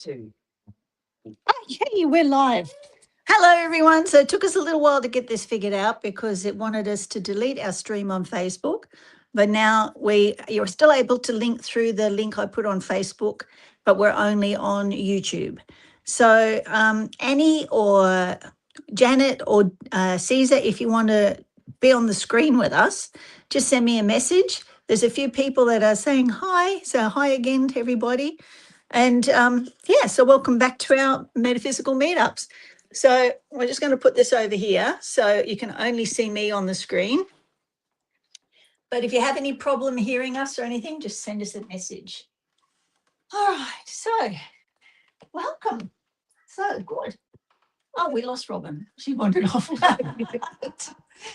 Two. Okay, we're live. Hello, everyone. So it took us a little while to get this figured out because it wanted us to delete our stream on Facebook. But now you're still able to link through the link I put on Facebook, but we're only on YouTube. So Annie or Janet or Caesar, if you want to be on the screen with us, just send me a message. There's a few people that are saying hi. So hi again to everybody. And yeah, so welcome back to our metaphysical meetups. So we're just going to put this over here so you can only see me on the screen. But if you have any problem hearing us or anything, just send us a message. All right, so welcome. So good. Oh, we lost Robin. She wandered off.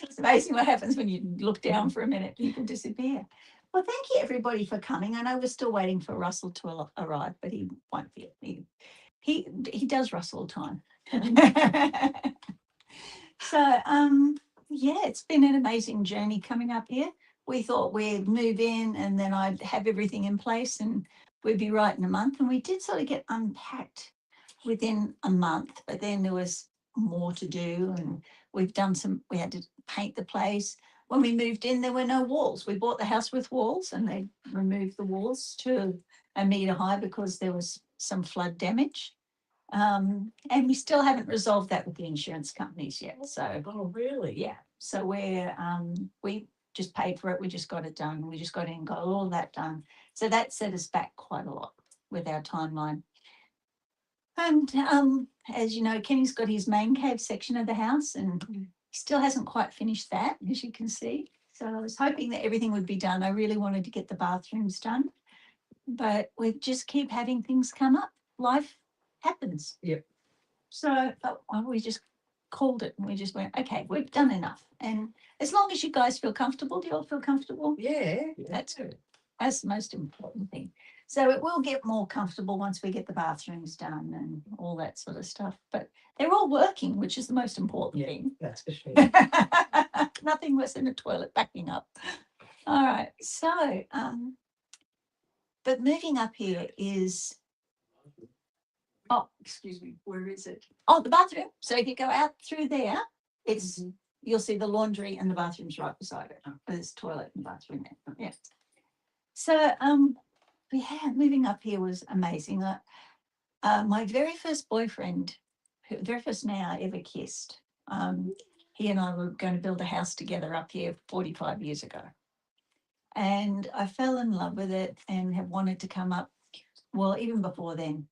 It's amazing what happens when you look down for a minute, people disappear. Well, thank you everybody for coming. I know we're still waiting for Russell to arrive, but he won't be. He does Russell all the time. So yeah, it's been an amazing journey coming up here. We thought we'd move in and then I'd have everything in place and we'd be right in a month. And we did sort of get unpacked within a month, but then there was more to do and we had to paint the place. When we moved in, there were no walls. We bought the house with walls and they removed the walls to a metre high because there was some flood damage. And we still haven't resolved that with the insurance companies yet. So, Oh, really? yeah. So we just paid for it. We just got it done. We just got in and got all that done. So that set us back quite a lot with our timeline. And as you know, Kenny's got his main cave section of the house and he still hasn't quite finished that, as you can see. So I was hoping that everything would be done. I really wanted to get the bathrooms done, but we just keep having things come up. Life happens. Yep. So we just called it and we just went, okay, we've done enough. And as long as you guys feel comfortable, do you all feel comfortable? Yeah. That's good. That's the most important thing. So it will get more comfortable once we get the bathrooms done and all that sort of stuff. But they're all working, which is the most important thing. That's for sure. Nothing worse than a toilet backing up. All right. So, but moving up here is, oh, excuse me, where is it? Oh, the bathroom. So if you go out through there, it's you'll see the laundry and the bathroom's right beside it. There's toilet and bathroom there. Yeah. So yeah, moving up here was amazing. My very first boyfriend, the very first man I ever kissed, he and I were going to build a house together up here 45 years ago. And I fell in love with it and have wanted to come up, well, even before then.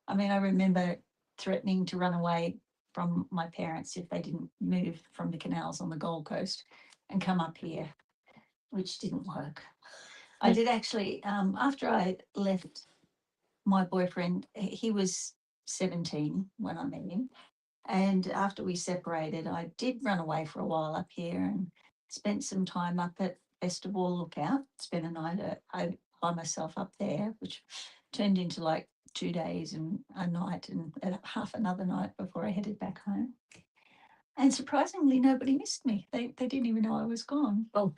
I mean, I remember threatening to run away from my parents if they didn't move from the canals on the Gold Coast and come up here, which didn't work. I did actually, after I left my boyfriend, he was 17 when I met him. And after we separated, I did run away for a while up here and spent some time up at Festival Lookout, spent a night by myself up there, which turned into like 2 days and a night and half another night before I headed back home. And surprisingly, nobody missed me. They didn't even know I was gone. Oh.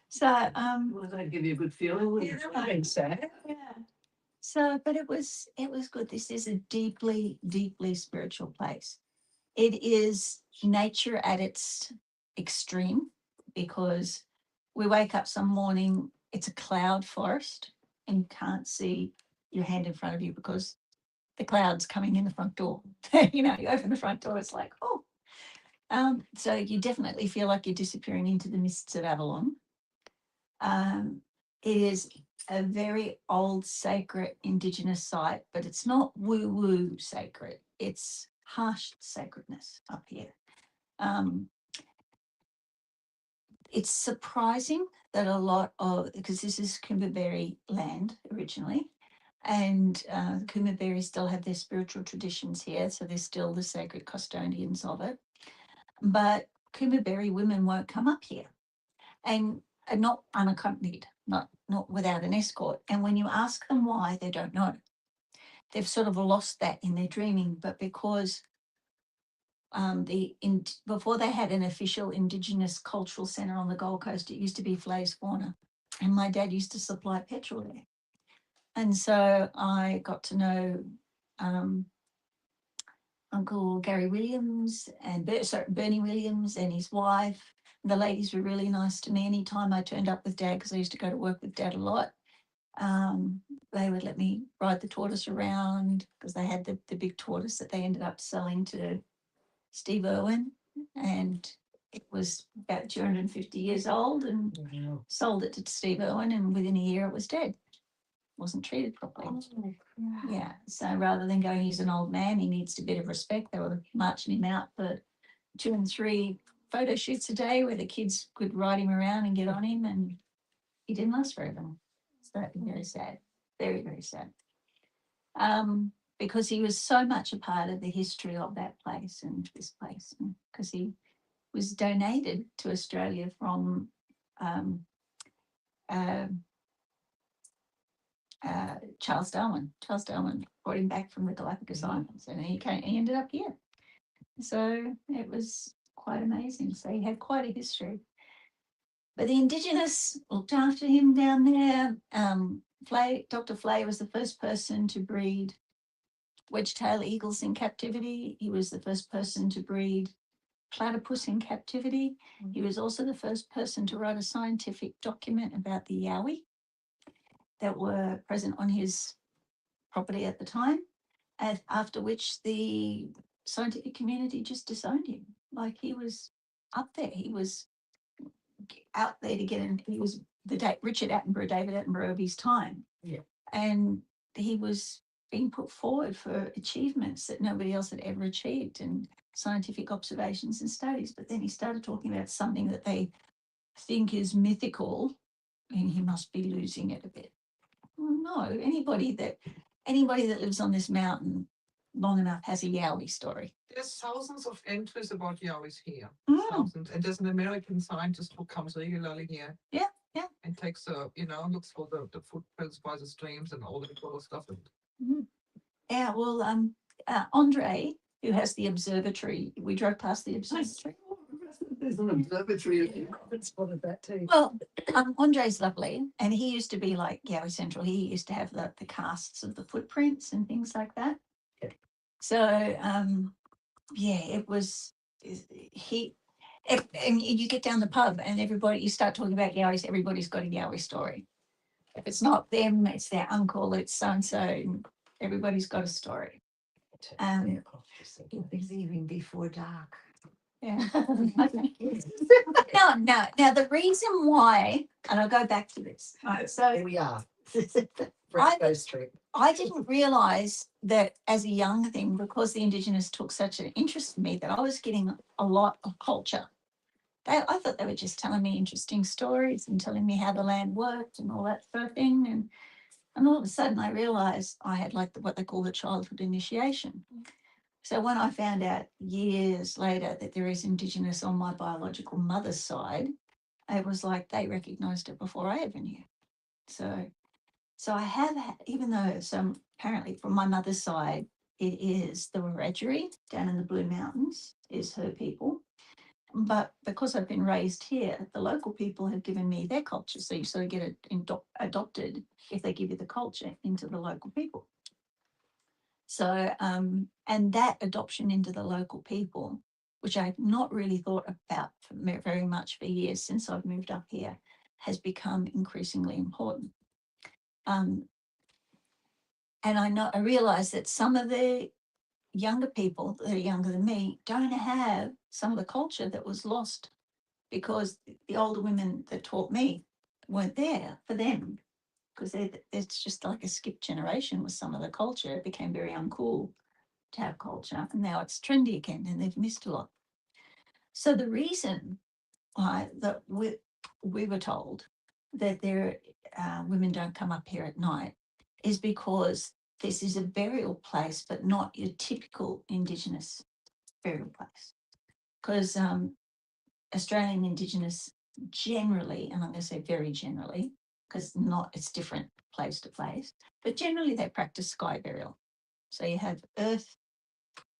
So Well, that'd give you a good feeling. Yeah, that would be sad. Yeah. So, but it was good. This is a deeply, deeply spiritual place. It is nature at its extreme because we wake up some morning, it's a cloud forest, and you can't see your hand in front of you because the cloud's coming in the front door. You know, you open the front door, it's like, oh. So you definitely feel like you're disappearing into the mists of Avalon. It is a very old sacred Indigenous site, but it's not woo-woo sacred. It's harsh sacredness up here. It's surprising that a lot of, because this is Coomerberry land originally, and Coomerberry still have their spiritual traditions here, so they're still the sacred custodians of it. But Coomerberry women won't come up here, and are not unaccompanied, not without an escort. And when you ask them why, they don't know. They've sort of lost that in their dreaming, but because before they had an official Indigenous cultural centre on the Gold Coast, it used to be Flay's Fauna, and my dad used to supply petrol there. And so I got to know Uncle Gary Williams and Bernie Williams and his wife. The ladies were really nice to me anytime I turned up with Dad, because I used to go to work with Dad a lot. They would let me ride the tortoise around, because they had the big tortoise that they ended up selling to Steve Irwin, and it was about 250 years old, and sold it to Steve Irwin, and within a year it was dead. Wasn't treated properly. Yeah. So rather than going, he's an old man, he needs a bit of respect, they were marching him out for 2 and 3 photo shoots a day where the kids could ride him around and get on him, and he didn't last very long. So that'd be very sad. Very, very sad. Because he was so much a part of the history of that place and this place, because he was donated to Australia from Charles Darwin. Charles Darwin brought him back from the Galapagos Islands, and he ended up here. So it was quite amazing. So he had quite a history. But the Indigenous looked after him down there. Dr. Flay was the first person to breed wedge-tailed eagles in captivity. He was the first person to breed platypus in captivity. He was also the first person to write a scientific document about the yowie that were present on his property at the time, after which the scientific community just disowned him. Like, he was up there. He was out there to get in. He was the Richard Attenborough, David Attenborough of his time. Yeah. And he was being put forward for achievements that nobody else had ever achieved, and scientific observations and studies. But then he started talking about something that they think is mythical, and he must be losing it a bit. Well, no, anybody that lives on this mountain long enough has a yowie story. There's thousands of entries about Yowies here. Mm. Thousands. And there's an American scientist who comes regularly here. Yeah. And takes looks for the footprints by the streams and all the cool stuff. Yeah, well, Andre, who has the observatory, we drove past the observatory. There's an observatory. I spotted that too. Well, Andre's lovely, and he used to be like Yowie Central. He used to have the casts of the footprints and things like that. Yeah. So, it was and you get down the pub and you start talking about Yowies, everybody's got a Yowie story. If it's not them, it's their uncle, it's so-and-so, everybody's got a story. Believing before dark. Yeah. Now the reason why, and I'll go back to this. Right, so Here we are. I didn't realise that as a young thing, because the Indigenous took such an interest in me, that I was getting a lot of culture. I thought they were just telling me interesting stories and telling me how the land worked and all that sort of thing. And all of a sudden I realised I had what they call the childhood initiation. So when I found out years later that there is Indigenous on my biological mother's side, it was like they recognised it before I ever knew. So I have, even though apparently from my mother's side, it is the Wiradjuri down in the Blue Mountains is her people. But because I've been raised here, the local people have given me their culture. So you sort of get adopted, if they give you the culture, into the local people. So, and that adoption into the local people, which I've not really thought about very much for years since I've moved up here, has become increasingly important. And I realise that some of the younger people that are younger than me don't have some of the culture that was lost because the older women that taught me weren't there for them, because it's just like a skipped generation with some of the culture. It became very uncool to have culture, and now it's trendy again, and they've missed a lot. So the reason that we were told that women don't come up here at night is because this is a burial place, but not your typical Indigenous burial place. Because Australian Indigenous generally, and I'm going to say very generally, because it's different place to place, but generally they practice sky burial. So you have earth,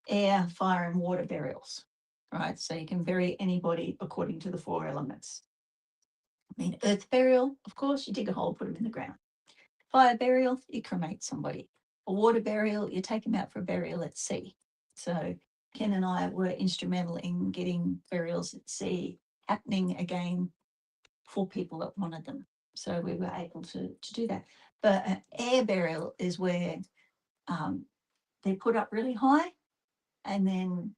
air, fire, and water burials, right? So you can bury anybody according to the 4 elements. I mean, earth burial, of course, you dig a hole, put them in the ground. Fire burial, you cremate somebody. A water burial, you take them out for a burial at sea. So Ken and I were instrumental in getting burials at sea happening again for people that wanted them. So we were able to do that. But an air burial is where they're put up really high and then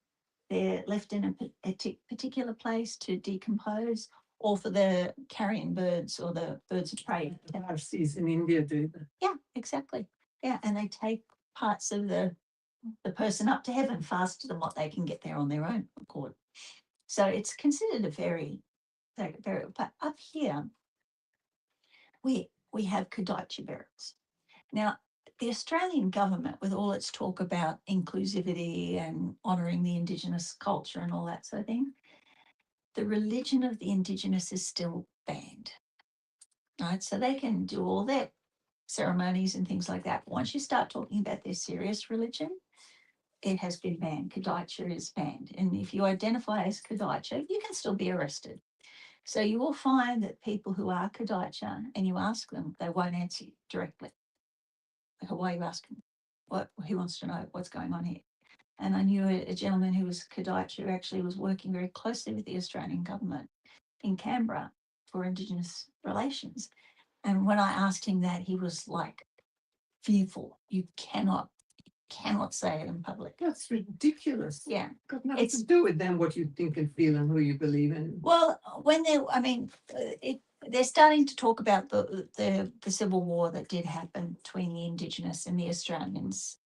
they're left in a particular place to decompose, or for the carrion birds or the birds of prey. RCs in India do that. Yeah, exactly. Yeah, and they take parts of the person up to heaven faster than what they can get there on their own accord. So it's considered a very, but up here, we have Kadachi burials. Now, the Australian government, with all its talk about inclusivity and honouring the Indigenous culture and all that sort of thing, the religion of the Indigenous is still banned, right? So they can do all their ceremonies and things like that. Once you start talking about their serious religion, it has been banned. Kadacha is banned. And if you identify as Kadacha, you can still be arrested. So you will find that people who are Kadacha, and you ask them, they won't answer you directly. Why are you asking? Who wants to know what's going on here? And I knew a gentleman who was Kadacha who actually was working very closely with the Australian government in Canberra for Indigenous relations. And when I asked him that, he was like fearful. You cannot say it in public. That's ridiculous. Yeah. Got nothing It's- to do with them, what you think and feel and who you believe in. Well, when they're starting to talk about the civil war that did happen between the Indigenous and the Australians,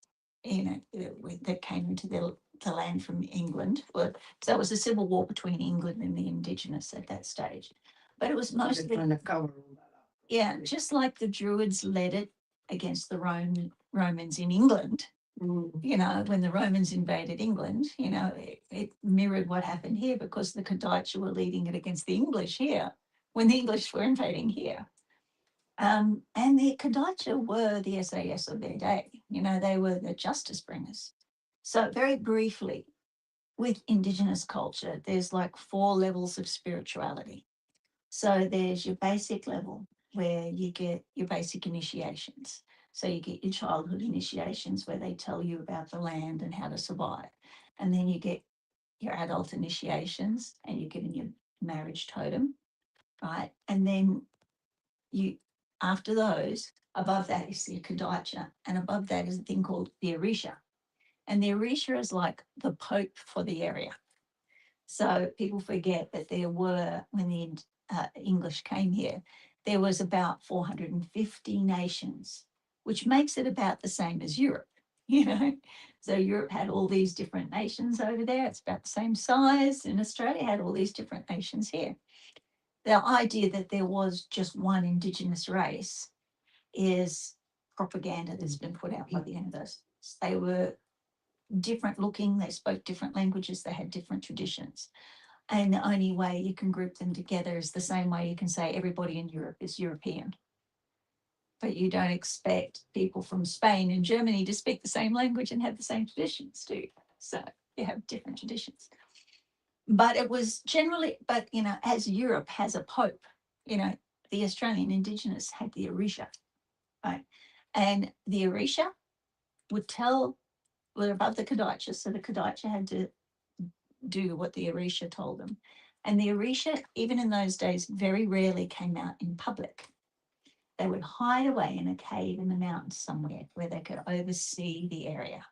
that came into the land from England. So it was a civil war between England and the Indigenous at that stage. But it was They're mostly, trying to cover all that up. yeah, just like the Druids led it against the Romans in England. When the Romans invaded England, it mirrored what happened here, because the Kadacha were leading it against the English here when the English were invading here. And the Kadacha were the SAS of their day. They were the justice bringers. So very briefly, with Indigenous culture, there's like 4 levels of spirituality. So there's your basic level where you get your basic initiations. So you get your childhood initiations where they tell you about the land and how to survive. And then you get your adult initiations and you're given your marriage totem, right? And then after those, above that is the Kadacha, and above that is a thing called the Orisha. And the Orisha is like the Pope for the area. So people forget that there were, when the English came here, there was about 450 nations, which makes it about the same as Europe, So Europe had all these different nations over there. It's about the same size. And Australia had all these different nations here. The idea that there was just one Indigenous race is propaganda that's been put out by the universe. They were different looking, they spoke different languages, they had different traditions. And the only way you can group them together is the same way you can say everybody in Europe is European. But you don't expect people from Spain and Germany to speak the same language and have the same traditions, do you? So you have different traditions. But it was generally, as Europe has a pope, the Australian Indigenous had the Orisha, right? And the Orisha would tell, we're above the Kadacha, so the Kadacha had to do what the Orisha told them. And the Orisha, even in those days, very rarely came out in public. They would hide away in a cave in the mountains somewhere where they could oversee the area.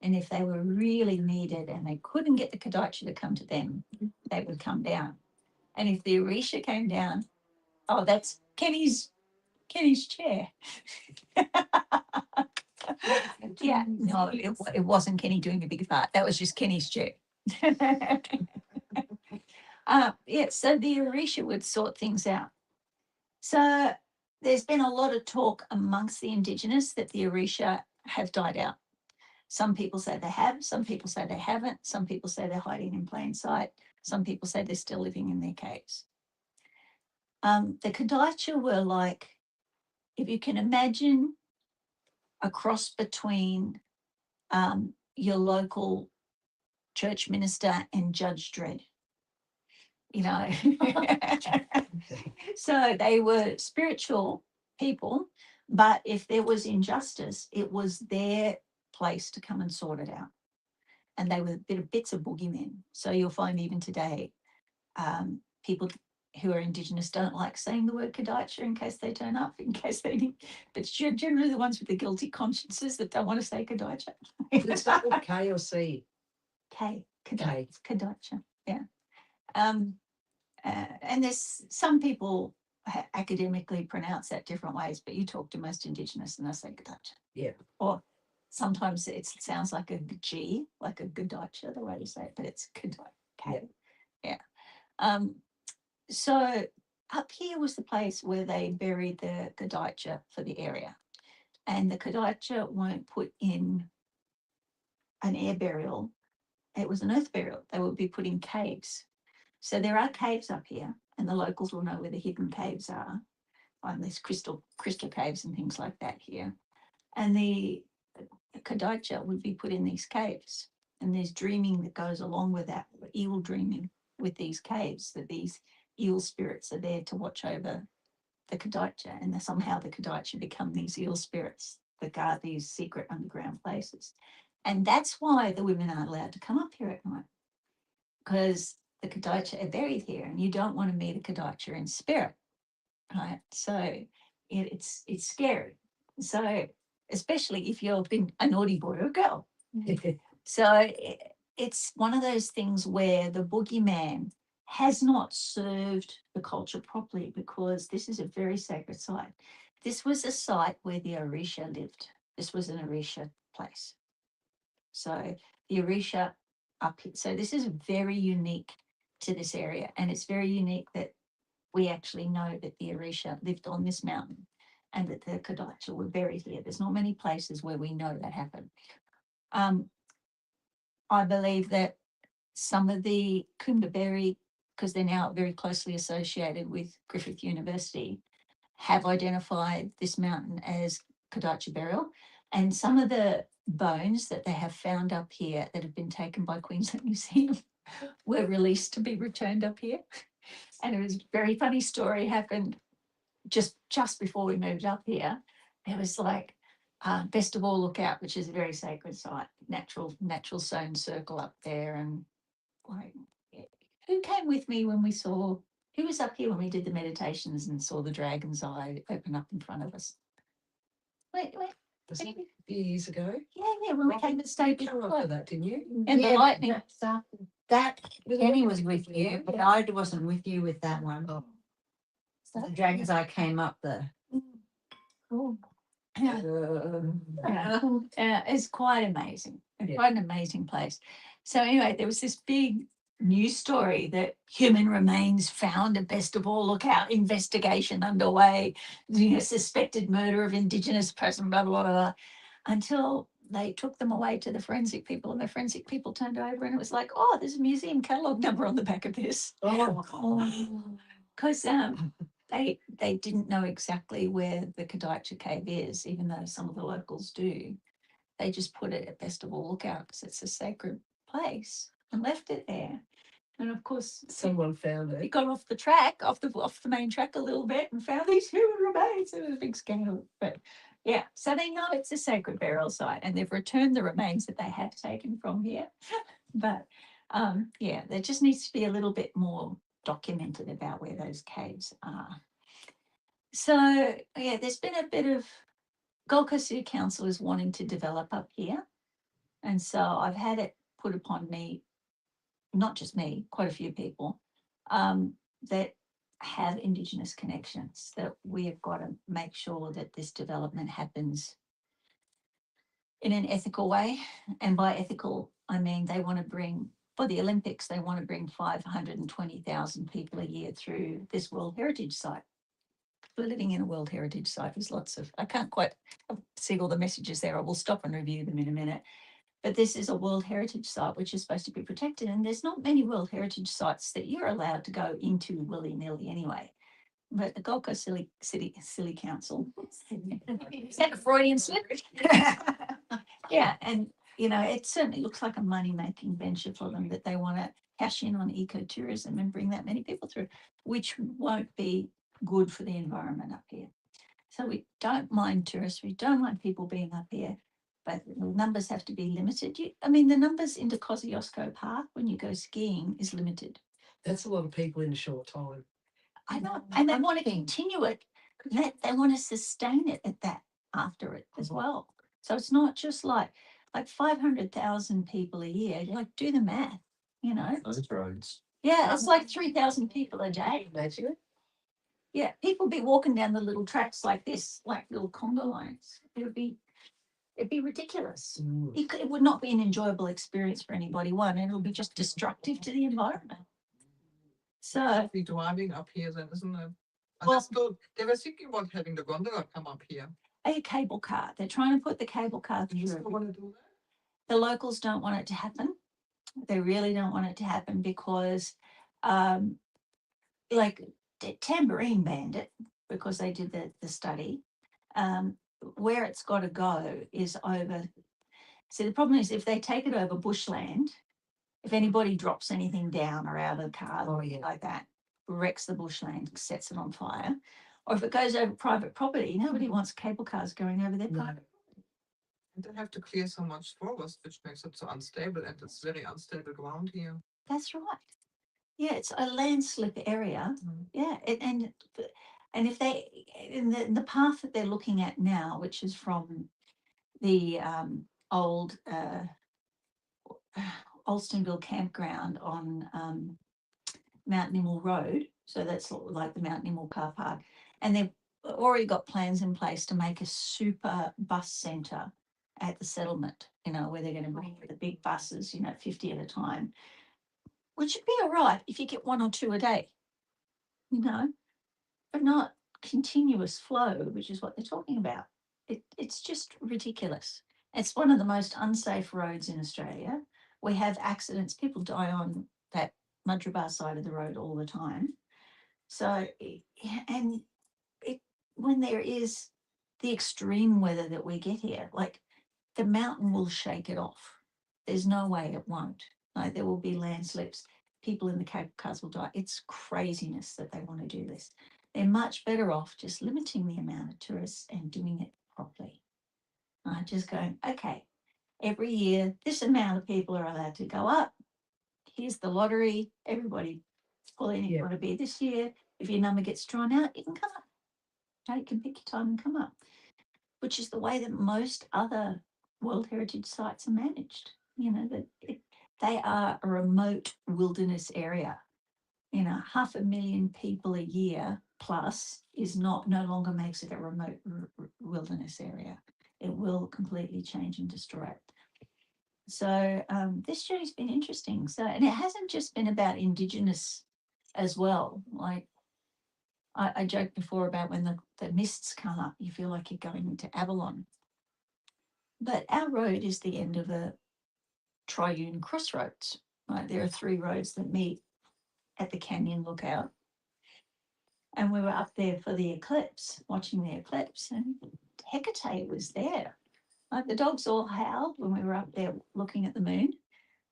And if they were really needed and they couldn't get the Kadacha to come to them, they would come down. And if the Orisha came down, oh, that's Kenny's chair. Yeah, no, it wasn't Kenny doing a big part. That was just Kenny's chair. So the Orisha would sort things out. So there's been a lot of talk amongst the Indigenous that the Orisha have died out. Some people say they have, some people say they haven't, some people say they're hiding in plain sight, some people say they're still living in their caves. The Kadacha were like, if you can imagine, a cross between your local church minister and Judge Dredd. So they were spiritual people, But if there was injustice, it was their place to come and sort it out. And they were bits of boogeymen. So you'll find even today, people who are Indigenous don't like saying the word Kadacha in case they turn up, in case they need, but it's generally the ones with the guilty consciences that don't want to say Kadacha. It's that with K or C? K, K. Kadacha, yeah. And there's some people academically pronounce that different ways, but you talk to most Indigenous and they say Kadacha. Yeah. Or sometimes it sounds like a G, like a Gadacha, the way to say it, but it's Kadacha. Yeah. So up here was the place where they buried the Kadacha for the area. And the Kadacha weren't put in an air burial. It was an earth burial. They would be put in caves. So there are caves up here, and the locals will know where the hidden caves are. There's crystal caves and things like that here. And the Kadacha would be put in these caves. And there's dreaming that goes along with that, evil dreaming with these caves, that these eel spirits are there to watch over the Kadacha, and somehow the Kadacha become these eel spirits that guard these secret underground places. And that's why the women aren't allowed to come up here at night, because the Kadacha are buried here, and you don't want to meet a Kadacha in spirit, right? So it's scary. So especially if you've been a naughty boy or girl. So it's one of those things where the boogeyman has not served the culture properly, because this is a very sacred site. This was a site where the Orisha lived. This was an Orisha place. So the Orisha up here. So this is very unique to this area. And it's very unique that we actually know that the Orisha lived on this mountain and that the Kadacha were buried here. There's not many places where we know that happened. I believe that some of the Kumbaberry, because they're now very closely associated with Griffith University, have identified this mountain as Kadacha burial. And some of the bones that they have found up here that have been taken by Queensland Museum were released to be returned up here. And it was a very funny story happened just before we moved up here. It was like Best of All Lookout, which is a very sacred site, natural stone circle up there. And like, who came with me when we saw, who was up here when we did the meditations and saw the dragon's eye open up in front of us? Wait. Was that a few years ago? Yeah, when we came to stay You came up for that, didn't you? and the Yeah, lightning. That Kenny was with you, but I wasn't with you with that one. Oh. The dragon's eye came up Cool. It's quite amazing. Yeah. Quite an amazing place. So anyway, there was this big news story that human remains found at Best of All Lookout, investigation underway, suspected murder of Indigenous person, blah, blah, blah, blah, until they took them away to the forensic people, and the forensic people turned over and it was like, oh, there's a museum catalogue number on the back of this. Because they didn't know exactly where the Kadacha cave is, even though some of the locals do. They just put it at Best of All Lookout because it's a sacred place and left it there. And of course, Someone found it it. got off the track, off the main track a little bit, and found these human remains. It was a big scandal. But yeah, so they know it's a sacred burial site, and they've returned the remains that they have taken from here. But yeah, there just needs to be a little bit more documented about where those caves are. So yeah, there's been a bit of Gold Coast City Council is wanting to develop up here. And so I've had it put upon me, not just me, quite a few people, that have Indigenous connections, that we have got to make sure that this development happens in an ethical way. And by ethical, I mean they want to bring, for the Olympics, they want to bring 520,000 people a year through this World Heritage Site. We're living in a World Heritage Site. There's lots of, I can't quite see all the messages there. I will stop and review them in a minute. But this is a World Heritage Site, which is supposed to be protected. And there's not many World Heritage Sites that you're allowed to go into willy-nilly anyway. But the Gold Coast City Council, is that a Freudian slip? Yeah, and it certainly looks like a money-making venture for them, that they want to cash in on ecotourism and bring that many people through, which won't be good for the environment up here. So we don't mind tourists, we don't mind people being up here, but the numbers have to be limited. I mean, the numbers into Kosciuszko Park when you go skiing is limited. That's a lot of people in a short time. I know, and they want to continue it. They want to sustain it at that after it as well. So it's not just like 500,000 people a year. Like, do the math, you know. Those roads. Yeah, it's like 3,000 people a day. Imagine it. Yeah, people be walking down the little tracks like this, like little Congo lines. It'd be ridiculous. It would not be an enjoyable experience for anybody. One, and it'll be just destructive to the environment. So Be driving up here, then isn't it? And Well- they were thinking about having the gondola come up here. a cable car. They're trying to put the cable car Do you still through. want to do that? The locals don't want it to happen. They really don't want it to happen because, like, Tambourine banned it because they did the study. Where it's got to go is over. See, the problem is if they take it over bushland, if anybody drops anything down or out of the car, Oh, yeah. like that, wrecks the bushland, sets it on fire. Or if it goes over private property, nobody wants cable cars going over their No. private. And they have to clear so much forest, which makes it so unstable, and it's very unstable ground here. That's right. Yeah, it's a landslip area. Yeah, and if they in the path that they're looking at now, which is from the old Alstonville campground on Mount Nimble Road, so that's sort of like the Mount Nimble car park, and they've already got plans in place to make a super bus centre at the settlement. You know, where they're going to bring the big buses, 50 at a time, which would be all right if you get one or two a day, but not continuous flow, which is what they're talking about. It's just ridiculous. It's one of the most unsafe roads in Australia. We have accidents, people die on that Mudgeeraba side of the road all the time. So, when there is the extreme weather that we get here, like the mountain will shake it off. There's no way it won't. Like, there will be landslips. People in the cable cars will die. It's craziness that they want to do this. They're much better off just limiting the amount of tourists and doing it properly. Just going, okay, every year this amount of people are allowed to go up. Here's the lottery. Everybody pull in. You want to be this year. If your number gets drawn out, you can come up. You can pick your time and come up, which is the way that most other World Heritage sites are managed. They are a remote wilderness area. 500,000 people a year plus is no longer makes it a remote wilderness area. It will completely change and destroy it. So this journey's been interesting. And it hasn't just been about Indigenous as well. Like I joked before about when the mists come up, you feel like you're going into Avalon. But our road is the end of a triune crossroads. Right? There are 3 roads that meet at the Canyon Lookout. And we were up there for the eclipse, watching the eclipse, and Hecate was there. Like, the dogs all howled when we were up there looking at the moon.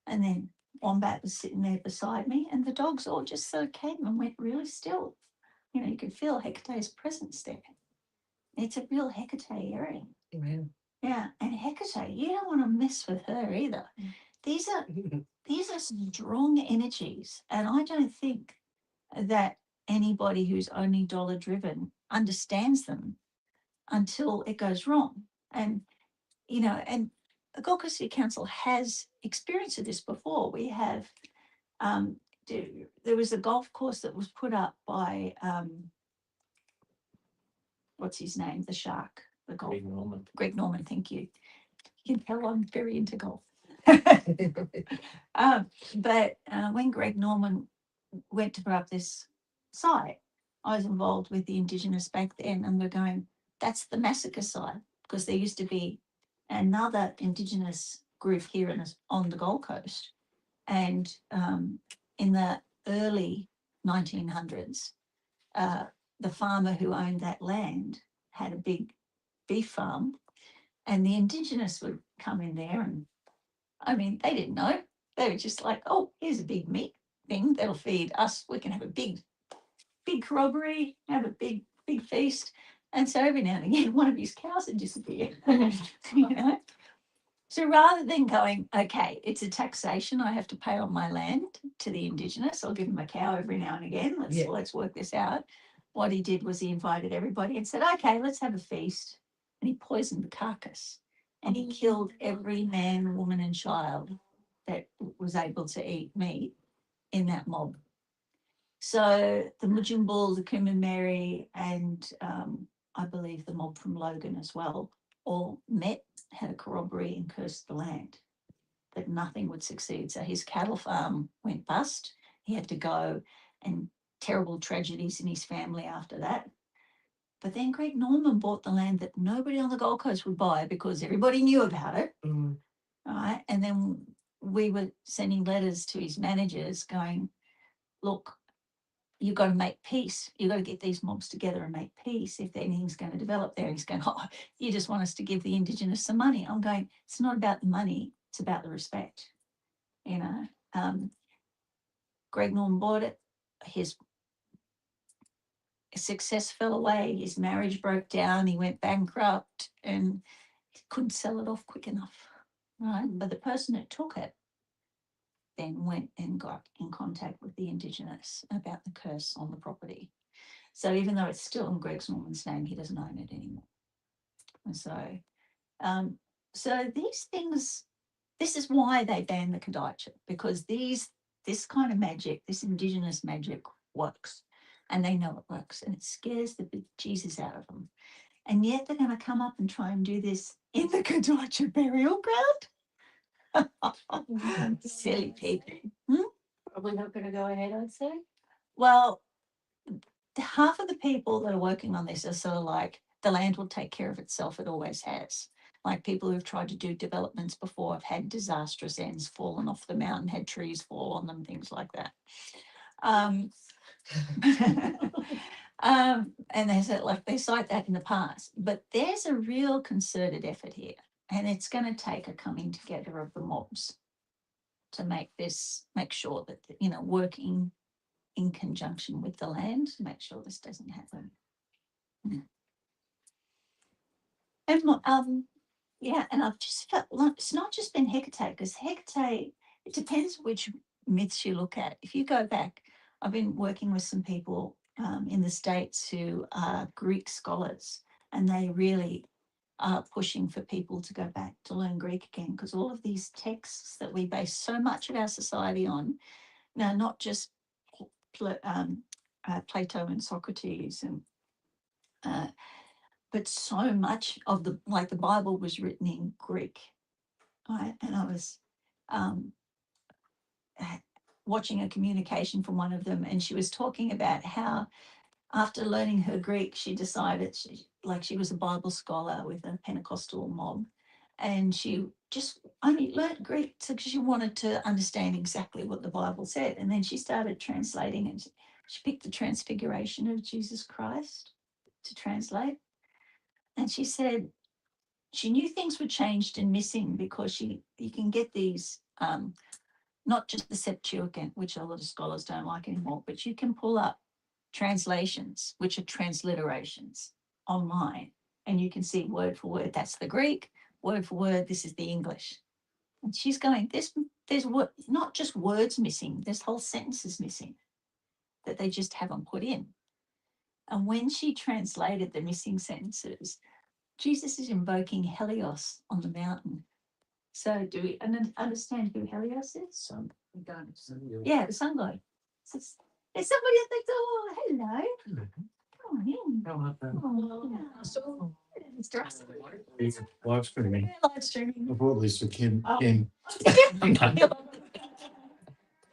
And then Wombat was sitting there beside me, and the dogs all just sort of came and went really still. You could feel Hecate's presence there. It's a real Hecate area. Amen. Yeah, and Hecate, you don't want to mess with her either. These are strong energies, and I don't think that anybody who's only dollar driven understands them until it goes wrong. And and the Gold Coast City Council has experience of this before. We have there was a golf course that was put up by what's his name, the shark, the golf. Greg Norman, thank you. You can tell I'm very into golf. But when Greg Norman went to put up this site, I was involved with the Indigenous back then, and we're going, that's the massacre site, because there used to be another Indigenous group here on the Gold Coast. And in the early 1900s, the farmer who owned that land had a big beef farm, and the Indigenous would come in there, and I mean, they didn't know. They were just like, oh, here's a big meat thing that'll feed us. We can have a big corroboree, have a big feast. And so every now and again, one of his cows would disappear, you know. So rather than going, okay, it's a taxation I have to pay on my land to the Indigenous, I'll give them a cow every now and again, let's work this out. What he did was he invited everybody and said, okay, let's have a feast. And he poisoned the carcass and he killed every man, woman and child that was able to eat meat in that mob. So the Mujumbul, the Kumameri, and I believe the mob from Logan as well, all met, had a corroboree and cursed the land, that nothing would succeed. So his cattle farm went bust. He had to go, and terrible tragedies in his family after that. But then Greg Norman bought the land that nobody on the Gold Coast would buy because everybody knew about it. Right. And then we were sending letters to his managers going, look, you've got to make peace. You've got to get these mobs together and make peace if anything's going to develop there. He's going, oh, you just want us to give the Indigenous some money. I'm going, it's not about the money, it's about the respect. You know, Greg Norman bought it. His success fell away. His marriage broke down. He went bankrupt and he couldn't sell it off quick enough. Right. But the person that took it then went and got in contact with the Indigenous about the curse on the property. So even though it's still in Greg Norman's name, he doesn't own it anymore. And so these things, this is why they banned the Kadacha, because this kind of magic, this Indigenous magic works, and they know it works, and it scares the bejesus out of them. And yet they're going to come up and try and do this in the Kadacha burial ground. Silly people. Probably not going to go ahead, I'd say. Well, half of the people that are working on this are sort of like, the land will take care of itself, it always has. Like people who've tried to do developments before have had disastrous ends, fallen off the mountain, had trees fall on them, things like that. And they said, like, they cite that in the past, but there's a real concerted effort here, and it's going to take a coming together of the mobs to make sure that, you know, working in conjunction with the land to make sure this doesn't happen. And yeah, and I've just felt like it's not just been Hecate, because Hecate, it depends which myths you look at. If you go back, I've been working with some people in the States who are Greek scholars, and they really are pushing for people to go back to learn Greek again, because all of these texts that we base so much of our society on, now not just Plato and Socrates, and but so much of the Bible was written in Greek, right? And I was watching a communication from one of them, and she was talking about how after learning her Greek, she decided she was a Bible scholar with a Pentecostal mob, and she just only learned Greek because she wanted to understand exactly what the Bible said. And then she started translating, and she picked the Transfiguration of Jesus Christ to translate. And she said she knew things were changed and missing because you can get these, not just the Septuagint, which a lot of scholars don't like anymore, but you can pull up translations, which are transliterations online, and you can see word for word, that's the Greek, word for word, this is the English. And she's going, there's not just words missing, there's whole sentences missing that they just haven't put in. And when she translated the missing sentences, Jesus is invoking Helios on the mountain. So do we understand who Helios is? Yeah, the sun god. There's somebody at the door. Hello. Come on in. Oh, Mr. Russell. Live streaming. Yeah, live streaming. Before Lisa came Oh. in.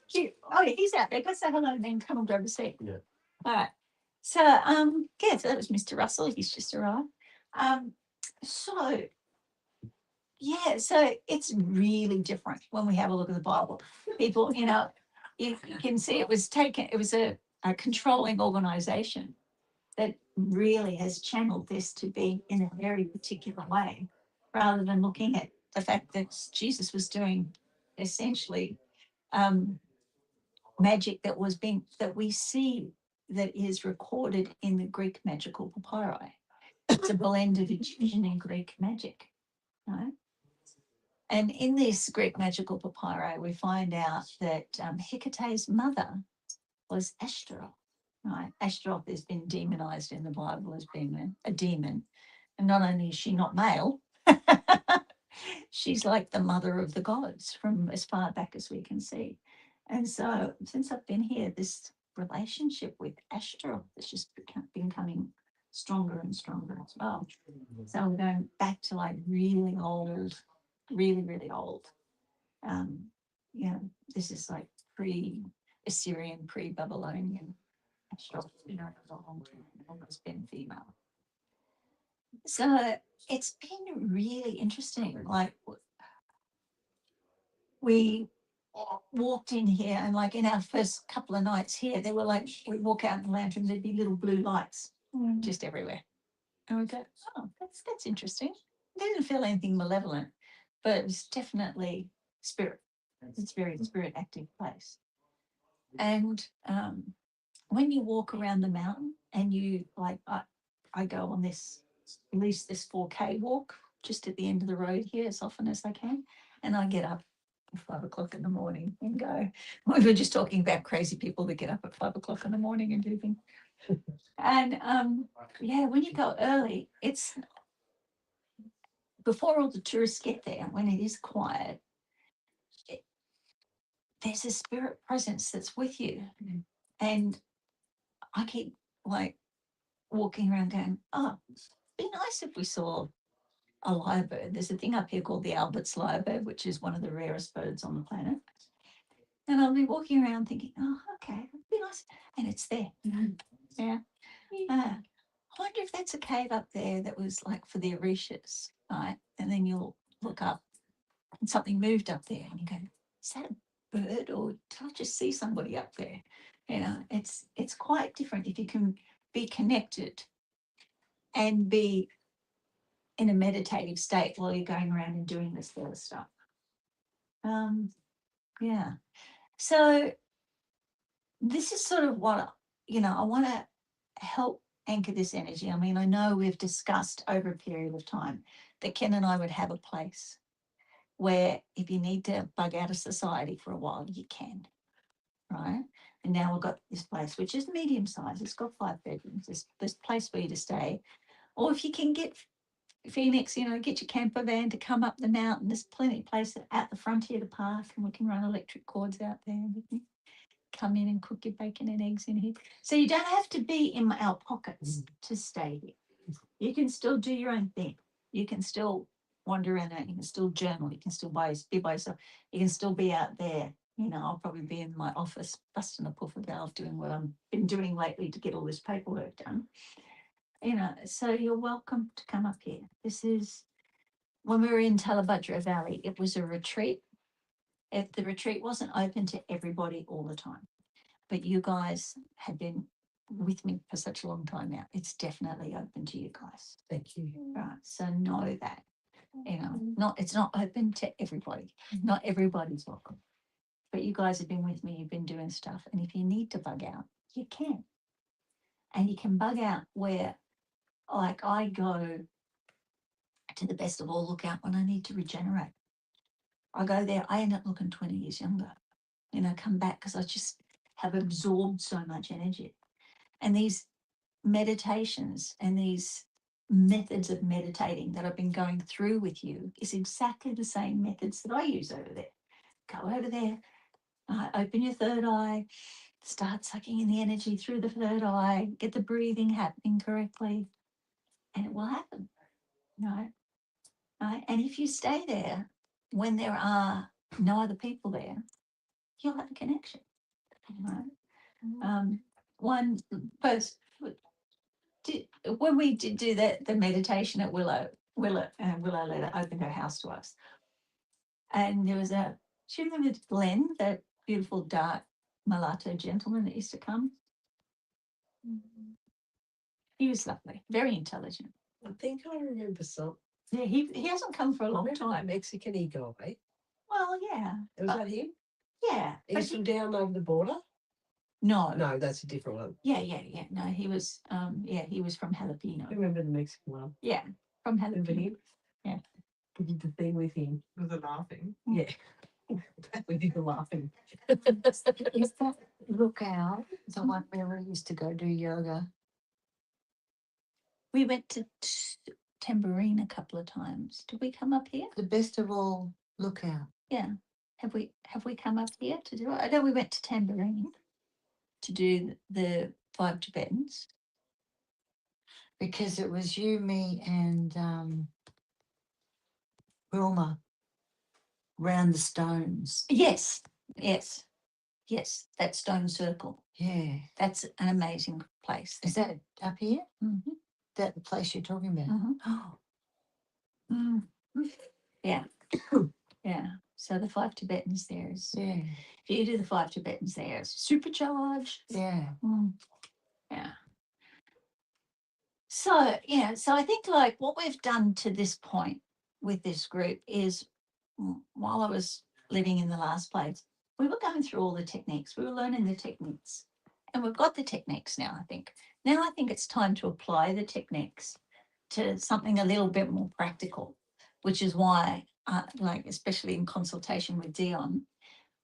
Cute. Oh, yeah, he's out there. Go say hello and then come and grab a seat. Yeah. All right. So, so that was Mr. Russell. He's just arrived. So it's really different when we have a look at the Bible. People, you can see it was a controlling organization that really has channeled this to be in a very particular way, rather than looking at the fact that Jesus was doing essentially magic that we see that is recorded in the Greek magical papyri. It's a blend of Egyptian and Greek magic, right? And in this Greek magical papyri, we find out that Hecate's mother was Ashtaroth, right? Ashtaroth has been demonized in the Bible as being a demon. And not only is she not male, she's like the mother of the gods from as far back as we can see. And so since I've been here, this relationship with Ashtaroth has just been coming stronger and stronger as well. So we're going back to like really old, really old. This is like pre-Assyrian, pre-Babylonian. Ashtaroth, for a long time, almost been female. So it's been really interesting. Like we walked in here, and like in our first couple of nights here, they were like, we'd walk out in the lounge room, there'd be little blue lights just everywhere. And we go, oh, that's interesting. I didn't feel anything malevolent, but it was definitely spirit. It's a very spirit active place. And when you walk around the mountain and you like, I go on this, at least this 4K walk just at the end of the road here as often as I can. And I get up at 5 o'clock in the morning and go. We were just talking about crazy people that get up at 5 o'clock in the morning and do things. And when you go early, it's before all the tourists get there, when it is quiet, there's a spirit presence that's with you. And I keep like walking around going, oh, it'd be nice if we saw a lyrebird. There's a thing up here called the Albert's lyrebird, which is one of the rarest birds on the planet. And I'll be walking around thinking, oh, okay, it'd be nice. And it's there. Yeah. I wonder if that's a cave up there that was like for the Orishas, right? And then you'll look up and something moved up there and you go, is that a bird or did I just see somebody up there? You know, it's quite different if you can be connected and be in a meditative state while you're going around and doing this sort of stuff. So this is sort of what, I want to help anchor this energy. I mean, I know we've discussed over a period of time that Ken and I would have a place where if you need to bug out of society for a while, you can, right? And now we've got this place, which is medium size. It's got 5 bedrooms. There's place for you to stay. Or if you can get Phoenix, get your camper van to come up the mountain. There's plenty of place at the frontier to park, and we can run electric cords out there. And we can come in and cook your bacon and eggs in here. So you don't have to be in our pockets to stay here. You can still do your own thing. You can still wander around out. You can still journal. You can still be by yourself. You can still be out there. I'll probably be in my office busting a puffer valve doing what I've been doing lately to get all this paperwork done. So you're welcome to come up here. This is, when we were in Talabudra Valley, it was a retreat. If the retreat wasn't open to everybody all the time, but you guys have been with me for such a long time now, it's definitely open to you guys. Thank you. Right. So know that, it's not open to everybody. Not everybody's welcome. But you guys have been with me, you've been doing stuff. And if you need to bug out, you can. And you can bug out where, like, I go to the best of all lookout when I need to regenerate. I go there, I end up looking 20 years younger. Come back because I just have absorbed so much energy. And these meditations and these methods of meditating that I've been going through with you is exactly the same methods that I use over there. Go over there, open your third eye, start sucking in the energy through the third eye, get the breathing happening correctly, and it will happen, right? And if you stay there when there are no other people there, you'll have a connection, right? One person, when we did do the meditation at Willow let her open her house to us, and there was she remembered Glenn, that beautiful dark mulatto gentleman that used to come. He was lovely, very intelligent. I think I remember some. Yeah, he hasn't come for a long Remember that time. Mexican guy? Well, yeah. Was that him? Yeah. He's from down over the border. No. No, that's a different one. Yeah. No, he was he was from I Jalapeno. remember the Mexican one. Yeah, from Remember Jalapeno. him? Yeah. We did the thing with him. With the laughing. Yeah. We did the laughing. Is that Lookout the one where we used to go do yoga? We went to Tambourine a couple of times. Did we come up here? The best of all Lookout. Yeah. Have we come up here to do it? I know we went to Tambourine to do the 5 Tibetans. Because it was you, me, and Wilma round the stones. Yes. That stone circle. Yeah. That's an amazing place. Is that up here? Mm-hmm. That the place you're talking about? Mm-hmm. Oh, Yeah. Yeah. So the 5 Tibetans there is, yeah. if you do the 5 Tibetans there, it's supercharged. Yeah. Yeah. So, so I think like what we've done to this point with this group is while I was living in the last place, we were going through all the techniques. We were learning the techniques and we've got the techniques now, I think. Now I think it's time to apply the techniques to something a little bit more practical, which is why, like, especially in consultation with Dion,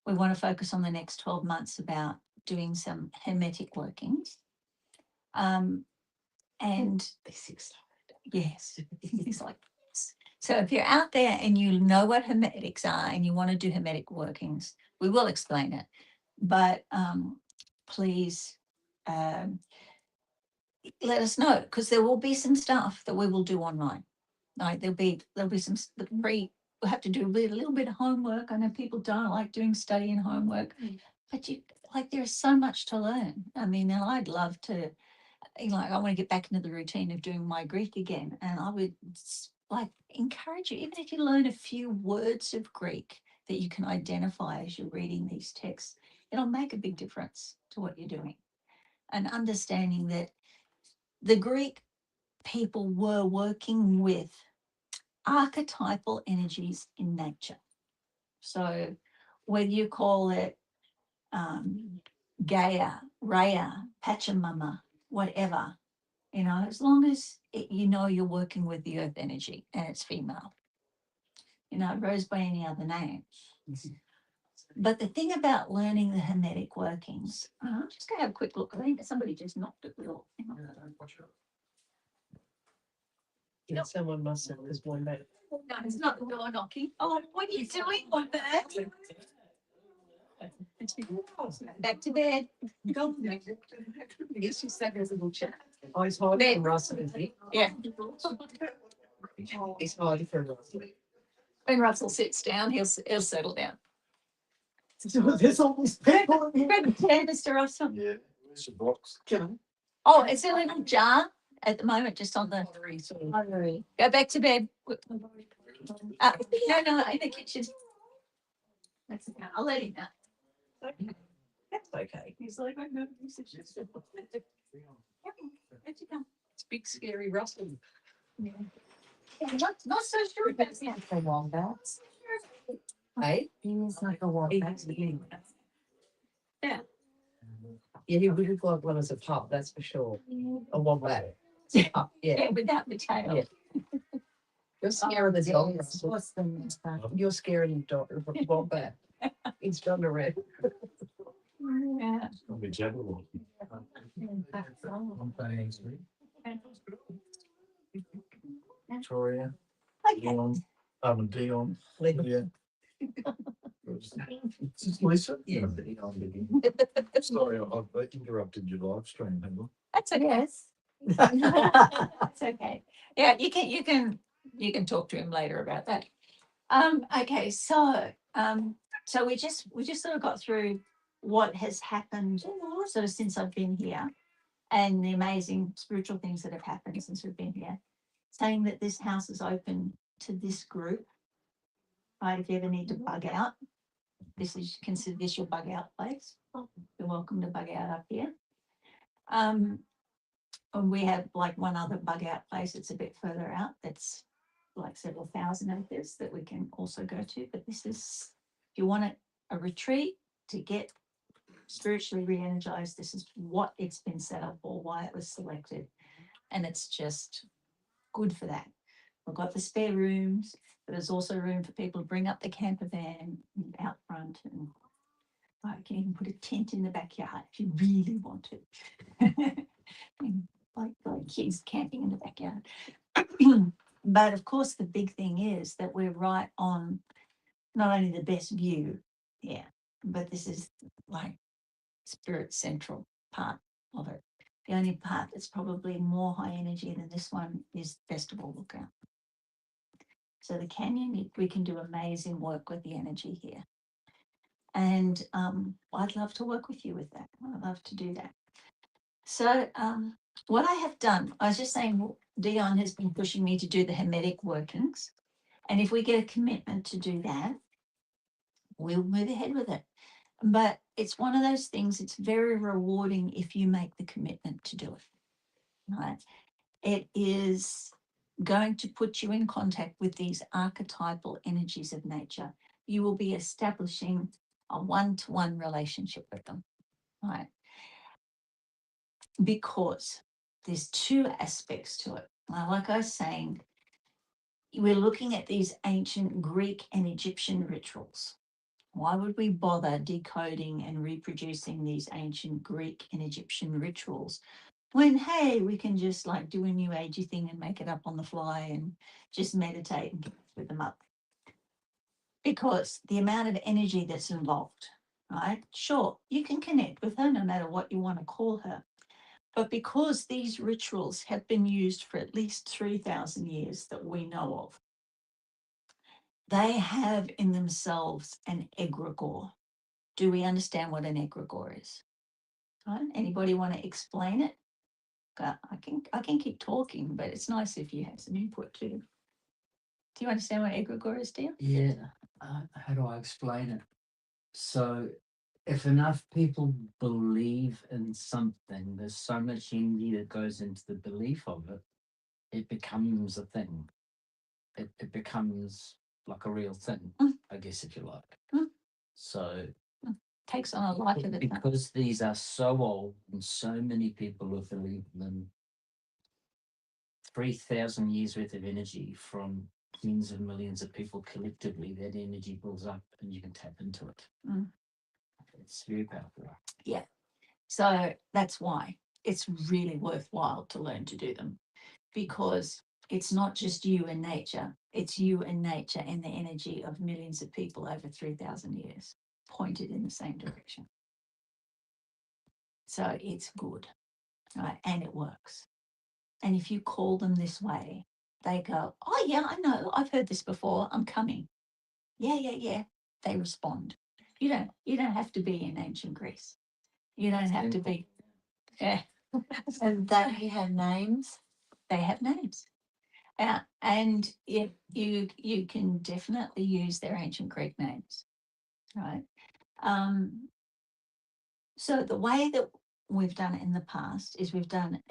we want to focus on the next 12 months about doing some hermetic workings. And yes, it's like this. So if you're out there and you know what hermetics are and you want to do hermetic workings, we will explain it. But please let us know, because there will be some stuff that we will do online. Like there'll be some we'll have to do a little bit of homework. I know people don't like doing study and homework, but there's so much to learn. I mean, and I'd love to. Like, I want to get back into the routine of doing my Greek again. And I would encourage you, even if you learn a few words of Greek that you can identify as you're reading these texts, it'll make a big difference to what you're doing. And understanding that the Greek people were working with archetypal energies in nature. So whether you call it Gaia, Rhea, Pachamama, whatever, as long as you're working with the earth energy and it's female, it goes by any other name. But the thing about learning the hermetic workings, I'm just going to have a quick look. I think somebody just knocked at the door. Hang on. Yeah, someone must have this one back. No, it's not the door knocking. Oh, what are you doing on that? Back to bed. Go. Yes, she said there's a little chat. Oh, it's hard for Russell, isn't it? Yeah. It's hard for Russell. When Russell sits down, he'll settle down. So there's all these people in Grab a chair, Mr. Russell. Yeah, it's a box. here. Oh, it's a little jar at the moment, just on the. Go back to bed. No, in the kitchen. That's okay. I'll let him know. That's okay. He's like, I know. He's just. Where'd you go? It's big, scary Russell. Yeah, not so sure about him. The wombats. Hey? He is like a He wombat. has the thing. Yeah. Yeah, he would look like one as a pup, that's for sure. A wombat. Yeah. Yeah, without the tail. Yeah. You're scaring the dog, Russell. What's the next one? You're scaring the dog, wombat. He's done the red. Yeah. I'll be Jabberwocky. I'm paying Victoria, Okay. Dion, Dion, Legal. yeah. Is this Lisa? Yeah. Sorry, I interrupted your live stream, haven't That's okay. Yes. That's okay. Yeah, you can talk to him later about that. Okay, so we just sort of got through what has happened sort of since I've been here, and the amazing spiritual things that have happened since we've been here. Saying that this house is open to this group. Right, if you ever need to bug out, consider this your bug out place. You're welcome to bug out up here. And we have like one other bug out place. It's a bit further out. That's like several thousand acres that we can also go to. But this is, if you want a retreat to get spiritually re-energized. This is what it's been set up for, why it was selected. And it's just good for that. We've got the spare rooms, but there's also room for people to bring up the camper van out front, and you can even put a tent in the backyard if you really want to. like kids camping in the backyard. But of course, the big thing is that we're right on not only the best view, but this is like spirit central part of it. The only part that's probably more high energy than this one is Festival Lookout. So the canyon, we can do amazing work with the energy here. And I'd love to work with you with that. I'd love to do that. So what I have done, I was just saying, Dion has been pushing me to do the Hermetic workings. And if we get a commitment to do that, we'll move ahead with it. But it's one of those things, it's very rewarding if you make the commitment to do it, right? It is going to put you in contact with these archetypal energies of nature. You will be establishing a one-to-one relationship with them, right? Because there's two aspects to it. Like I was saying, we're looking at these ancient Greek and Egyptian rituals. Why would we bother decoding and reproducing these ancient Greek and Egyptian rituals when, hey, we can just like do a new agey thing and make it up on the fly and just meditate and with them up? Because the amount of energy that's involved, right? Sure, you can connect with her no matter what you want to call her. But because these rituals have been used for at least 3,000 years that we know of, they have in themselves an egregore. Do we understand what an egregore is? Right? Anybody want to explain it? I can keep talking, but it's nice if you have some input too. Do you understand what egregore is, dear? Yeah. How do I explain it? So, if enough people believe in something, there's so much energy that goes into the belief of it, it becomes a thing. It becomes like a real thing, I guess, if you like. So, Takes on a life of its own. because these are so old and so many people have believed in them, 3,000 years worth of energy from tens of millions of people collectively, that energy builds up and you can tap into it. It's very powerful. Yeah. So that's why it's really worthwhile to learn to do them, because it's not just you and nature, it's you and nature and the energy of millions of people over 3,000 years pointed in the same direction. So it's good, right? And it works. And if you call them this way, they go, oh yeah, I know, I've heard this before, I'm coming. Yeah. They respond. You don't have to be in ancient Greece. You don't have to be. Yeah. And that he had names. They have names. And you can definitely use their ancient Greek names, right? So the way that we've done it in the past is we've done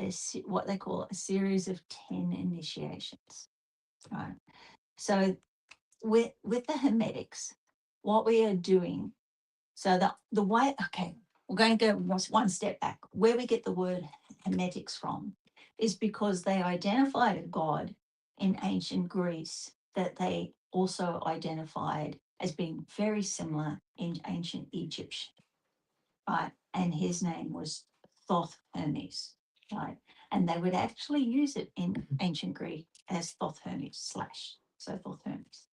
what they call a series of 10 initiations, right? So with the Hermetics, what we are doing, so the way, okay, we're going to go one step back. Where we get the word Hermetics from is because they identified a god in ancient Greece that they also identified as being very similar in ancient Egypt, right? And his name was Thoth Hermes, right? And they would actually use it in ancient Greek as Thoth Hermes / so Thoth Hermes.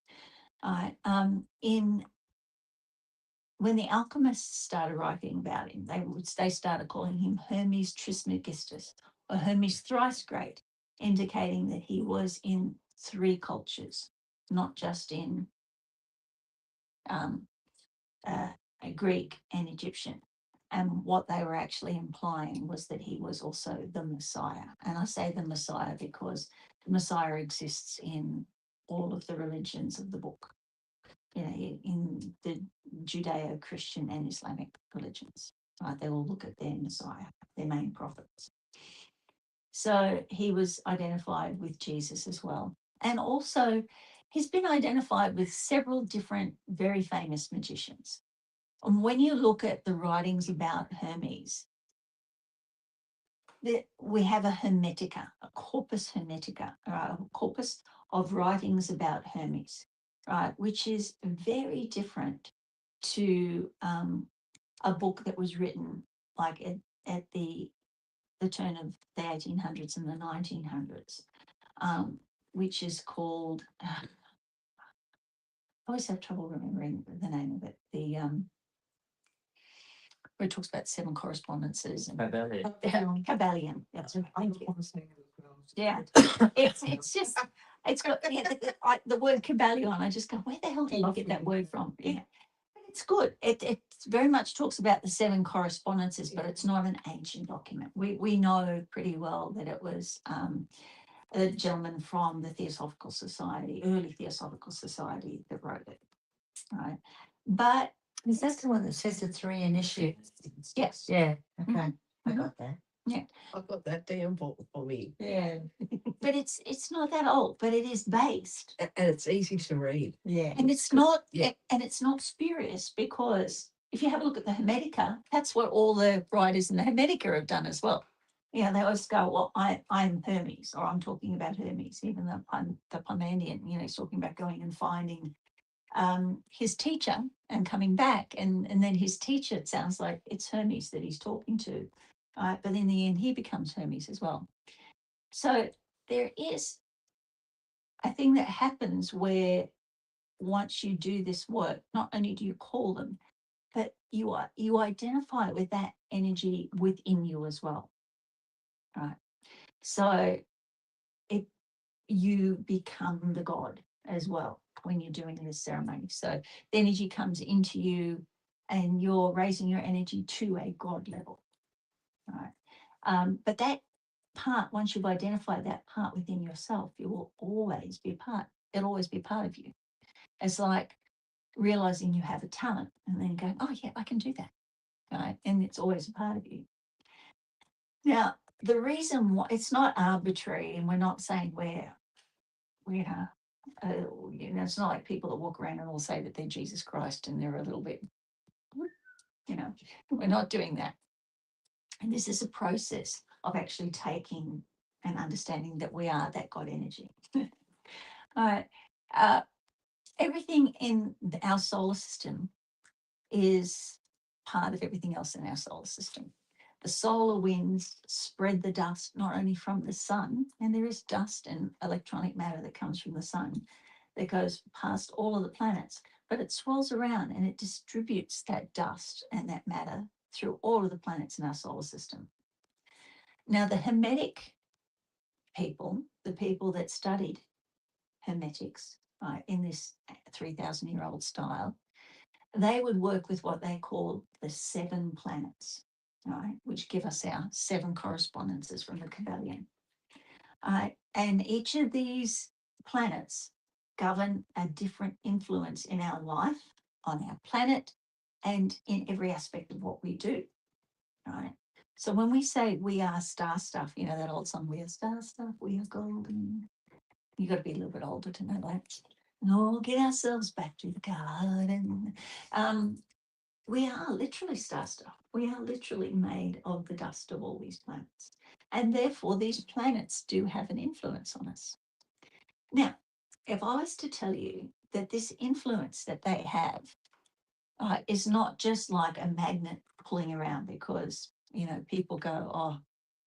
When the alchemists started writing about him, they started calling him Hermes Trismegistus or Hermes Thrice Great, indicating that he was in 3 cultures, not just in Greek and Egyptian. And what they were actually implying was that he was also the Messiah. And I say the Messiah because the Messiah exists in all of the religions of the book, in the Judeo-Christian and Islamic religions, right? They all look at their Messiah, their main prophets. So he was identified with Jesus as well. And also he's been identified with several different very famous magicians. And when you look at the writings about Hermes, we have a Hermetica, a corpus Hermetica, a corpus of writings about Hermes, right, which is very different to a book that was written like at the turn of the 1800s and the 1900s, which is called, I always have trouble remembering the name of it, where it talks about 7 correspondences and Babel. Kabbalion. That's right. Thank you. Saying it as well. Yeah, it's just, it's got the word Kabbalion. I just go, where the hell did you get that word from? Yeah, but it's good. It very much talks about the 7 correspondences, but it's not an ancient document. We know pretty well that it was a gentleman from the Theosophical Society, early Theosophical Society, that wrote it, right? But Is that the one that says the 3 initiates? yes, Yeah, okay, Mhm. I got that. Yeah. I've got that down for me. yeah, but it's not that old, but it is based. And it's easy to read. Yeah. And it's not, Yeah. and it's not spurious, because if you have a look at the Hermetica, that's what all the writers in the Hermetica have done as well. Yeah, they always go, well, I'm Hermes, or I'm talking about Hermes, even though I'm the Pomandian, he's talking about going and finding his teacher and coming back. And then his teacher, it sounds like it's Hermes that he's talking to. But in the end, he becomes Hermes as well. So there is a thing that happens where once you do this work, not only do you call them, but you identify with that energy within you as well. Right. So you become the god as well when you're doing this ceremony. So the energy comes into you and you're raising your energy to a god level. Right. But that part, once you've identified that part within yourself, it will always be a part. It'll always be a part of you. It's like realizing you have a talent and then going, oh yeah, I can do that. Right. And it's always a part of you. Now, the reason why it's not arbitrary, and we're not saying it's not like people that walk around and all say that they're Jesus Christ and they're a little bit, we're not doing that. And this is a process of actually taking and understanding that we are that God energy. All right. Everything in our solar system is part of everything else in our solar system. The solar winds spread the dust not only from the sun, and there is dust and electronic matter that comes from the sun that goes past all of the planets, but it swirls around and it distributes that dust and that matter through all of the planets in our solar system. Now, the Hermetic people, the people that studied Hermetics in this 3,000-year-old style, they would work with what they call the 7 planets, right, which give us our 7 correspondences from the Kabbalion. And each of these planets govern a different influence in our life, on our planet, and in every aspect of what we do, right? So when we say we are star stuff, that old song, we are star stuff, we are golden. You got to be a little bit older to know that. Oh, get ourselves back to the garden. We are literally star stuff. We are literally made of the dust of all these planets. And therefore, these planets do have an influence on us. Now, if I was to tell you that this influence that they have is not just like a magnet pulling around, because, people go, oh,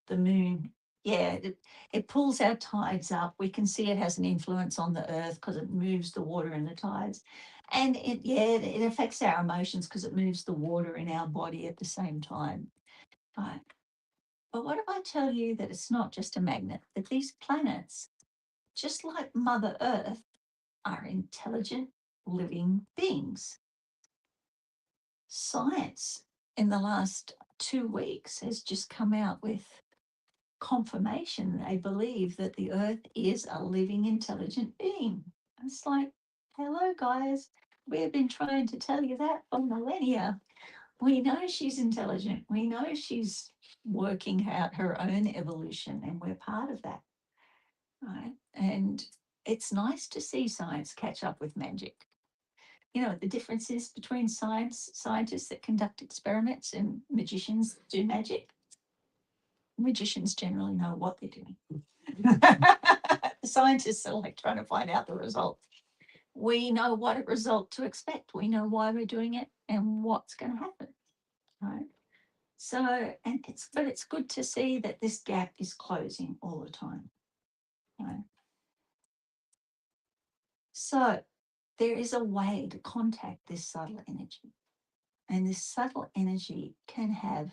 the moon, yeah, it pulls our tides up. We can see it has an influence on the earth because it moves the water and the tides. And it affects our emotions because it moves the water in our body at the same time. Right. But what if I tell you that it's not just a magnet, that these planets, just like Mother Earth, are intelligent living beings? Science in the last 2 weeks has just come out with confirmation. They believe that the earth is a living, intelligent being. It's like, hello, guys. We've been trying to tell you that for millennia. We know she's intelligent. We know she's working out her own evolution, and we're part of that. Right? And it's nice to see science catch up with magic. you know, the differences between scientists that conduct experiments and magicians that do magic. Magicians generally know what they're doing. The scientists are like trying to find out the result. We know what result to expect. We know why we're doing it and what's going to happen. Right. So, but it's good to see that this gap is closing all the time. Right. So there is a way to contact this subtle energy. And this subtle energy can have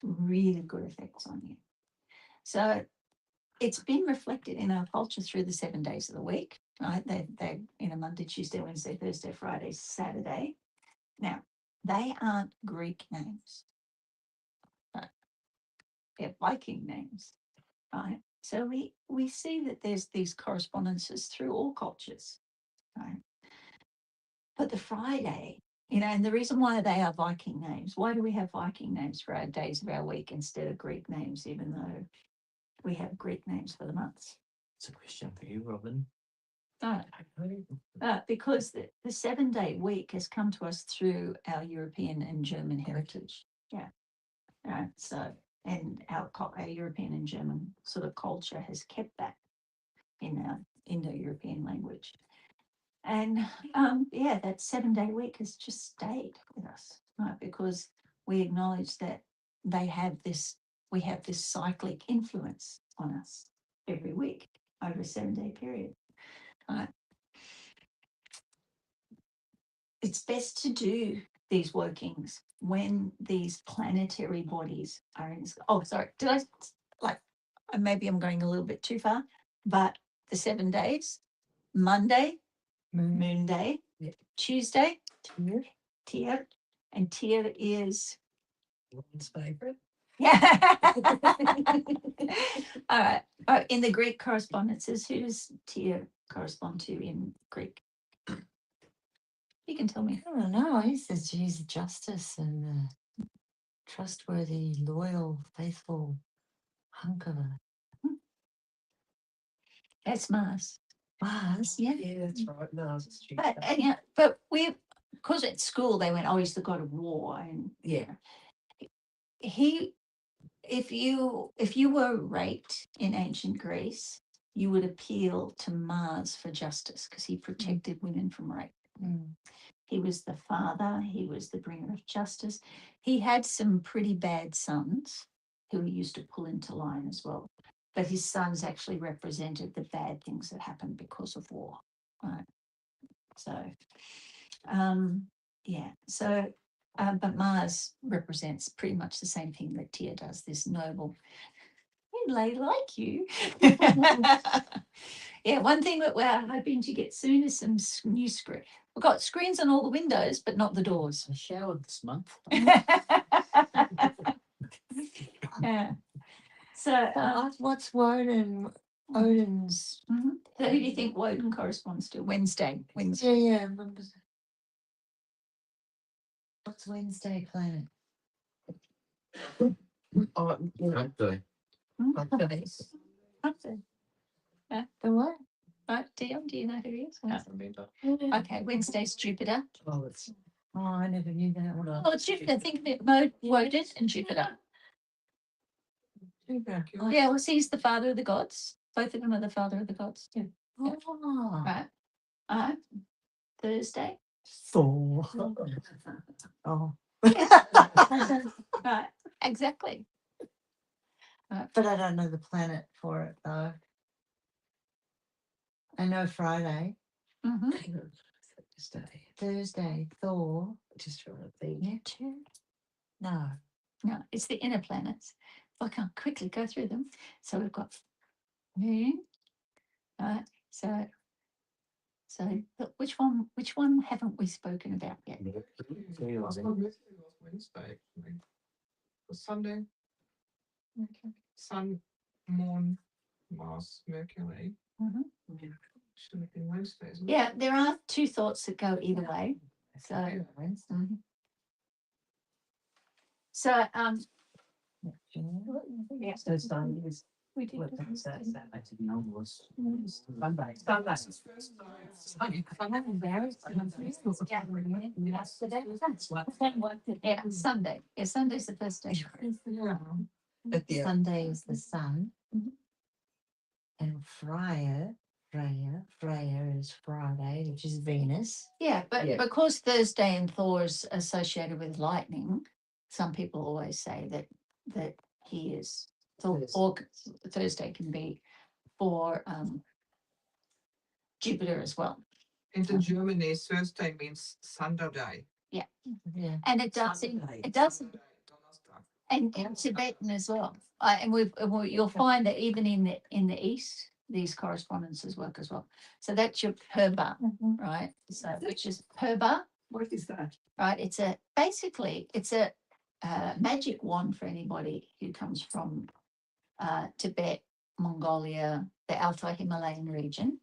really good effects on you. So it's been reflected in our culture through the 7 days of the week, right? They in a Monday, Tuesday, Wednesday, Thursday, Friday, Saturday. Now, they aren't Greek names. Right? They're Viking names, right? So we see that there's these correspondences through all cultures, right? But the Friday, you know, and the reason why they are Viking names, why do we have Viking names for our days of our week instead of Greek names, even though we have Greek names for the months? It's a question for you, Robin. Because the 7 day week has come to us through our European and German heritage. Yeah. So, and our European and German sort of culture has kept that in our Indo-European language. And that 7 day week has just stayed with us, right? Because we acknowledge that we have this cyclic influence on us every week over a 7 day period. Right? It's best to do these workings when these planetary bodies are in. Oh, sorry. Did I maybe I'm going a little bit too far, but the 7 days, Monday, Moon Day, Yep. Tuesday, Tyr. Tyr, and Tyr is One's favourite. yeah. All right. In the Greek correspondences, who does Tyr correspond to in Greek? You can tell me. I don't know. I used to use justice and trustworthy, loyal, faithful hunk of a That's Mars. Mars. Yeah. Yeah, that's right. No, it's Tuesday. But we, because at school they went, oh, he's the god of war, and Yeah. if you were raped in ancient Greece, you would appeal to Mars for justice because he protected women from rape. Mm. He was the father. He was the bringer of justice. He had some pretty bad sons who he used to pull into line as well. But his sons actually represented the bad things that happened because of war. Right. So, but Mars represents pretty much the same thing that Tyr does, this noble, they like you. Yeah, one thing that we're hoping to get soon is some new screen. We've got screens on all the windows, but not the doors. I showered this month. Yeah. So, What's Odin's? so who do you think Woden corresponds to? Wednesday. Yeah. What's Wednesday planet? Hump day. Okay. The what? Right, Dion, do you know who he is? No. Meetup. Okay, Wednesday's Jupiter. Oh, it's Oh, I never knew that one. Oh, it's Jupiter. Think of it, Woden and Jupiter. Sugar. Yeah, well, he's the father of the gods. Both of them are the father of the gods. Yeah. Oh. Right. Thursday. Thor. Oh. Right. Exactly. But I don't know the planet for it though. I know Friday, Mm-hmm. hang on. Thursday, Thor, Just trying to think. Neptune. No. No, it's the inner planets. I can't quickly go through them. So we've got Moon. Right. So but which one haven't we spoken about yet? Was Wednesday, actually. Was Sunday, Okay. Sun, Moon, Mars, Mercury. Mhm. Should have been Wednesday, isn't it? Yeah, there are two thoughts that go either way. So Wednesday. mhm. So Neptune. yeah. So Sunday is We did. What do time is that? Is that I didn't know it was. Sunday? Sunday. Yeah, Sunday. Yeah, Sunday's the first day. At the Sunday is the sun. Mhm. And Freya is Friday, which is Venus. Yeah, but Yeah. because Thursday and Thor is associated with lightning, some people always say that he is or Thursday can be for Jupiter as well. And in Germany, Thursday means Sunday. Yeah. And it does Sunday. it does Donnerstag. and in Tibetan as well. You'll find that even in the East, these correspondences work as well. So that's your Perba, right? So which is Perba, What is that? right? It's a magic wand for anybody who comes from Tibet, Mongolia, the Altai Himalayan region.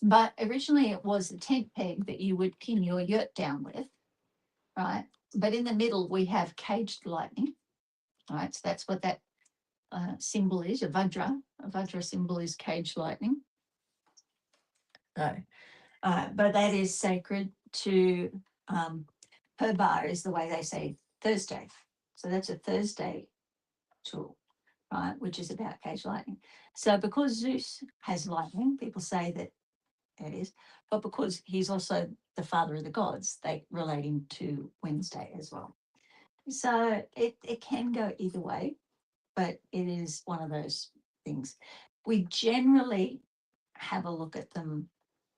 But originally it was a tent peg that you would pin your yurt down with, right? But in the middle we have caged lightning, right? So that's what that symbol is, a Vajra. A Vajra symbol is caged lightning. But that is sacred to Herbar is the way they say Thursday. So that's a Thursday tool, right? Which is about cage lightning. So because Zeus has lightning, people say that it is, but because he's also the father of the gods, they relate him to Wednesday as well. So it can go either way, but it is one of those things. We generally have a look at them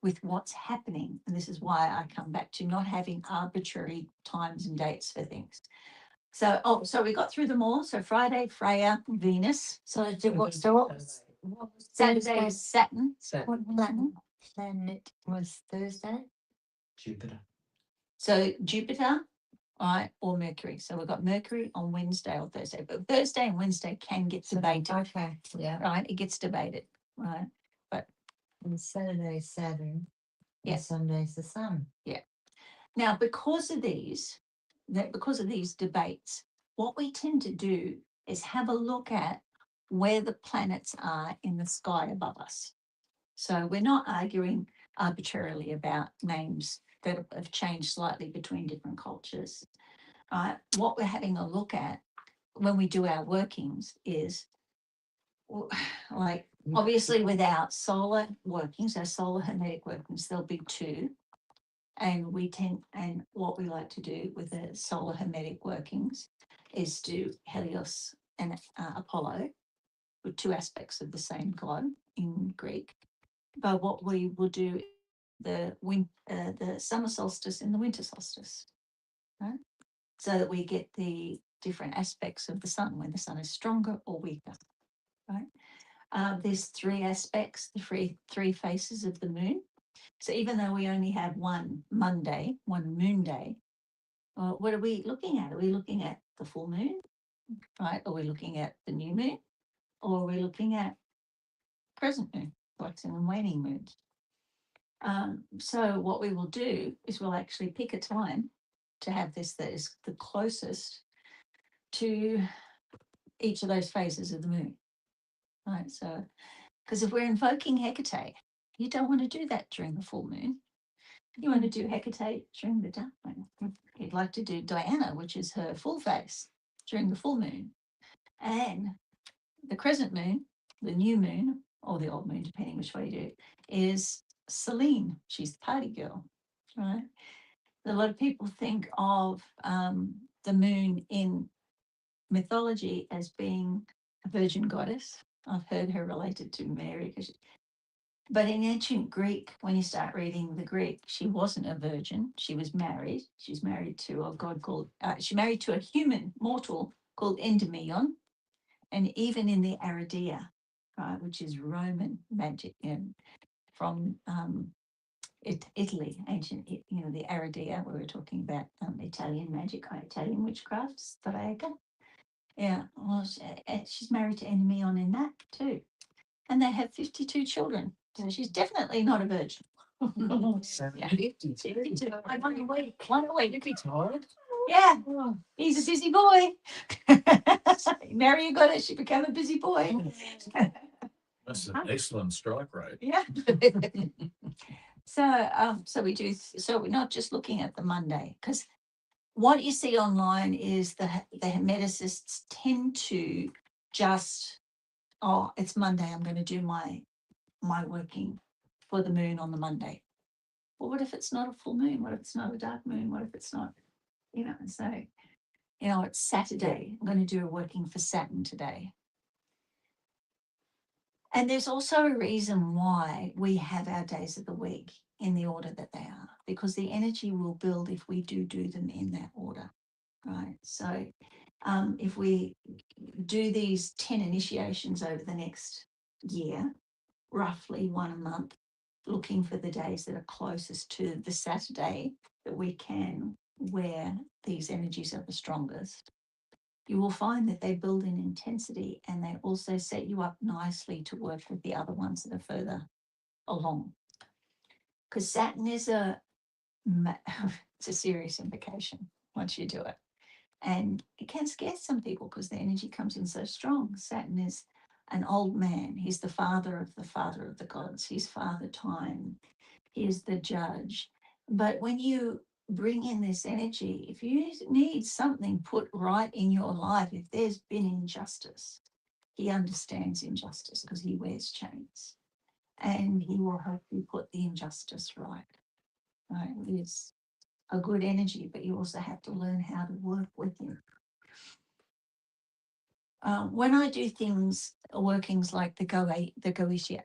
with what's happening. And this is why I come back to not having arbitrary times and dates for things. So, so we got through them all. So Friday, Freya, Venus. So what was Saturday, Thursday? Saturn. What planet was Thursday? Jupiter. So Jupiter, right, or Mercury. So we've got Mercury on Wednesday or Thursday. But Thursday and Wednesday can get debated, Okay, yeah. right? It gets debated, right? And Saturday, Saturn. Yeah. And Sunday's the sun. Now, because of these debates, what we tend to do is have a look at where the planets are in the sky above us. So we're not arguing arbitrarily about names that have changed slightly between different cultures. What we're having a look at when we do our workings is like obviously with our solar workings, our solar hermetic workings, there'll be two. And what we like to do with the solar hermetic workings is do Helios and Apollo, with two aspects of the same god in Greek. But what we will do the summer solstice and the winter solstice, right? So that we get the different aspects of the sun when the sun is stronger or weaker, right? There's three aspects, the three faces of the moon. So even though we only have one Monday, one moon day, what are we looking at? Are we looking at the full moon, right? Are we looking at the new moon? Or are we looking at crescent moon, waxing and waning moons? So what we will do is we'll actually pick a time to have this that is the closest to each of those phases of the moon, right? So, because if we're invoking Hecate, you don't want to do that during the full moon. You want to do Hecate during the dark moon. You'd like to do Diana, which is her full face, during the full moon. And the crescent moon, the new moon, or the old moon, depending which way you do it, is Selene. She's the party girl, right? A lot of people think of the moon in mythology as being a virgin goddess. I've heard her related to Mary. But in ancient Greek, when you start reading the Greek, she wasn't a virgin. She was married. She's married to a god called, she married to a human mortal called Endymion. And even in the Aradia, right, which is Roman magic, from Italy, ancient, the Aradia, where we're talking about Italian magic, Italian witchcraft, Strega. Yeah, well, she's married to Endymion in that too. And they have 52 children. So she's definitely not a virgin. Yeah. 52. I want to wait. You'd be tired. Yeah, he's a busy boy. Mary got it. She became a busy boy. That's an excellent strike rate. Yeah. So we do. So we're not just looking at the Monday, because what you see online is the hermeticists tend to just, oh, it's Monday, I'm going to do my working for the moon on the Monday. Well, what if it's not a full moon? What if it's not a dark moon? What if it's not, so, it's Saturday. I'm going to do a working for Saturn today. And there's also a reason why we have our days of the week in the order that they are, because the energy will build if we do them in that order, right? So if we do these 10 initiations over the next year, roughly one a month, looking for the days that are closest to the Saturday that we can, where these energies are the strongest, you will find that they build in intensity, and they also set you up nicely to work with the other ones that are further along. Because Saturn is it's a serious invocation once you do it. And it can scare some people because the energy comes in so strong. Saturn is an old man. He's the father of the gods. He's Father Time. He is the judge. But when you bring in this energy, if you need something put right in your life, if there's been injustice, he understands injustice because he wears chains, and he will help you put the injustice right. Right? It is a good energy, but you also have to learn how to work with him. When I do workings like the Goetia,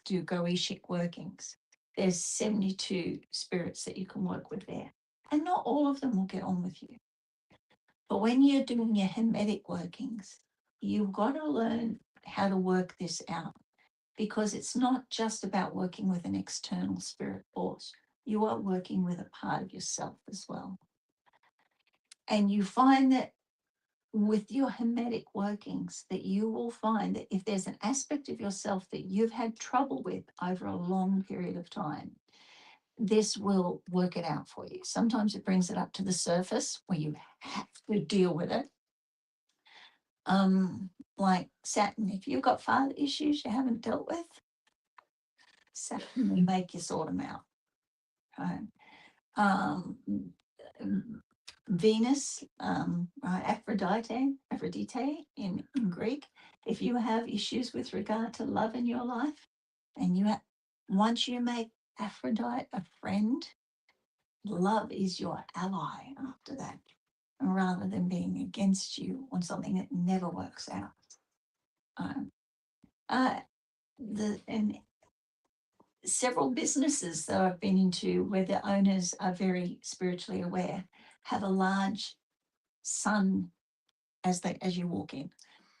do Goetic workings, there's 72 spirits that you can work with there. And not all of them will get on with you. But when you're doing your Hermetic workings, you've got to learn how to work this out, because it's not just about working with an external spirit force. You are working with a part of yourself as well. And you find that with your Hermetic workings, that you will find that if there's an aspect of yourself that you've had trouble with over a long period of time, this will work it out for you. Sometimes it brings it up to the surface where you have to deal with it. Like Saturn, if you've got father issues you haven't dealt with, Saturn will make you sort them out. Right? Venus, Aphrodite in Greek. If you have issues with regard to love in your life, and once you make Aphrodite a friend, love is your ally after that, rather than being against you on something that never works out. And several businesses that I've been into where the owners are very spiritually aware have a large sun as you walk in.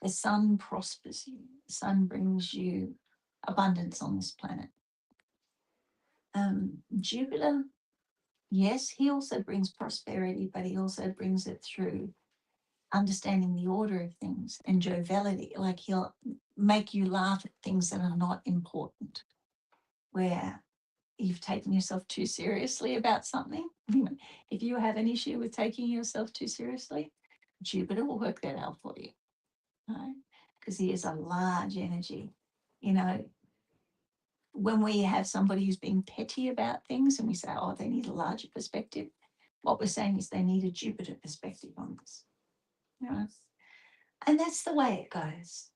The sun prospers you. The sun brings you abundance on this planet. Jupiter, yes, he also brings prosperity, but he also brings it through understanding the order of things and joviality. Like, he'll make you laugh at things that are not important, where you've taken yourself too seriously about something. If you have an issue with taking yourself too seriously, Jupiter will work that out for you, right? Because he is a large energy. When we have somebody who's being petty about things and we say, oh, they need a larger perspective, what we're saying is they need a Jupiter perspective on this. And that's the way it goes.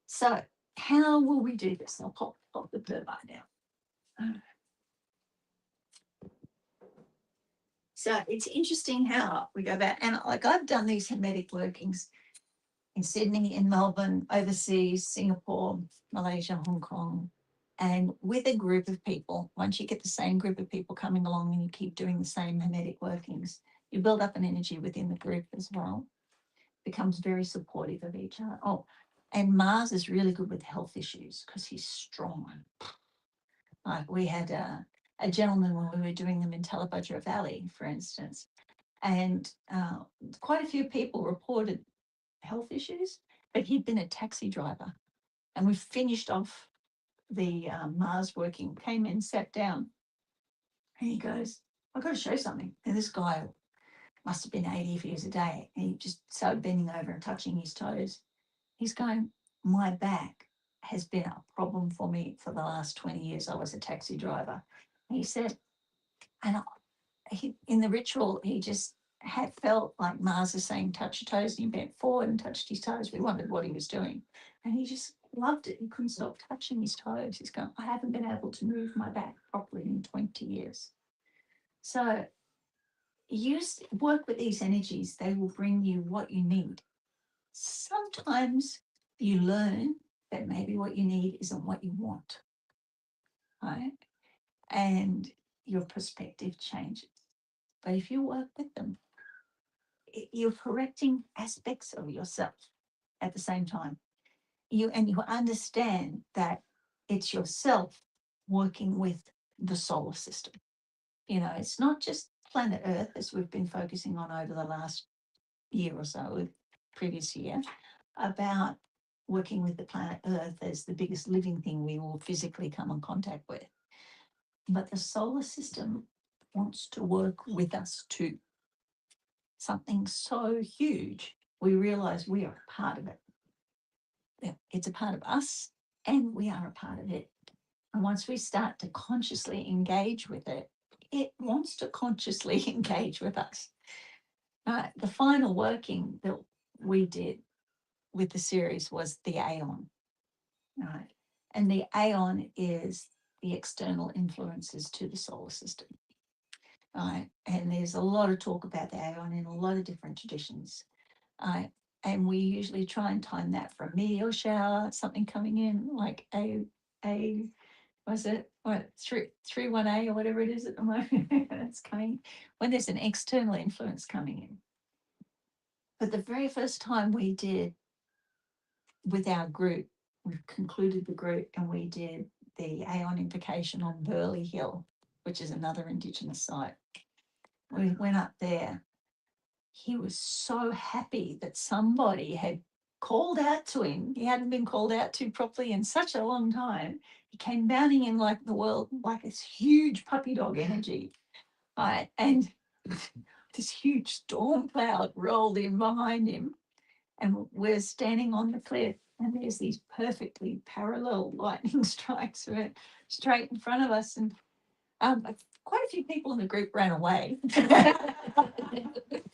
So how will we do this? I'll pop the turbine now. So it's interesting how we go about, and like, I've done these Hermetic workings in Sydney, in Melbourne, overseas, Singapore, Malaysia, Hong Kong, and with a group of people. Once you get the same group of people coming along and you keep doing the same Hermetic workings, you build up an energy within the group as well. It becomes very supportive of each other. Oh, and Mars is really good with health issues because he's strong. Like, we had a gentleman when we were doing them in Tallabudgera Valley, for instance, and quite a few people reported health issues, but he'd been a taxi driver. And we finished off the Mars working, came in, sat down, and he goes, I've got to show you something. And this guy must have been 80 if he was a day. And he just started bending over and touching his toes. He's going, my back has been a problem for me for the last 20 years. I was a taxi driver. And he said, and in the ritual, he just had felt like Mars is saying, touch your toes. And he bent forward and touched his toes. We wondered what he was doing. And he just loved it. He couldn't stop touching his toes. He's going, I haven't been able to move my back properly in 20 years. So work with these energies. They will bring you what you need. Sometimes you learn that maybe what you need isn't what you want, right? And your perspective changes. But if you work with them, you're correcting aspects of yourself at the same time. You understand that it's yourself working with the solar system. You know, it's not just planet Earth, as we've been focusing on over the last year or so, previous year, about working with the planet Earth as the biggest living thing we will physically come in contact with. But the solar system wants to work with us too. Something so huge, we realize we are a part of it. It's a part of us and we are a part of it. And once we start to consciously engage with it, it wants to consciously engage with us. The final working that we did with the series was the Aeon. Right. And the Aeon is the external influences to the solar system. Right. And there's a lot of talk about the Aeon in a lot of different traditions. And we usually try and time that for a meteor shower, something coming in, like was it what 31A or whatever it is at the moment. It's coming when there's an external influence coming in. But the very first time we did with our group, we concluded the group and we did the Aeon invocation on Burley Hill, which is another Indigenous site. We went up there. He was so happy that somebody had called out to him. He hadn't been called out to properly in such a long time. He came bounding in like the world, like this huge puppy dog energy. Right. And this huge storm cloud rolled in behind him. And we're standing on the cliff, and there's these perfectly parallel lightning strikes straight in front of us. And quite a few people in the group ran away.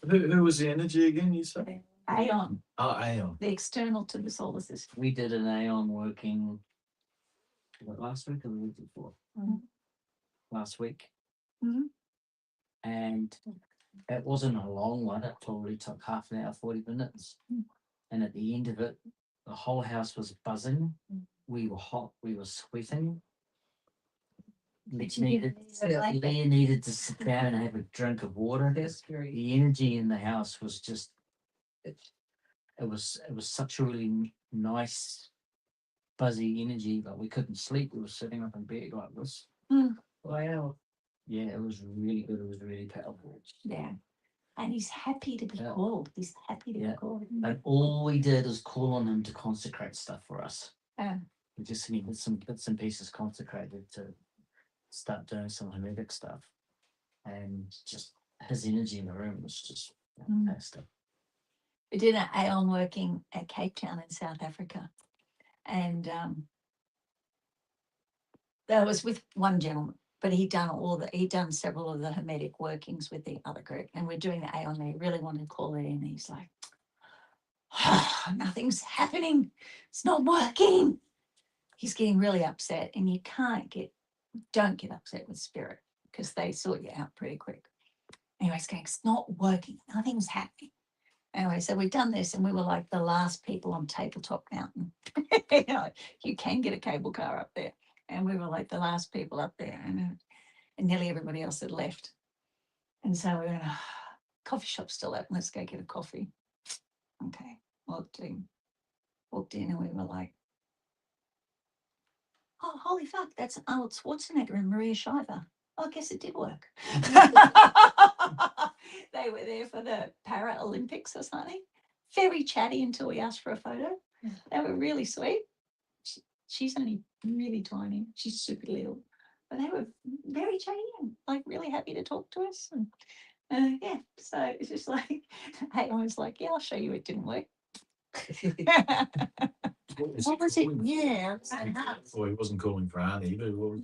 Who was the energy again, you say? Aeon, Oh, Aeon. the external to the solar system. We did an Aeon working last week or the week before? Mhm. Last week. Mhm. And it wasn't a long one. It probably took half an hour, 40 minutes. And at the end of it, the whole house was buzzing. We were hot. We were sweating. Leah needed to sit down and have a drink of water. The energy in the house was just, it was such a really nice, buzzy energy, but we couldn't sleep. We were sitting up in bed like this. Wow. Yeah, it was really good. It was really powerful. Yeah. And he's happy to be called. He's happy to be called. And all we did is call on him to consecrate stuff for us. Yeah. We just needed some bits and pieces consecrated to start doing some hermetic stuff. And just his energy in the room was just fantastic. We did an Aeon working at Cape Town in South Africa. And that was with one gentleman, but he'd done several of the hermetic workings with the other group. And we're doing the Aeon there. He really wanted to call it in. He's like, nothing's happening. It's not working. He's getting really upset, and don't get upset with spirit because they sort you out pretty quick. Anyway, he's going, it's not working. Nothing's happening. Anyway, so we've done this, and we were like the last people on Tabletop Mountain. You can get a cable car up there. And we were like the last people up there, and nearly everybody else had left. And so we went, coffee shop's still open. Let's go get a coffee. Okay. Walked in, and we were like, oh, holy fuck, that's Arnold Schwarzenegger and Maria Shriver. I guess it did work. They were there for the Paralympics or something. Very chatty until we asked for a photo. They were really sweet. She's only really tiny. She's super little. but they were very chatty and like really happy to talk to us. And yeah, so it's just like, hey, I was like, yeah, I'll show you it didn't work. What was it? Yeah. Well, he wasn't calling for Annie, but what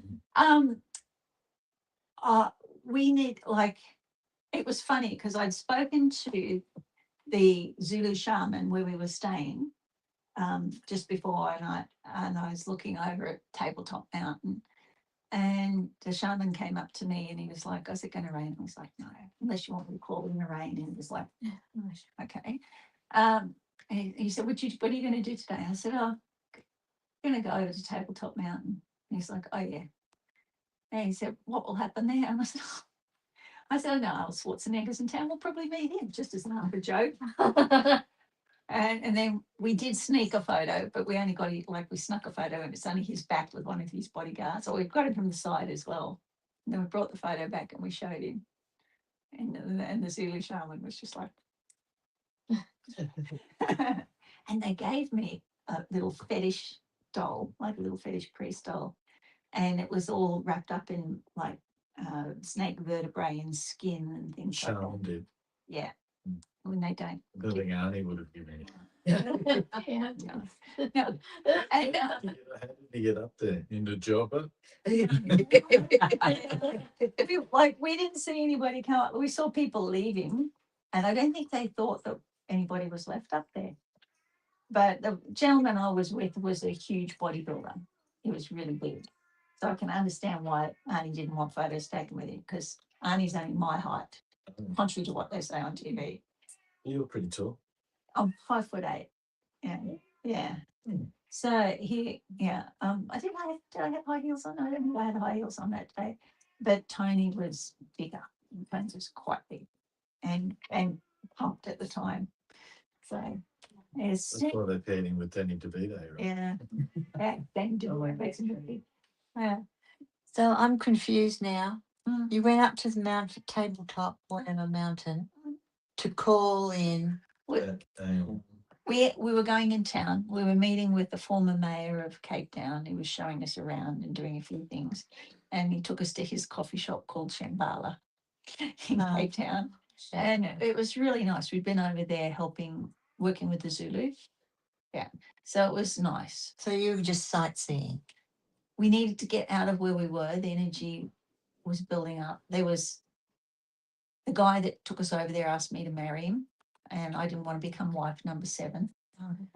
was We need like, it was funny because I'd spoken to the Zulu shaman where we were staying just before, and I was looking over at Tabletop Mountain, and the shaman came up to me and he was like, "Is it going to rain?" I was like, "No, unless you want me to call in the rain." And he was like, "Okay." He said, what are you going to do today? I said, "Oh, I'm going to go over to Tabletop Mountain." And he's like, "Oh yeah." And he said, "What will happen there?" And I said, "Oh no, Schwarzenegger's in town. We'll probably meet him," just as half a joke. And then we did sneak a photo, but we only got it, like we snuck a photo and it's only his back with one of his bodyguards. So we've got it from the side as well. And then we brought the photo back and we showed him. And the Zulu shaman was just like, and they gave me a little fetish doll, like a little fetish priest doll. And it was all wrapped up in like snake vertebrae and skin and things Sharon like that. did? Yeah. When they don't. I don't think Annie would have given it. Yeah. No. And, How did he get up there in the chopper? we didn't see anybody come up. We saw people leaving, and I don't think they thought that anybody was left up there. But the gentleman I was with was a huge bodybuilder. He was really big. So I can understand why Arnie didn't want photos taken with him, because Arnie's only my height, contrary to what they say on TV. You were pretty tall. I'm 5'8". Yeah. Yeah. So he, yeah, did I have high heels on? I don't think I had high heels on that day, but Tony was bigger. Tony was quite big and pumped at the time. So yes, That's why they paired him with Danny DeVito, right? yeah, Danny DeVito basically. Yeah. So I'm confused now. Mm. You went up to the mountain, tabletop, whatever mountain, to call in. We were going in town. We were meeting with the former mayor of Cape Town. He was showing us around and doing a few things. And he took us to his coffee shop called Shambhala in Cape Town. And it was really nice. We'd been over there working with the Zulu. Yeah. So it was nice. So you were just sightseeing. We needed to get out of where we were. The energy was building up. There was the guy that took us over there asked me to marry him. And I didn't want to become wife number 7.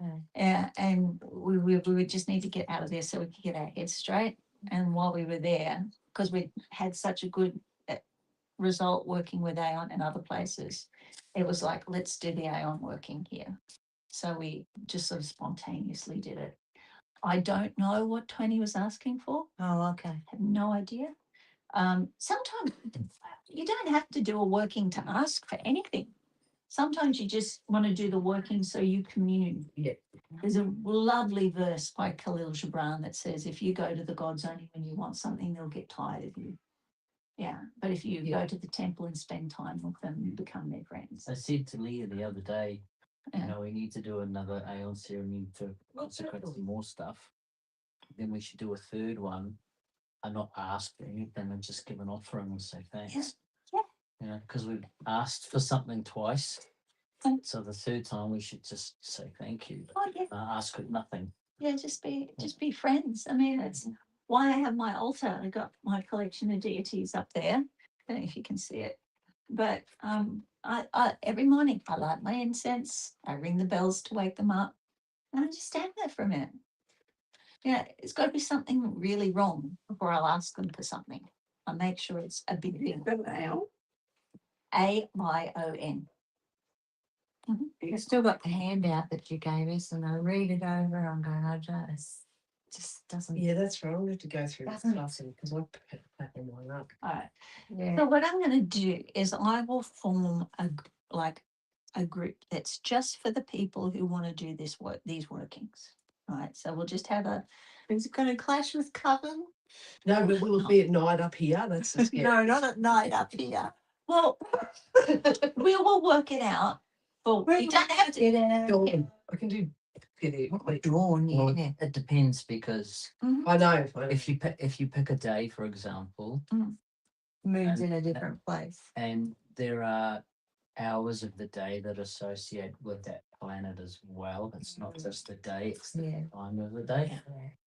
Okay. And we would just need to get out of there so we could get our heads straight. And while we were there, because we had such a good result working with Aeon and other places, it was like, let's do the Aeon working here. So we just sort of spontaneously did it. I don't know what Tony was asking for. Oh, okay. I have no idea. Sometimes you don't have to do a working to ask for anything. Sometimes you just want to do the working so you commune. Yeah. There's a lovely verse by Khalil Gibran that says, if you go to the gods only when you want something, they'll get tired of you. Yeah. But if you go to the temple and spend time with them, you become their friends. I said to Leah the other day, Yeah. we need to do another Aeon ceremony for consequently more stuff. Then we should do a third one and not ask for anything and just give an offering and say thanks. Yeah. Because we've asked for something twice. Mm. So the third time we should just say thank you. Oh, yeah. Ask for nothing. Yeah, just be friends. I mean, that's why I have my altar. I got my collection of deities up there. I don't know if you can see it. But I every morning I light my incense, I ring the bells to wake them up, and I just stand there for a minute. Yeah, it's got to be something really wrong before I'll ask them for something. I make sure it's a big thing. AYON. I still got the handout that you gave us, and I read it over. I'm going, just doesn't. Yeah, that's right. I'll have to go through this Doesn't- class because I'm packing one up. All right. Yeah. So what I'm going to do is I will form a group that's just for the people who want to do these workings. All right. So we'll just have a. Is it going to clash with Coven? No, but will it be at night up here? That's the scary. No, not at night up here. Well, we will work it out. But Where you don't have to. get it. Dawn. I can do periodically. Drawn, Well, yeah. it depends because I know. if you pick a day, for example, Moon's And in a different place. and there are hours of the day that associate with that planet as well. It's not just the day; it's the Yeah. time of the day.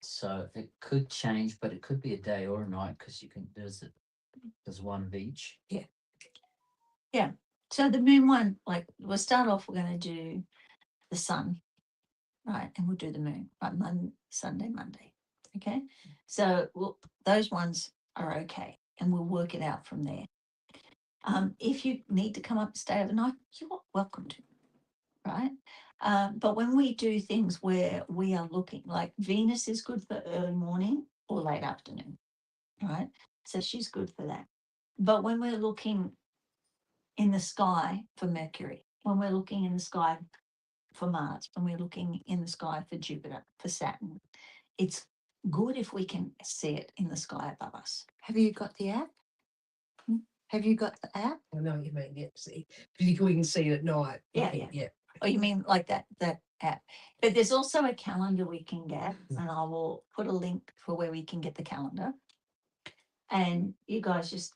So it could change, but it could be a day or a night because you can there's one of each. So the moon one, like we'll start off, we're going to do the sun, right? And we'll do the moon, right? Sunday, Monday. Okay. So those ones are okay. And we'll work it out from there. If you need to come up and stay overnight, you're welcome to, right? But when we do things where we are looking, like Venus is good for early morning or late afternoon, right? So she's good for that. But when we're looking in the sky for Mercury, when we're looking in the sky for Mars, when we're looking in the sky for Jupiter, for Saturn, it's good if we can see it in the sky above us. Have you got the app? Have you got the app? I know you mean, yeah, see. Because we can see it at night. Yeah, Yeah. Oh, you mean like that app? But there's also a calendar we can get, and I will put a link for where we can get the calendar. And you guys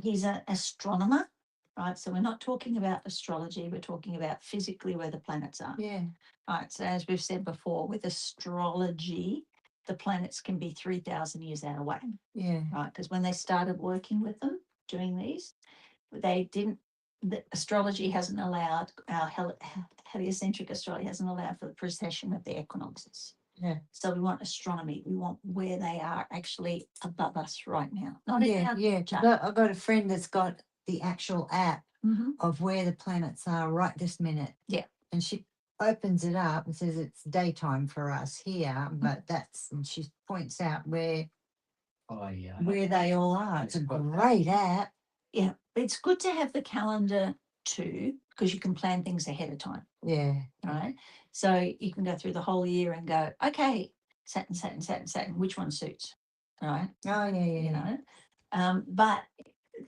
he's an astronomer, right? So we're not talking about astrology, we're talking about physically where the planets are. Yeah. Right. So as we've said before, with astrology, the planets can be 3,000 years out of whack, Yeah. right? Because when they started working with them, doing these, they didn't. The astrology hasn't allowed our heliocentric astrology hasn't allowed for the precession of the equinoxes. Yeah. So we want astronomy. We want where they are actually above us right now. Not in Yeah. our Yeah. chart. I've got a friend that's got the actual app Mhm. of where the planets are right this minute. Yeah. And she opens it up and says it's daytime for us here, but and she points out where Oh yeah. they all are. It's a It's got that. great app. Yeah, it's good to have the calendar too, because you can plan things ahead of time. Yeah. Right. So you can go through the whole year and go, okay, Saturn, which one suits? All right. Oh yeah, yeah. You know. But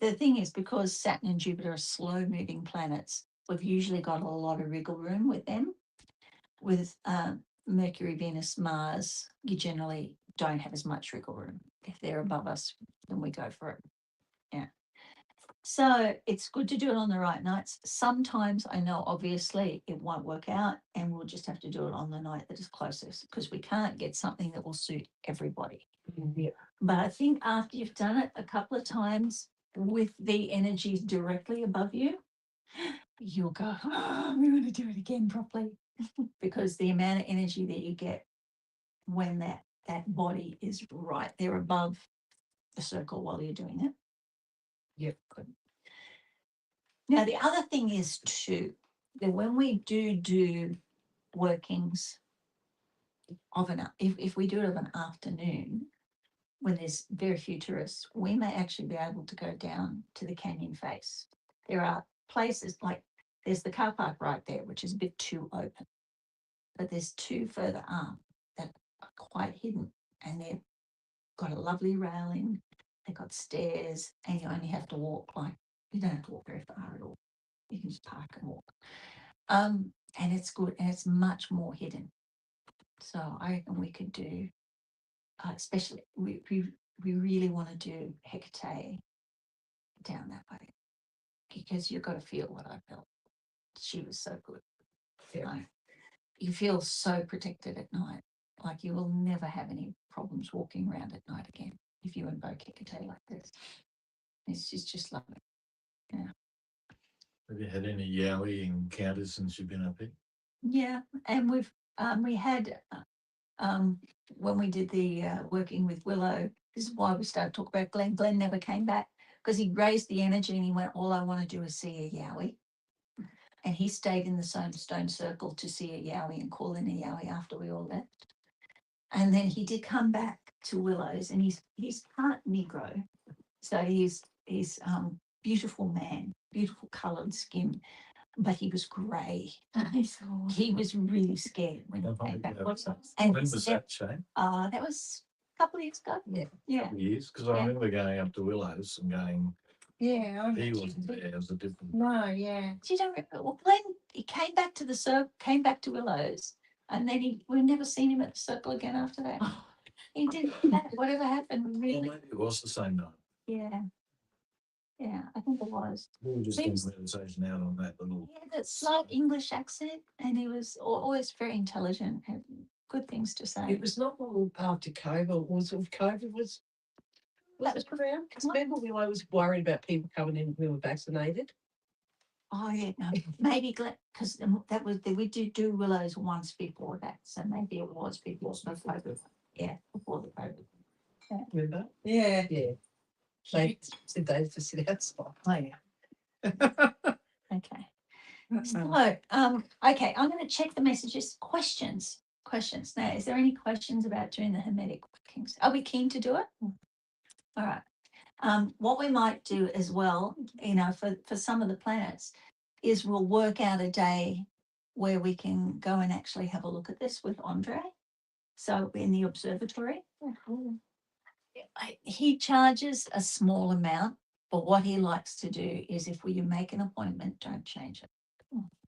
the thing is, because Saturn and Jupiter are slow moving planets, we've usually got a lot of wriggle room with them. With Mercury, Venus, Mars, you generally don't have as much wriggle room. If they're above us, then we go for it. Yeah. So it's good to do it on the right nights. Sometimes I know obviously it won't work out and we'll just have to do it on the night that is closest because we can't get something that will suit everybody. Yeah. But I think after you've done it a couple of times with the energies directly above you, you'll go, we want to do it again properly because the amount of energy that you get when that body is right there above the circle while you're doing it. Yep. Good. Now, the other thing is too, that when we do workings of if we do it of an afternoon, when there's very few tourists, we may actually be able to go down to the canyon face. There are places like there's the car park right there, which is a bit too open, but there's two further up that are quite hidden, and they've got a lovely railing. They've got stairs, and you only have to walk you don't have to walk very far at all. You can just park and walk. And it's good, and it's much more hidden. So I reckon we could do, especially we really want to do Hecate down that way because you've got to feel what I felt. She was so good. Yeah. You feel so protected at night. Like you will never have any problems walking around at night again if you invoke Hecate like this. It's just lovely. Yeah. Have you had any Yowie encounters since you've been up here? Yeah, and we had when we did the working with Willow. This is why we started talking about Glenn. Glenn never came back because he raised the energy and he went, all I want to do is see a Yowie. And he stayed in the same stone circle to see a Yowie and call in a Yowie after we all left. And then he did come back to Willow's, and he's part Negro, so he's beautiful man, beautiful coloured skin, but he was grey. He was really scared when he came back. And when was that, Shane? That was a couple of years ago. Yeah. Years? Because I remember going up to Willows and going, Yeah. he wasn't there, it was a different. No, yeah. You don't remember? Well, Glenn, he came back to Willows And then we've never seen him at the circle again after that. He didn't, whatever happened, Or really. maybe it was the same night. Yeah. Yeah, I think it was. We were just in Seems- meditation out on that little. He had that slight English accent, and he was always very intelligent, had good things to say. It was not long after COVID, or was it COVID was That was around? Because remember we always worried about people coming in who were vaccinated. Oh yeah, no, maybe because that was we did do Willows once before that, so maybe it was before the COVID. Yeah, before the COVID. Remember? Yeah. Yeah. They said they had to sit outside. Oh yeah. Okay. So, okay, I'm going to check the messages. Questions. Now, is there any questions about doing the Hermetic workings? Are we keen to do it? All right. What we might do as well, for some of the planets, is we'll work out a day where we can go and actually have a look at this with Andre. So in the observatory, he charges a small amount, but what he likes to do is if you make an appointment, don't change it.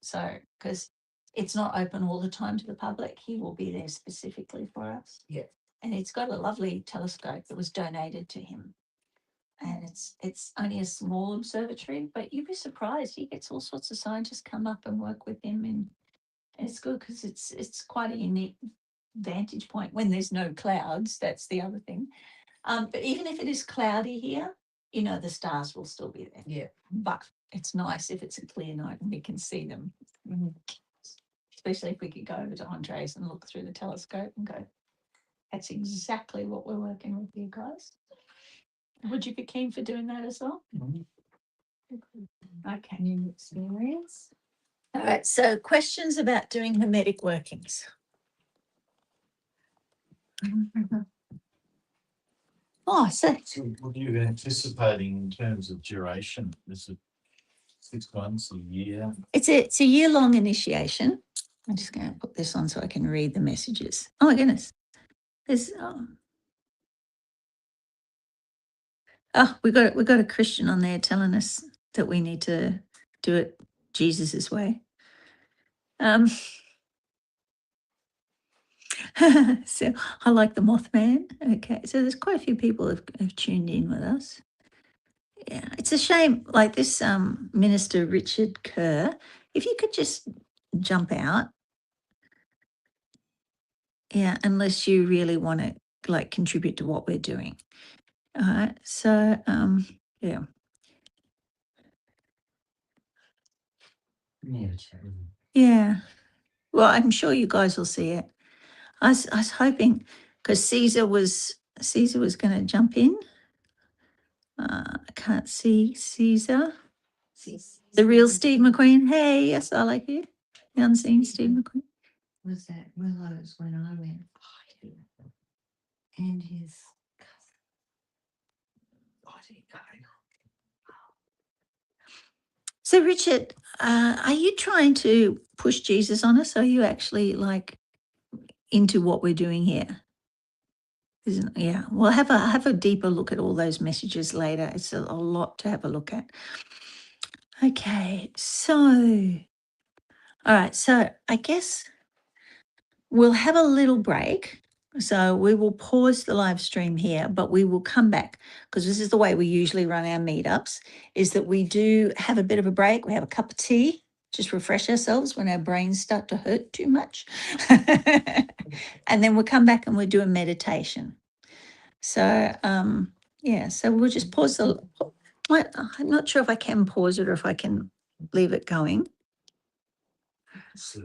So, because it's not open all the time to the public, he will be there specifically for us. Yeah. And it's got a lovely telescope that was donated to him. And it's only a small observatory, but you'd be surprised. He gets all sorts of scientists come up and work with him, and it's good because it's quite a unique vantage point when there's no clouds. That's the other thing. But even if it is cloudy here, the stars will still be there. Yeah. But it's nice if it's a clear night and we can see them. Especially if we could go over to Andre's and look through the telescope and go, that's exactly what we're working with you guys. Would you be keen for doing that as well? Okay. New experience. All right. So questions about doing Hermetic workings. Oh, so So what are you anticipating in terms of duration? Is it 6 months, a year? it's a year-long initiation. I'm just going to put this on so I can read the messages. Oh my goodness. There's we got a Christian on there telling us that we need to do it Jesus's way. So I like the Mothman. Okay, so there's quite a few people have tuned in with us. Yeah, it's a shame. Like this Minister Richard Kerr, if you could just jump out. Yeah, unless you really want to like contribute to what we're doing. All right. So yeah. Yeah, chat with them. Yeah. Well, I'm sure you guys will see it. I was hoping because Caesar was going to jump in. I can't see Caesar. The real Steve McQueen. Hey, yes, I like you. The unseen Steve McQueen. Was that Willows when I went? And his cousin. I didn't know. So, Richard, are you trying to push Jesus on us? Or are you actually like into what we're doing here? Yeah, we'll have a deeper look at all those messages later. It's a lot to have a look at. Okay, so all right, so I guess we'll have a little break. So we will pause the live stream here, but we will come back because this is the way we usually run our meetups, is that we do have a bit of a break. We have a cup of tea, just refresh ourselves when our brains start to hurt too much. And then we'll come back and we'll do a meditation. So, so we'll just pause the, I'm not sure if I can pause it or if I can leave it going. So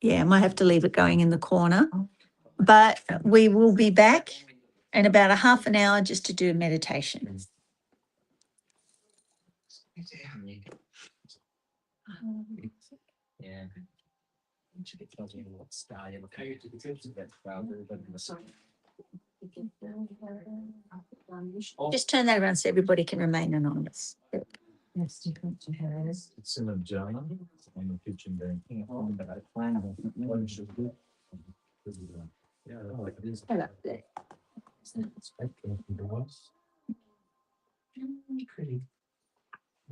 Yeah, I might have to leave it going in the corner. But we will be back in about a half an hour just to do a meditation. Yeah. What style? Okay, to the good to that crowd, everybody in the sun. Just turn that around so everybody can remain anonymous. That's different to hers. it's in a jar on the kitchen bench. Yeah, I like it. Hello there. Pretty.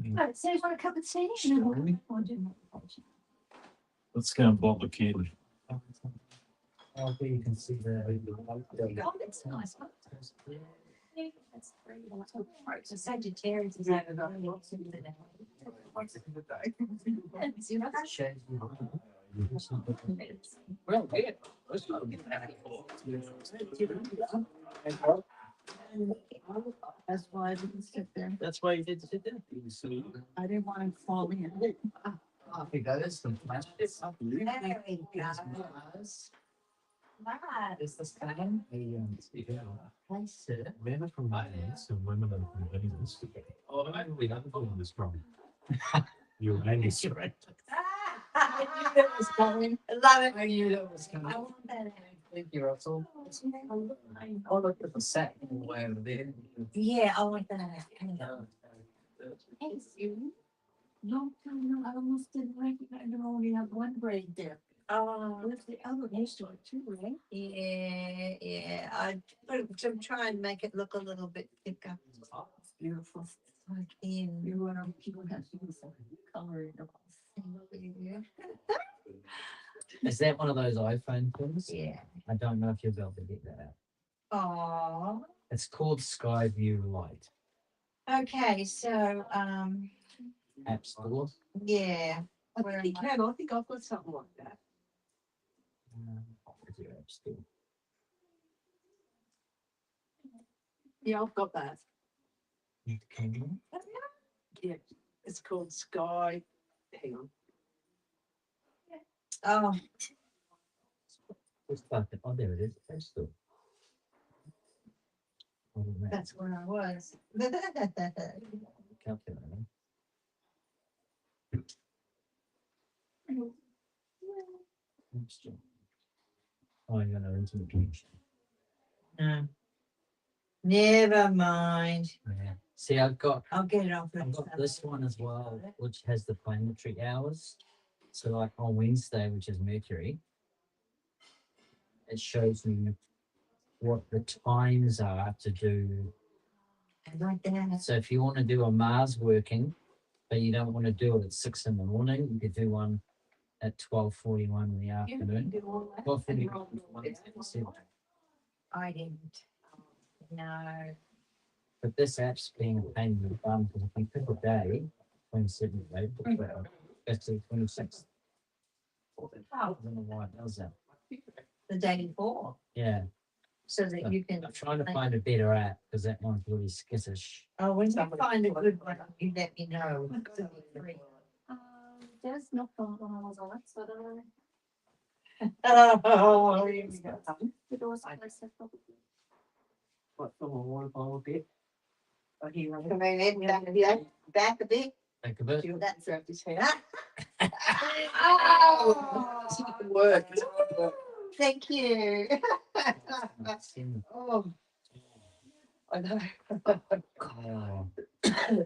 All right, so you want a cup of tea? Let's go and bother kid. Oh, you can see the. Oh, that's a nice one. That's very nice. So Sagittarius is over got lots of it. See what that Shows you. Well, yeah. Let's not get that. That's why I didn't sit there. That's why you did sit there. I didn't want to fall in. I think that is the plan. There we go. Right. Is the same? Hey, sir. Men are from Venus and women are from Venus. Oh, I know we have this from. Uranus. You're right. I knew that was coming. I love it. I knew that was coming. I want that. Thank you, Russell. Oh, look at the set way over there. Yeah, I want that. Hey, Sue. Long time no, I almost didn't recognize I only have one braid there. Where's the other next to it too, right? Yeah. I put it to try and make it look a little bit thicker. Oh, it's beautiful. Like in. You want to keep that beautiful color in the Is that one of those iPhone things? Yeah. I don't know if you'll be able to get that out. Oh. It's called Sky View Light. Okay, so App Store. yeah. I think you can. I think I've got something like that. Where's your App Store? Yeah, I've got that. Kindle? Yeah, it's called Sky. Hang on. Oh, Just like it. Oh, there it is. App Store. Oh, man. that's where I was. Calculator. App Store. Oh, you got no internet connection. No. Never mind. Yeah. See, I've got I'll get it off. this one as well, which has the planetary hours. So, like on Wednesday, which is Mercury, it shows me what the times are to do. I like that. So, if you want to do a Mars working, but you don't want to do it at 6 in the morning, you could do one at 12:41 in the afternoon. 12:41. I didn't. No. But this app's being a pain in the bum because if you pick a day, 27th of April, that's the 26th. I don't know why it does that. The day before. Yeah. So that you can. I'm trying to find a better app because that one's really skittish. Oh, when you find a good one, you let me know. There's no phone when I was on it, so Oh, here we go. the doors are set up. What for water bottle bit? Oh, here, come in, back a bit. Think of it. That's right. Oh, it's not work. It's not work. Thank you. Oh, I know. Oh,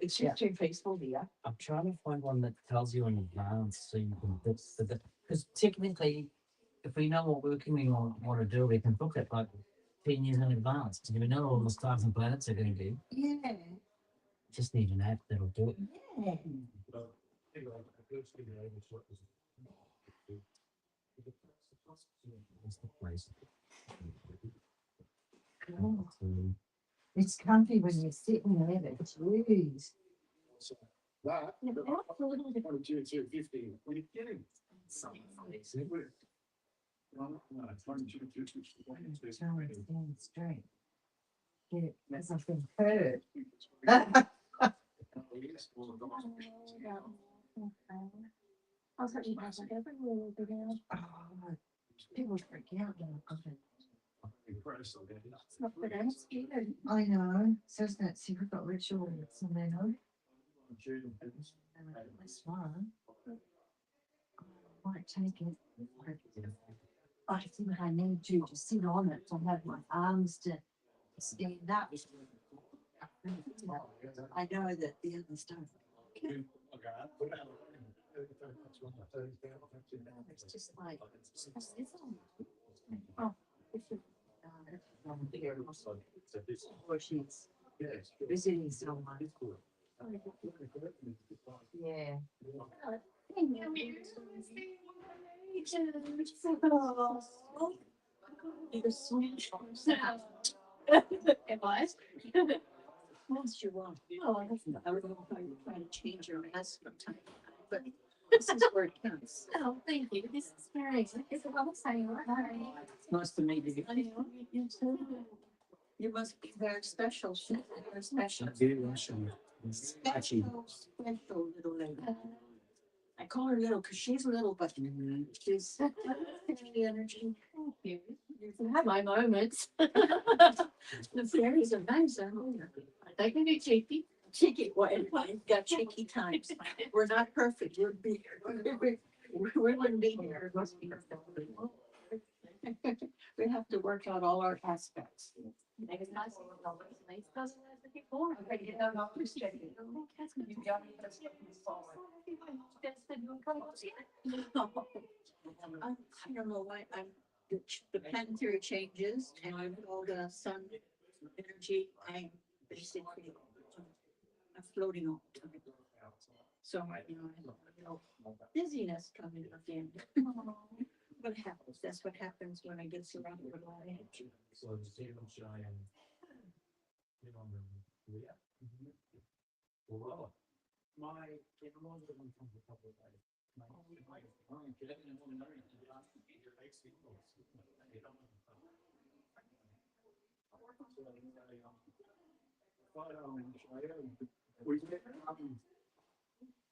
It's just too peaceful here. I'm trying to find one that tells you in advance so you can book because technically, if we know what working we want to do, we can book it like 10 years in advance. Do we know all the stars and planets are going to be? yeah. Just need an app that'll do it. Yeah. What's the place? Oh, it's comfy when you're sitting there, but jeez. Stand straight. Get it, as I've been heard. I was like, like everywhere will be down. Oh, people freak out when I've got it. It's not for them, it's either. I know, says that secret got ritual on their own. This one. I might take it. I think I need to sit on it to have my arms to stand up. I know that the other stuff. It's just like, what's this on? Oh, it's a- or she's visiting someone. Yeah. Either switch or sound. Am I? Once you want. Oh, that's I don't know how you're trying to change your ass from time to time, but this is where it counts. Oh, thank you. This is very, it's a well saying. It's nice to meet you. You must be very special. Very special. Actually, Special little lady. I call her little because she's little, but she's fairy energy. Thank you. I have my moments. The fairy's amazing. They can be cheeky. Cheeky, well, we've got cheeky times. We're not perfect. We wouldn't be here. We have to work out all our aspects. Maybe it's nice. It's nice. Before. I get out of this. I don't know why the planetary changes and all the sun energy, I'm basically I'm floating all the time. So right now I have a little dizziness coming again. What happens? That's what happens when I get surrounded with all that. So the Stephen Cheyenne. You know, yeah. Well, my, you know, one of them comes a couple of days.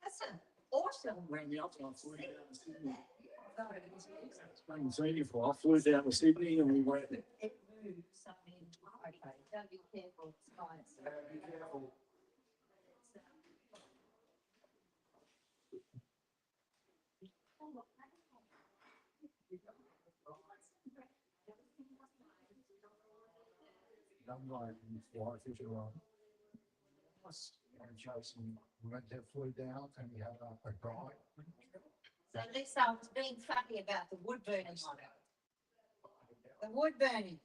That's an awesome. Rang me up and I flew down to Sydney. I flew down to Sydney and we went. It moves. I mean, okay, gotta be careful. It's nice. Be careful. I'm like, fly fishing around. And Jason went there, flew down and we had a guy. So Lisa, I was being funny about the wood burning on it. The wood burning.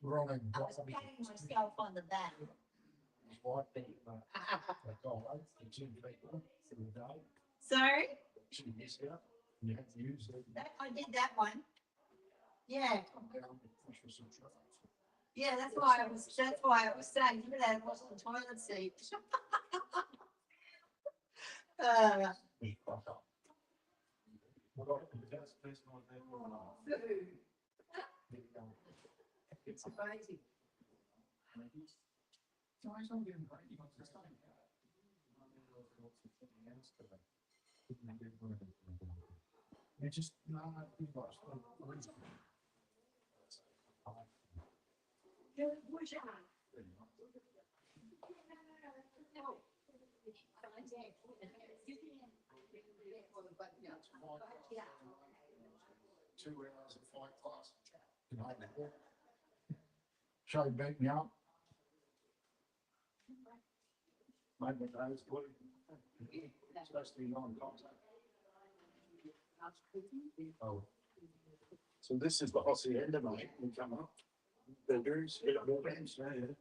We're on a I was patting myself on the back. Sorry? I did that one. Yeah. Yeah, that's why I was saying, look at that, it wasn't the toilet seat. It's amazing. You just, no, Two hours of flight class. Show beat me up. Made my nose blue. Supposed to be non-contact. Oh. So this is the hacienda, mate. We come up. Builders, buildings, yeah.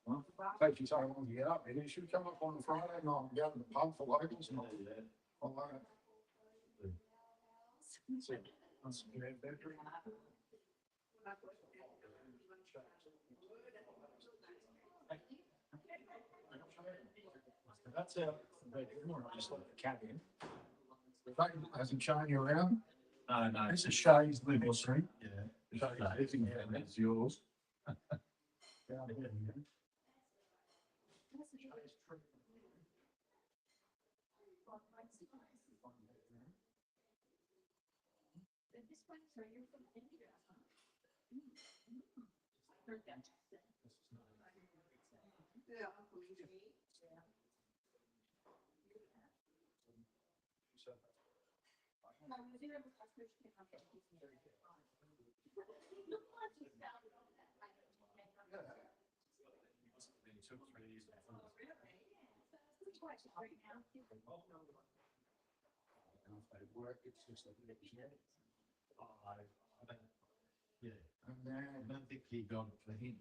Well, take your time when you get up. You should come up on Friday night and go to the pub for locals and all that. All that. So, that's a good bedroom. That's a bedroom, or just like the cabin. That hasn't shown you around. No. This is Shay's living room. Yeah. Shay's living room, that's yours. Down here. Work, it's just like yeah. I don't think he got it for him.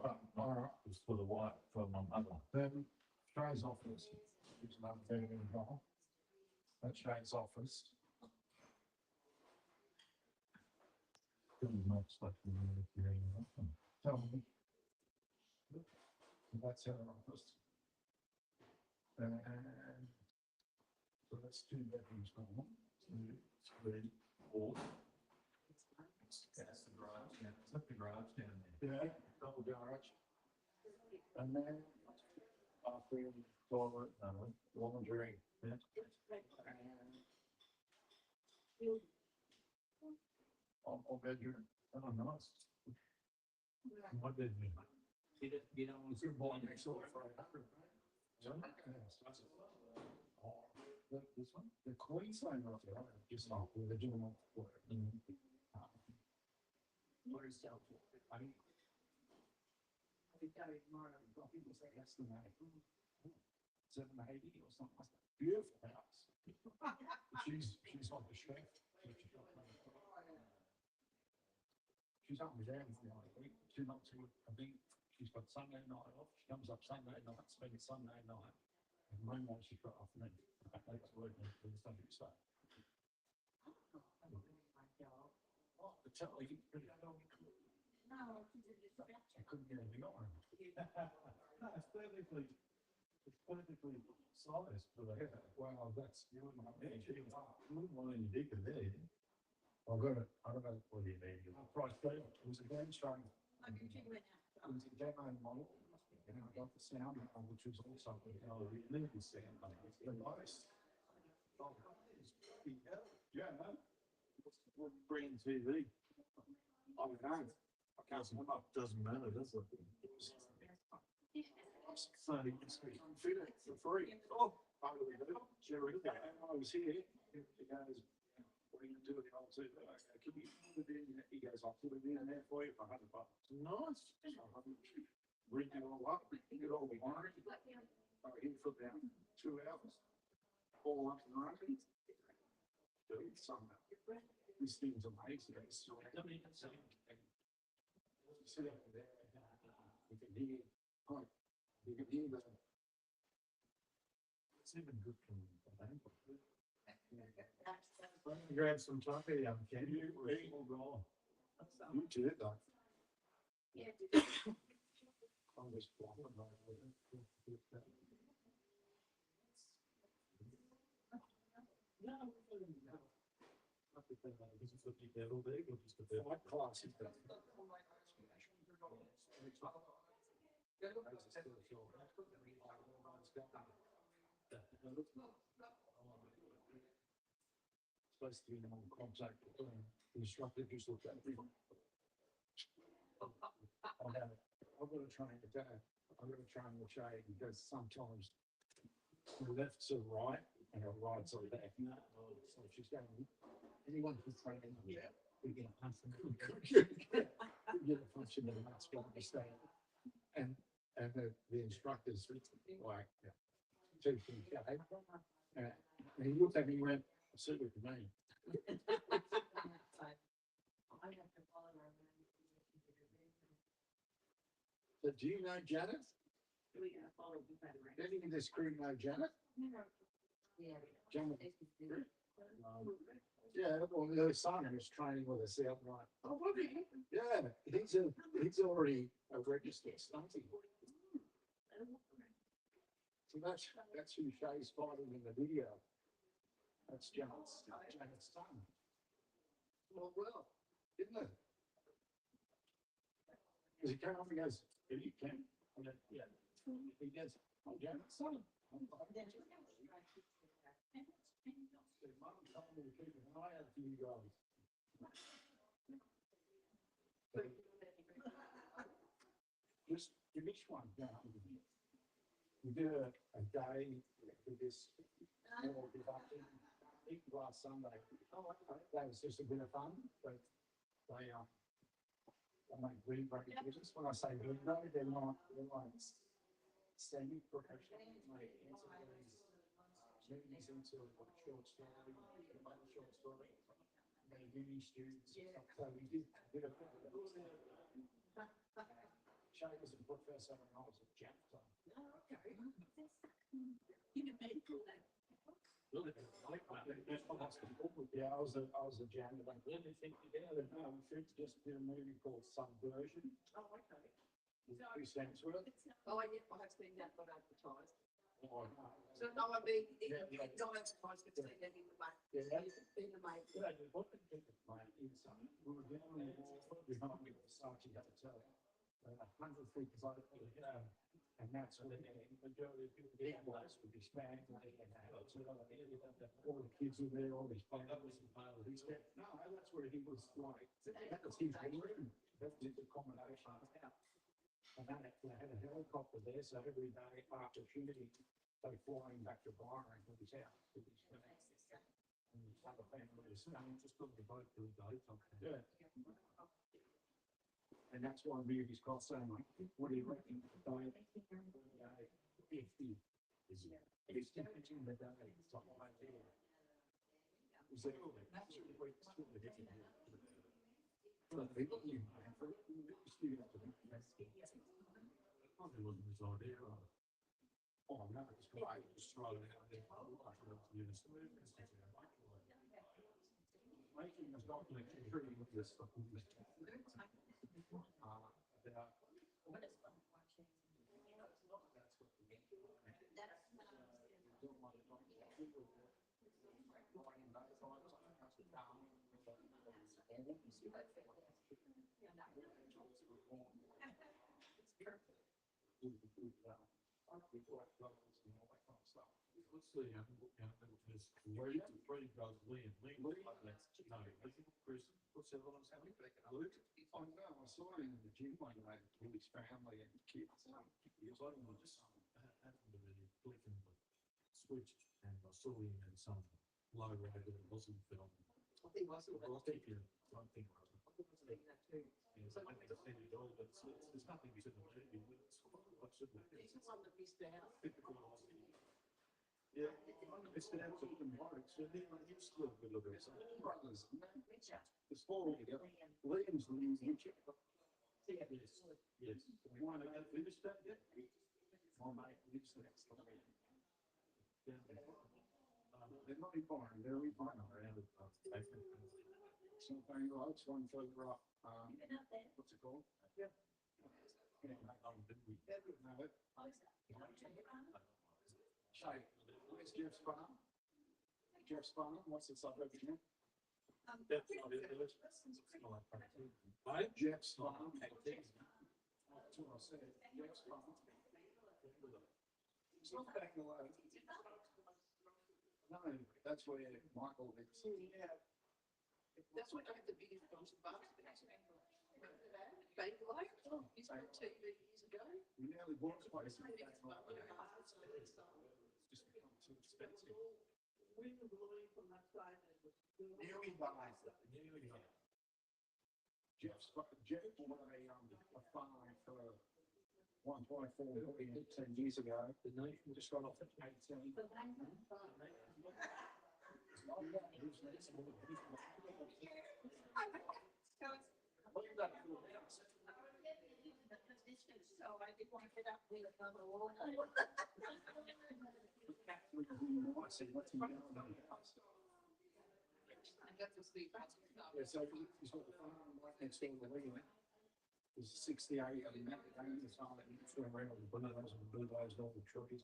It was for the wife, for my mother. Then Shay's office is another very involved. That's Shay's office. Pretty much like the military. Tell me. That's how I was. And so that's 2 bedrooms now. 2, 3, 4. That's the garage down. That's the garage down there. Yeah, double garage. And then bathroom, toilet, laundry. Yeah. And all bedroom. Oh, nice. My bedroom. You know, it's your boy next door for 100. This one, the Queensland right there, just off with the gentleman. Where's Delta? I think that tomorrow, I think it's like less than that. 780 or something like that. Beautiful house. She's like the chef. She's up with everything like a week, 2 months a week. I think she's got Sunday night off. She comes up Sunday night, spends Sunday night. And Monday she's got off and then that's working for the Sunday stuff. Oh, the telly. No, I couldn't get anything on. No, it's perfectly sized for the head. Well, that's you wouldn't want any bigger there. I don't know what do you mean. Price tag. It was a game show. It was a demo model. And I got the sound, which was also the limited sound. The most. Yeah, no. Green TV. I don't know. I can't remember. Doesn't matter, does it? So it's fit it for free. Oh, I really do. Jerry, I was here. He goes, what are you going to do with the old TV? Can you put it in? He goes, I'll put it in there for you for $100. Nice. Ring it all up, get all the wiring. In for about 2 hours. All up and running. Do it somehow. This thing's amazing. It's so I mean, it's you sit up there, you can hear, you can hear the. It's even good for me. Grab some coffee, can you? We'll go. You too, though. Yeah. I'm just walking by with it. No, this is what you get all day, or just a bit. What class is that? Supposed to be in contact with the instructor, just look at it. I've got to train the dad. I've got to train the shade because sometimes the left to right and the right to left. So she's going, anyone who's training, yeah, we get a punch from the get a punch in the nuts, got to stay. And the instructor's like, teaching shade. And he looked at me and went, sit with me. So do you know Janet? Didn't you just crew know Janet? Janet. Yeah, well, her son was training with us out right. Oh, what did he? Yeah, he's already a registered stunty. So that's who Shay's fighting in the video. That's Janet's son. Well, isn't it? Because he came up and goes, "Are you Ken?" I went, "Yeah." He goes, "I'm Janet's son." Mum told me to keep an eye out for you guys. Just finish one down. We did a day with this more deduction. I think last Sunday. That was just a bit of fun, but they make really great business. When I say really great, they're like semi-professional. They answer these movies into like short story, short story. They're uni students and stuff. So we did a bit of Shay was a professor and I was a chapter. Yeah, I was a janitor. Just did a movie called Subversion. Oh, okay. Who stands for it? Oh, I have seen that one advertised. Oh, no. So, no, I mean, Yeah, yeah. it's not advertised, it's seen it in the back. Yeah. In the main. Yeah, you look at it, mate, it's, we were down there, behind me, Versace Hotel, 100 feet above it, and that's where the majority of people get was with this man, and all the kids were there, all these families, he said, no, that's where he was like, that was his room, that was his accommodation. And they had a helicopter there, so every day after shooting, they fly him back to Byron to his house, to his family. And his other family was staying just on the boat for the day. Yeah. And that's why movies cost so much. What do you reckon? If the it's damaging the day, it's not like there. Is that all? Naturally, we're still the different. For the people you have, for the students, probably wasn't his idea. Oh, no, it's great. Just throw it out there. Making a documentary with this stuff. What's the where he goes, Liam? No, Chris, what's the other one's having? Luke? Oh, no, I saw him in the gym one night with his family and kids. He was like, well, just happened to be flicking the switch and I saw him in some low rated Muslim film. I think I saw that. Well, I think you don't think I think I was thinking that too. so I think it all, but there's nothing to the movie. What's the He's the one that missed out. typical Aussie? Yeah, it's an absolute mark. So then I used to look at it. Brothers, there's four altogether. Liam's Richard. Yes, yes. One of them finished that yet? My mate lives next to me. Yeah. They're not in Byron, they're in Byron around it. Something like one further up. What's it called? Yeah. Shay, where's Jeff's farm? Jeff's farm, what's the suburb again? That's not it, is it? Right? Jeff's farm. That's what I said, Jeff's farm. It's not back the way. No, that's where Michael lives. Yeah. That's when I had the biggest bunch of bugs. Baby life, he's on TV years ago. We nearly bought a place. It's It's just become too expensive. We were blowing from that side. Nearly buys that, nearly. Jeff bought a farm for 1.4 million 10 years ago. The nation just got off at 18. So I didn't want to get up there on the wall. Yeah, so he's got the farm right next door to Lee. There's 68 of them out there, and it's all in the around the windows and bulldoze all the trees.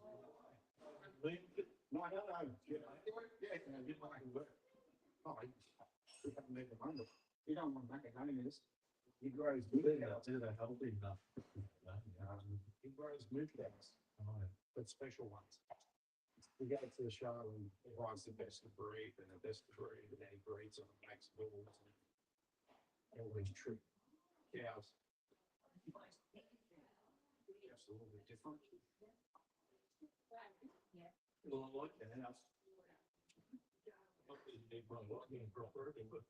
No, yeah, you like work. Oh, we haven't made the money. You don't want macadamias. He grows moodcats. They're healthy enough. He grows moodcats, but special ones. He goes to the show and buys the best of breed and the best of breed, and then he breeds them and makes bulls and all these trick cows. Absolutely different. Well, I like the house. Not that you need one lot being proper, but.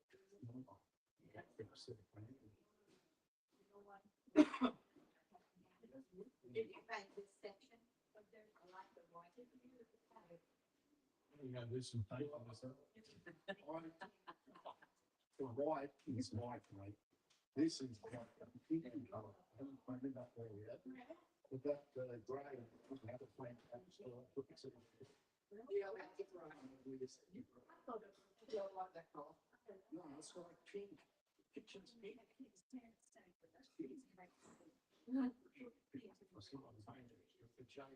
Did you paint this section? I like the white. You're gonna do some paint on this, huh? The white is white, mate. This is white, pink in colour. I haven't painted that there yet. But that grey, we have to paint that, so I'll put this in. Yeah, we just- No, it's like pink. Kitchen's pink. The chain,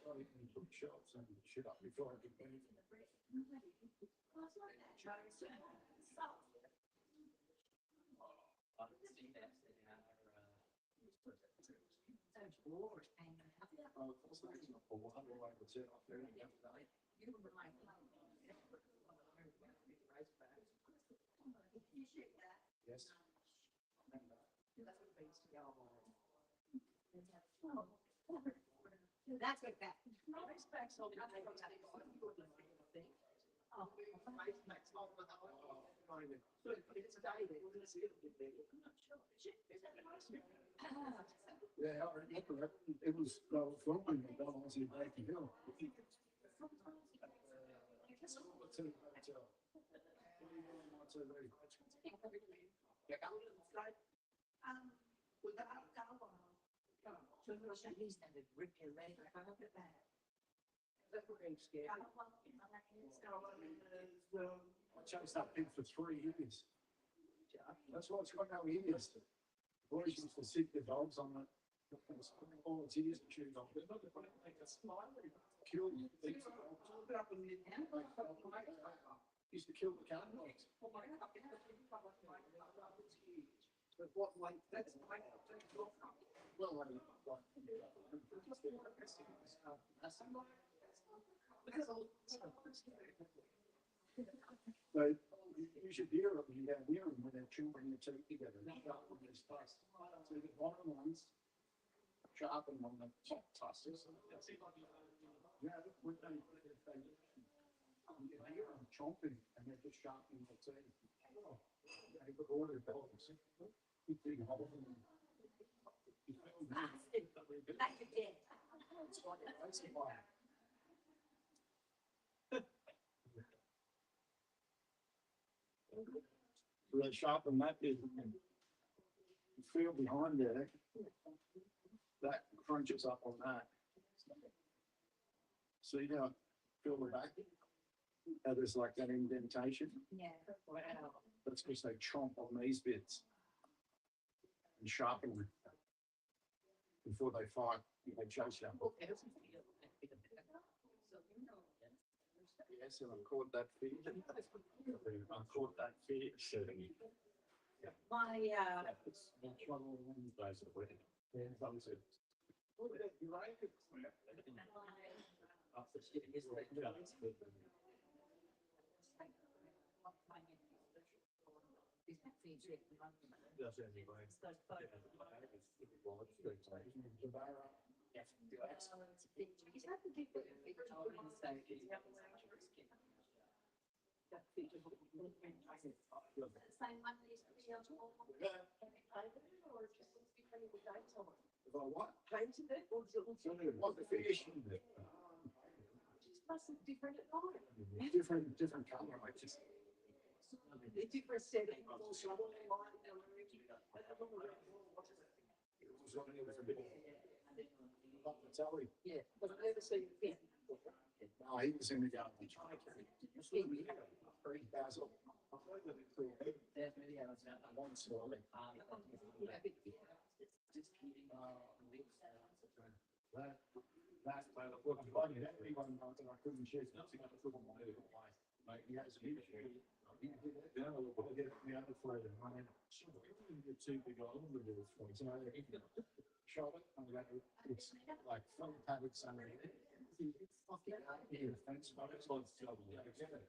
like, in bookshelves and shit up before I could move. Oh, it's like, a water line was it up there the other day. Yes. That's like that. Yeah, I remember it was filming the Dallas in Baker Hill. I chased that pig for 3 years. That's why it's got no ears. Boys used to sit the dogs on it. All its ears and chewed on. Kill you. Used to kill the cannibals. But what, like, that's like, well, I mean, but you should hear them, you gotta hear them when they're chewing their teeth together. So the bottom ones, sharpen on the top tusks. Yeah, when they, you can hear them chomping and they're just sharpening their teeth. They put all their bells. You big hole in them. You feel good. It's like a racing bike. Really sharpen that bit. You feel behind there. That crunches up on that. See how, feel the back? How there's like that indentation? Yeah. Wow. That's because they chomp on these bits and sharpen them before they fight. They chase you. Yes, and I caught that fish. I caught that fish. My, That's one of the ones basically. Yeah, that was it. You like it? Does anyway. is that the difference? Same one that used to be on all. Or just different dates on it? About what? Painted it or was it? What the fish? Just must look different at night. Different color, I just. The different setting. Yeah, but I've never seen it fit. No, he was in the garden. Basil. One story. That's why I couldn't choose nothing. I couldn't believe it. Like, he has a huge. He did it down a little bit. The other flavor. You're too big on the little one. So I shot it. I'm going to, it's like fun padded somewhere. Yeah, thanks. But it's like double. Yeah, get it.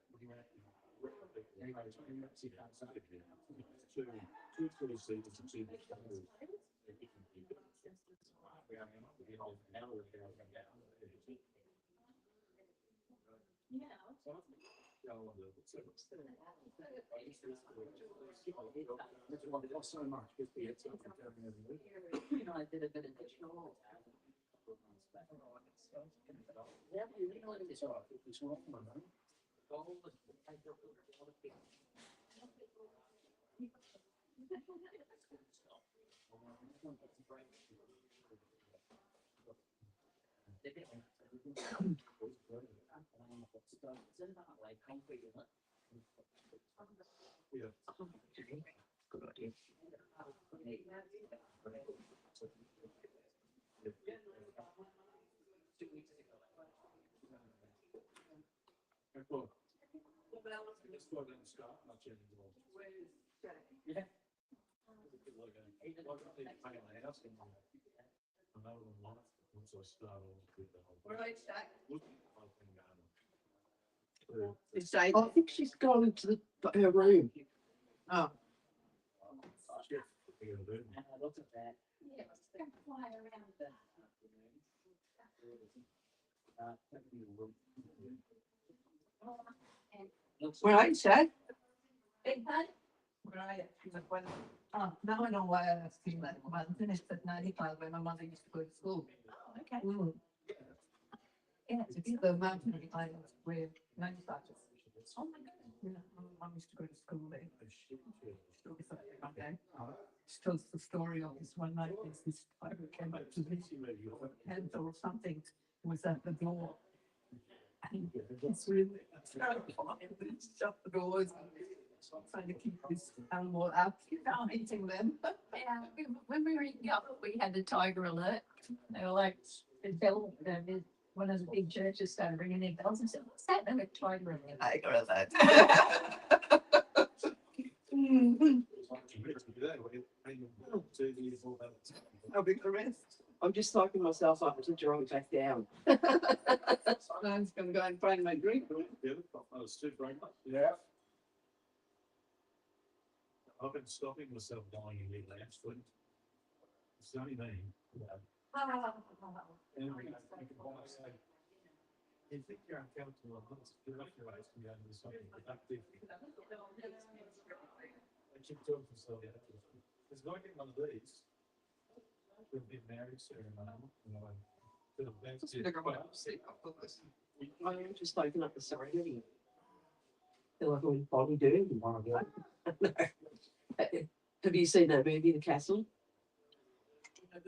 Anyway, 20 minutes he comes out. Two full seats and two. That's why it costs so much. Because the head's up and down there. You know, I did a bit of digital. Yeah, you know what it is. It's wrong, man. I think she's gone into her room. Oh, Where I said, where are you? She's like, when, oh, now I know why I asked you that. When I finished at 95 when my mother used to go to school. Oh, okay. Mm. Yeah, it's the mountain behind where 95 is. Oh my goodness. Yeah, my mom used to go to school there. Okay. She tells the story of this one night. This pirate came up to this hand or something was at the door. And it's really terrifying. Shut the doors. Trying to keep this animal out without eating them. Yeah, when we were young, we had the tiger alert. They were like, the bell, one of the big churches started ringing their bells and said, "What's that?" And a tiger alert. Tiger alert. How big the rest? I'm just psyching myself up to drawing back down. I'm just gonna go and find my drink. Yeah. I've been stopping myself dying in the last week. It's only me. You think you're uncomfortable, you're not your ways to be able to do something productive. I keep talking to myself. There's not getting one of these. We've been married ceremony, you know. Just gonna go out and see after this. I'm just open up the serenity. Feel like I'm body doing. Have you seen that movie, The Castle?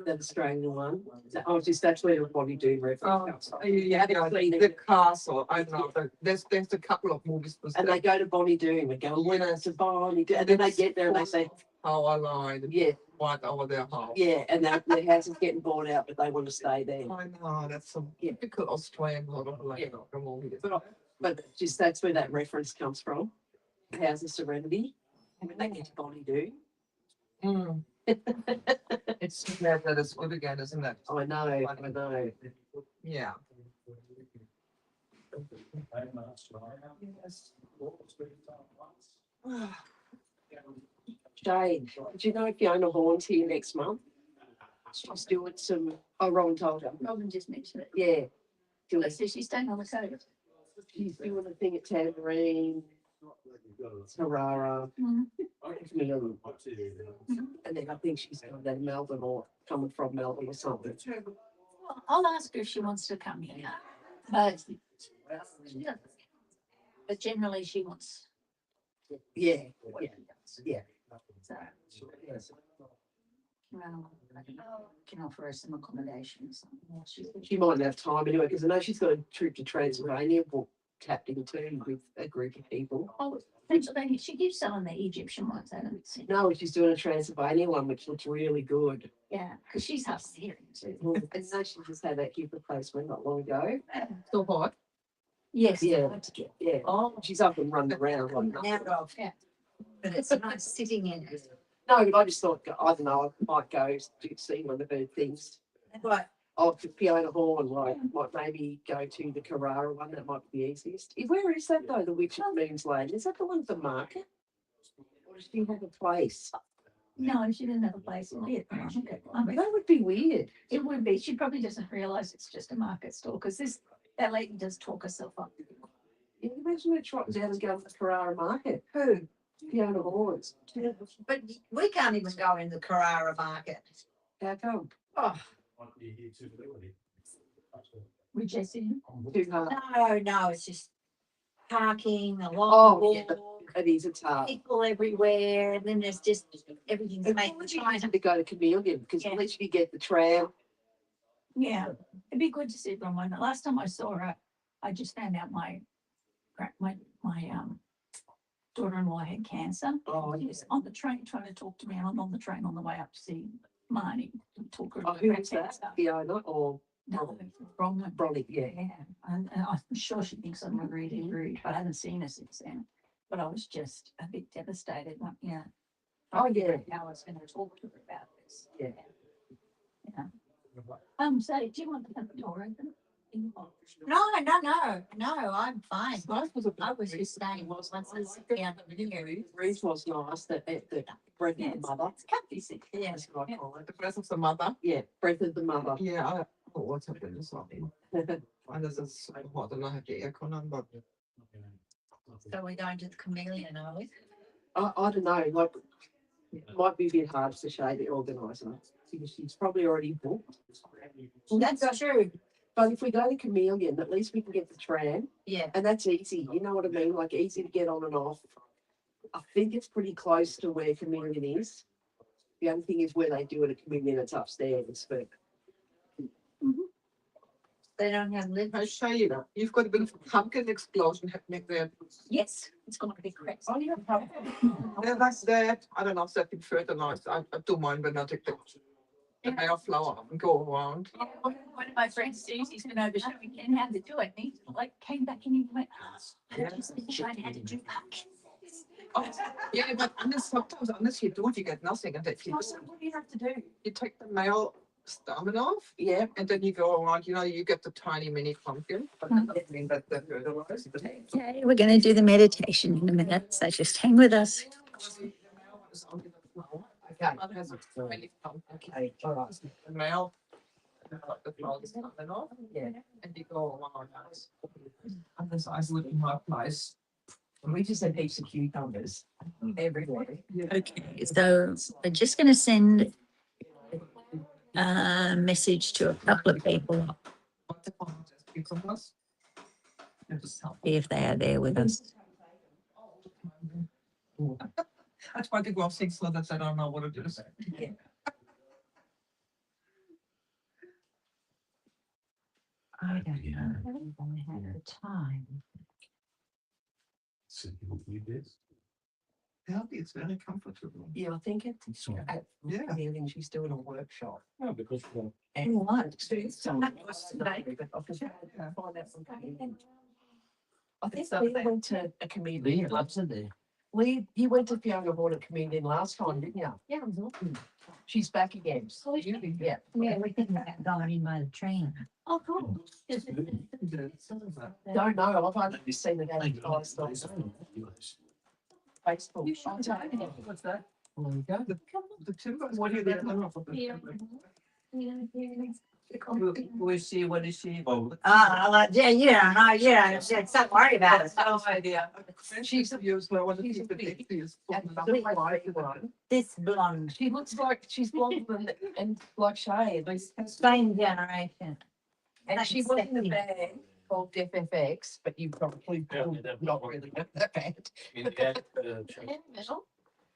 That Australian one? That's where the body doing reference. Yeah, the castle. I know. There's a couple of movies. And they go to Bonnie Doon and go, when it's a Bonnie Doon, and then they get there and they say, how I lied. yeah, Right over their house. yeah, and their house is getting bought out, but they want to stay there. I know, that's some Yeah. typical Australian sort of like movie. But just that's where that reference comes from. House of Serenity. And when they get to Bonnie Doon. Mm. It's too bad that it's good again, isn't it? I know, I know. Yeah. Jade, do you know Fiona Vaughan's here next month? She's doing some, oh, Ron told her. Robin just mentioned it. Yeah. Doing, So she's staying on the coast. she's doing a thing at Tambourine, Carrara, Mhm. and then I think she's going to Melbourne or coming from Melbourne or something. Well, I'll ask her if she wants to come here. But generally she wants. Yeah, yeah. So, can offer her some accommodations. She might have time anyway, because I know she's got a trip to Transylvania tapped into with a group of people. Oh, Pennsylvania, she keeps selling the Egyptian ones, I haven't seen. No, she's doing a Transylvania one, which looks really good. Yeah, because she's half Syrian too. And so she just had that hip replacement not long ago. Still hot. Yes. Yeah. Yeah. Yeah, Oh, she's up and running around like that. out of, yeah. But it's nice sitting in it. No, but I just thought, I don't know, I might go to see one of her things. But Oh, to Fiona Hall and like, might maybe go to the Carrara one, that might be the easiest. Where is that though, the Witch of Moon's Lane? Is that the one for market? Or does she have a place? no, she didn't have a place in it. I mean, That would be weird. it would be. She probably doesn't realise it's just a market store because that lady does talk herself up. Yeah, imagine her trotting down and going to the Carrara market. Who? Fiona Hall's. But we can't even go in the Carrara market. How come? Oh, we just in. Too hard. No, it's just parking, a Oh, long yeah, wall, it is, it's hard. people everywhere, and then there's just everything's It's made much China. easier to go to Chameleon because Yeah. at least you get the tram. Yeah, it'd be good to see Bronwyn. The last time I saw her, I just found out my daughter-in-law had cancer. Oh, She was on the train trying to talk to me, and I'm on the train on the way up to see Marnie to talk her Oh, about who her is that? cancer. Fiona or No, Bronwyn. Bronny? Yeah. Yeah, and I'm sure she thinks I'm really rude, but I haven't seen her since then. But I was just a bit devastated. Yeah. Oh, yeah. How I was going to talk to her about this. Yeah. Yeah. So do you want to have the door open? No, I'm fine. I was just saying, once I sit down here, Ruth was nice. That breath Yeah, of the mother. it's comfy sit there. That's what I call it. The breath of the mother. Yeah, breath of the mother. Ja, återföreningsavdelning. Anders is what I have the aircon on, but so we're going to the chameleon, are we? I don't know. Like, it might be a bit hard to show the organizer because she's probably already booked. That's true. But if we go to Chameleon, at least we can get the tram, Yeah. and that's easy. You know what I mean? Like, easy to get on and off. I think it's pretty close to where Chameleon is. The only thing is where they do it at Chameleon, it's upstairs. But They don't have lift. I'll show you that. You've got a bit of a pumpkin explosion happening there. Yes, it's got like a big crest. oh, yeah, Yeah, that's that. I don't know if that's been fertilized. I don't mind when I take the male flower and go around. One of my friends, Susie's been over showing Ken how to do it. And he like came back and he went, Yeah. I just been showing how to do pumpkins. Oh, yeah, but sometimes unless you do it, you get nothing. And if you, Oh, so what do you have to do? you take the male stamen off, yeah. and then you go around, you get the tiny mini pumpkin. But that doesn't mean that they're fertilized. Okay, we're going to do the meditation in a minute. So just hang with us. Okay. Mother has a tiny pumpkin. Okay. All right. The male, the flower is coming off, Yeah. and you go around. And this I live in my place. We just had heaps of cucumbers everywhere. Okay, so we're just going to send a message to a couple of people, What the fuck is cucumbers? They're just helpful. see if they are there with us. That's why they go off 6 letters. I don't know what it is. Yeah. I don't know. I have the time. Healthy, it's very comfortable. Yeah, I think it's at Yeah. Chameleon, she's doing a workshop. No, because And what? I think we went to a comedian. Absolutely. Lee, you went to Fiona Hall at comedian last time, didn't you? Yeah, I'm not. She's back again. Oh, is she? Yeah. Yeah, everything that going in by the train. Oh, cool. Don't know. I've only seen the game twice. Facebook. What's that? There we go. The timber. What do you Who is she? What is she? Don't worry about it. No idea. She's the views, but I want to keep the pictures. This blonde, She looks like she's blonde and like shade. same generation. And she was in a band called FFX, but you probably not really know that band.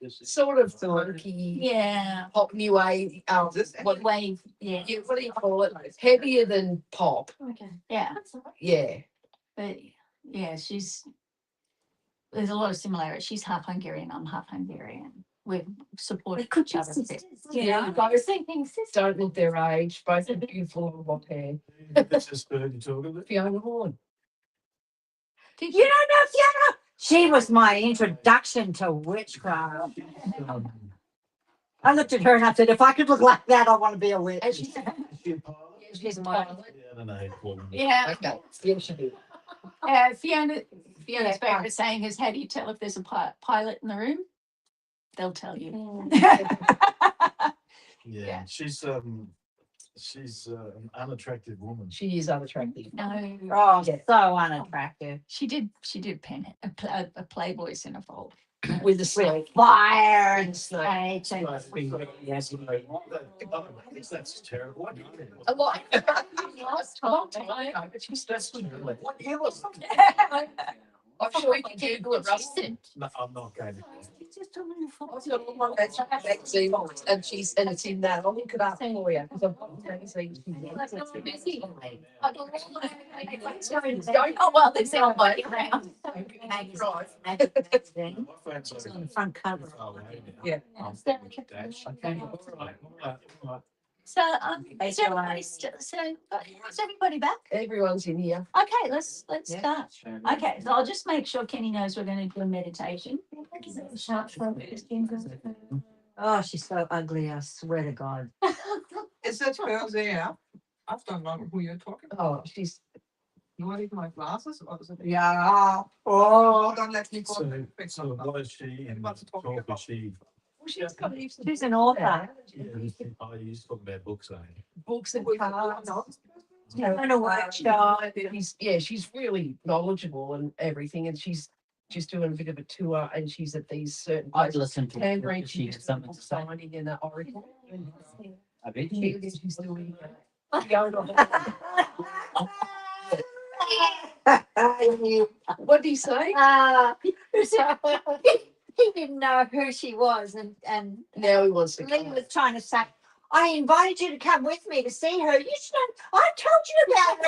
Sort of funky, Yeah. pop new wave. What Wave. Yeah. what do you call it? Heavier than pop. Okay. Yeah. Yeah. But yeah, there's a lot of similarities. She's half Hungarian, I'm half Hungarian. We've supported each other. a bit. Yeah, both don't look their age. Both are beautiful and blonde hair. That's just bird you're talking about. Fiona Horn. Did You don't know Fiona? She was my introduction to witchcraft. I looked at her and I said, if I could look like that, I want to be a witch. And she's She's a my- pilot. Yeah, I don't know how to call them. Yeah. Okay. Yeah, she did. Fiona's Yeah. favorite saying is, how do you tell if there's a pilot in the room? They'll tell you. Yeah, she's an unattractive woman. She is unattractive. No, Oh, so unattractive. she did pen it, a Playboy centerfold. With a snake. Fire and Snake. snakes and That's terrible. A lot. Last Long time. time ago, but she's just What I'm sure you can Google it, Rustin. No, I'm not going to. just a little I've got all my magazines and it's in that. I'll look it up for you because I've got magazines. Oh, well, they sound like around. Magazine. My friends It's are- on the front cover. Yeah. So, is everybody is everybody back? Everyone's in here. Okay, let's Yeah. start. Okay, so I'll just make sure Kenny knows we're going to do a meditation. Oh, she's so ugly, I swear to God. Is that her there? I don't know who you're talking about. Oh, she's You want even my glasses? Or is it? Yeah. Oh, don't let me go. So what is she in What's talk? talking about? Is she? well, she's got heaps of She's an author. I used to talk about books, books and cards. And a workshop. She's really knowledgeable and everything, and she's just doing a bit of a tour, and she's at these certain I'd places. listen to it. Cambridge, If she she's has something book to say. signing in the Oracle. I bet She's you. doing what do you say? He didn't know who she was, and Now he wants to Lee come. was trying to say, I invited you to come with me to see her. You should have, I told you about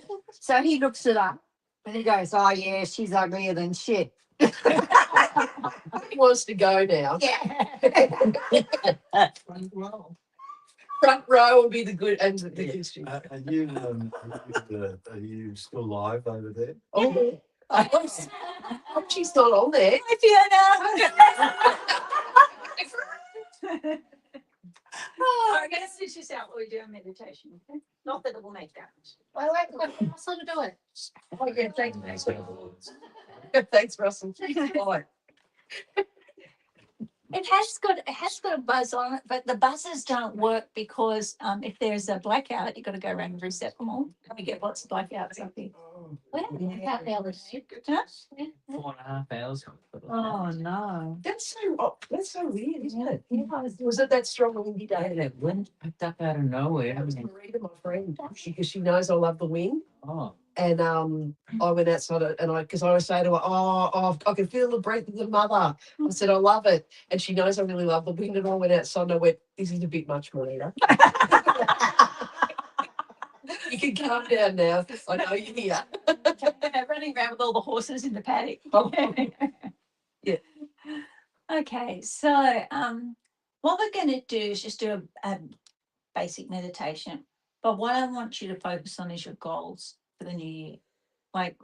her. So he looks it up and he goes, oh yeah, she's uglier than shit. He wants to go now. Yeah. Well, Front row will be the good and the history. are you still live over there? Oh, I hope she's not on there. Oh, I'm going to sit this out while we do a meditation. Okay? Not that it will make damage. I like Russell to do it. Oh yeah, thanks. Thanks, Russell. Bye. It has got a buzz on it, but the buzzers don't work because if there's a blackout, you've got to go around and reset them all. We get lots of blackouts up here. Huh? 4.5 hours. Oh no. That's so weird, isn't it? Was it that strong windy Yeah, day? that wind picked up out of nowhere. I was Marita, my friend, because she knows I love the wind. Oh, And I went outside and because I always say to her, I can feel the breath of the mother. I said, I love it. And she knows I really love the wind. And I went outside and I went, this is a bit much, Marita. You can calm down now. I know you're here. Running around with all the horses in the paddock. Yeah. Okay, so what we're going to do is just do a basic meditation. But what I want you to focus on is your goals for the new year. Like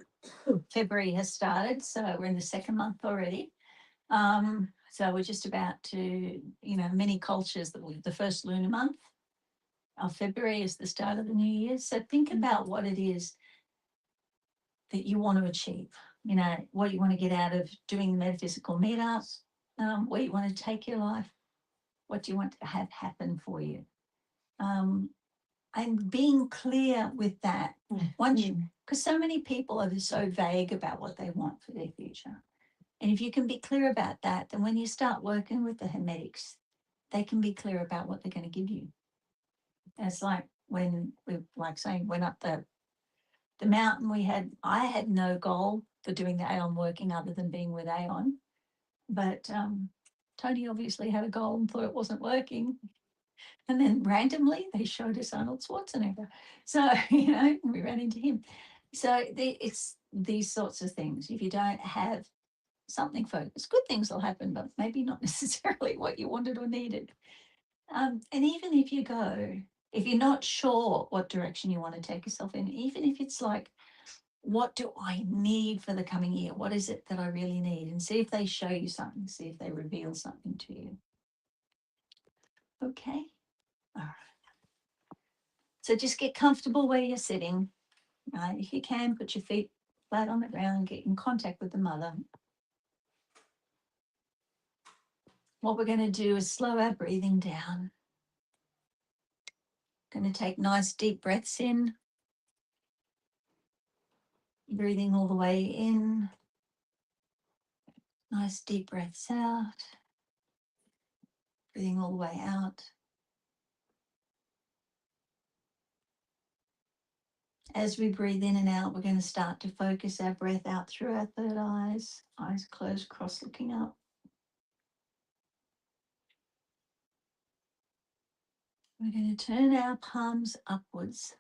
February has started, so we're in the second month already. So we're just about to, many cultures that the first lunar month of February is the start of the new year. So think about what it is that you want to achieve, what you want to get out of doing the Metaphysical Meetup, where you want to take your life, what do you want to have happen for you. And being clear with that, because so many people are so vague about what they want for their future. And if you can be clear about that, then when you start working with the Hermetics, they can be clear about what they're going to give you. And it's like when we went up the mountain, I had no goal for doing the Aeon working other than being with Aeon. But Tony obviously had a goal and thought it wasn't working. And then randomly they showed us Arnold Schwarzenegger. So, we ran into him. So it's these sorts of things. If you don't have something focused, good things will happen, but maybe not necessarily what you wanted or needed. And even if you're not sure what direction you want to take yourself in, even if it's like, what do I need for the coming year? What is it that I really need? And see if they show you something, see if they reveal something to you. Okay. All right. So just get comfortable where you're sitting. If you can, put your feet flat on the ground, get in contact with the mother. What we're going to do is slow our breathing down. Going to take nice deep breaths in. Breathing all the way in. Nice deep breaths out. Breathing all the way out. As we breathe in and out, we're going to start to focus our breath out through our third eyes. Eyes closed, cross looking up. We're going to turn our palms upwards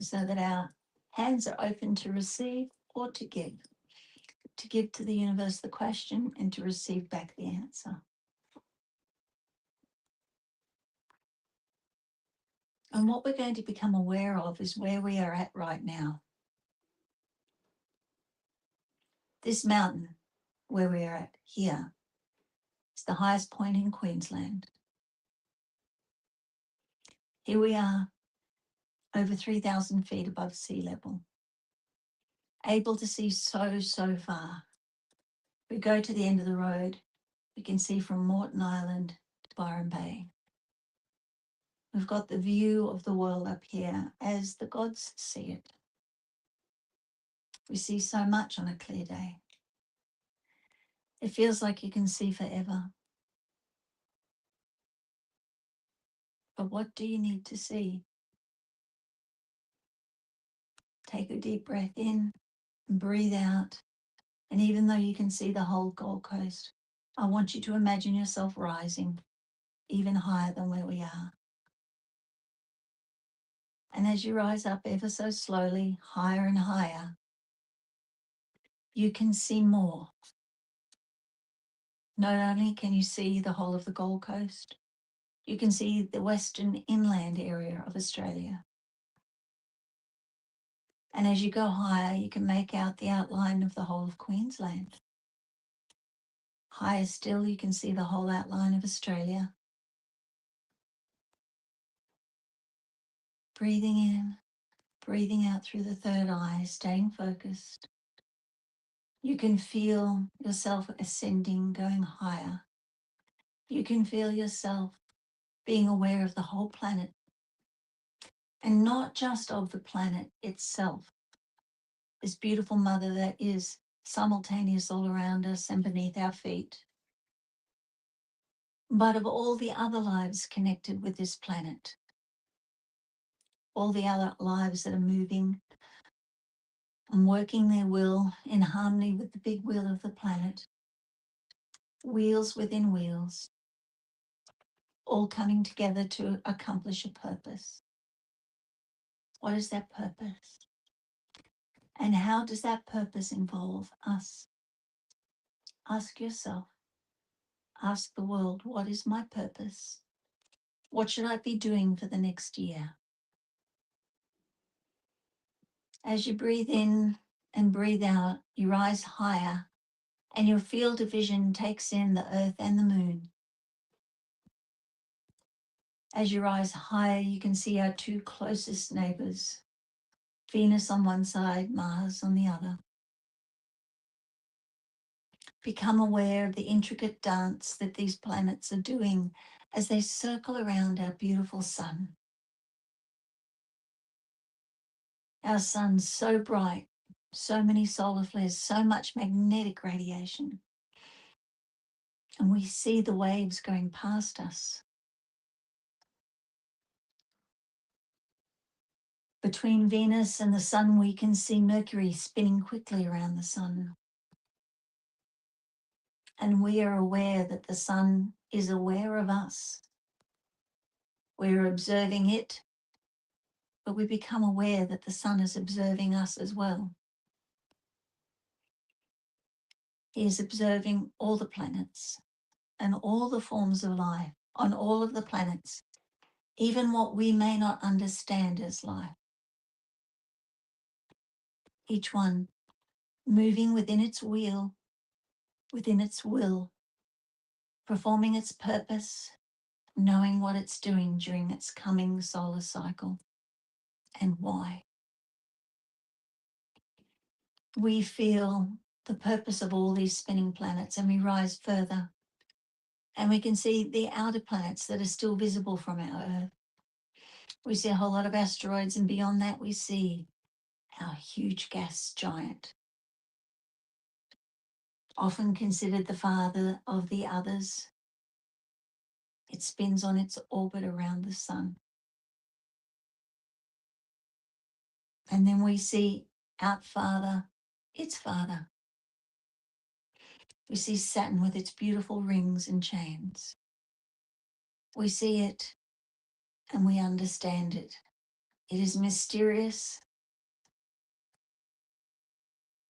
so that our hands are open to receive or to give to the universe the question and to receive back the answer. And what we're going to become aware of is where we are at right now. This mountain, where we are at here, is the highest point in Queensland. Here we are, over 3,000 feet above sea level, able to see so far. We go to the end of the road, we can see from Moreton Island to Byron Bay. We've got the view of the world up here as the gods see it. We see so much on a clear day. It feels like you can see forever. But what do you need to see? Take a deep breath in and breathe out. And even though you can see the whole Gold Coast, I want you to imagine yourself rising even higher than where we are. And as you rise up ever so slowly, higher and higher, you can see more. Not only can you see the whole of the Gold Coast, you can see the western inland area of Australia. And as you go higher, you can make out the outline of the whole of Queensland. Higher still, you can see the whole outline of Australia. Breathing in, breathing out through the third eye, staying focused. You can feel yourself ascending, going higher. You can feel yourself being aware of the whole planet, and not just of the planet itself, this beautiful mother that is simultaneous all around us and beneath our feet, but of all the other lives connected with this planet, all the other lives that are moving and working their will in harmony with the big wheel of the planet, wheels within wheels, all coming together to accomplish a purpose. What is that purpose? And how does that purpose involve us? Ask yourself, ask the world, what is my purpose? What should I be doing for the next year? As you breathe in and breathe out, you rise higher and your field of vision takes in the earth and the moon. As you rise higher, you can see our two closest neighbors, Venus on one side, Mars on the other. Become aware of the intricate dance that these planets are doing as they circle around our beautiful sun. Our sun's so bright, so many solar flares, so much magnetic radiation. And we see the waves going past us. Between Venus and the sun, we can see Mercury spinning quickly around the sun. And we are aware that the sun is aware of us. We're observing it, but we become aware that the sun is observing us as well. He is observing all the planets and all the forms of life on all of the planets, even what we may not understand as life. Each one moving within its wheel, within its will, performing its purpose, knowing what it's doing during its coming solar cycle and why. We feel the purpose of all these spinning planets and we rise further and we can see the outer planets that are still visible from our Earth. We see a whole lot of asteroids, and beyond that we see our huge gas giant, often considered the father of the others. It spins on its orbit around the sun. And then we see out farther, its father. We see Saturn with its beautiful rings and chains. We see it and we understand it. It is mysterious,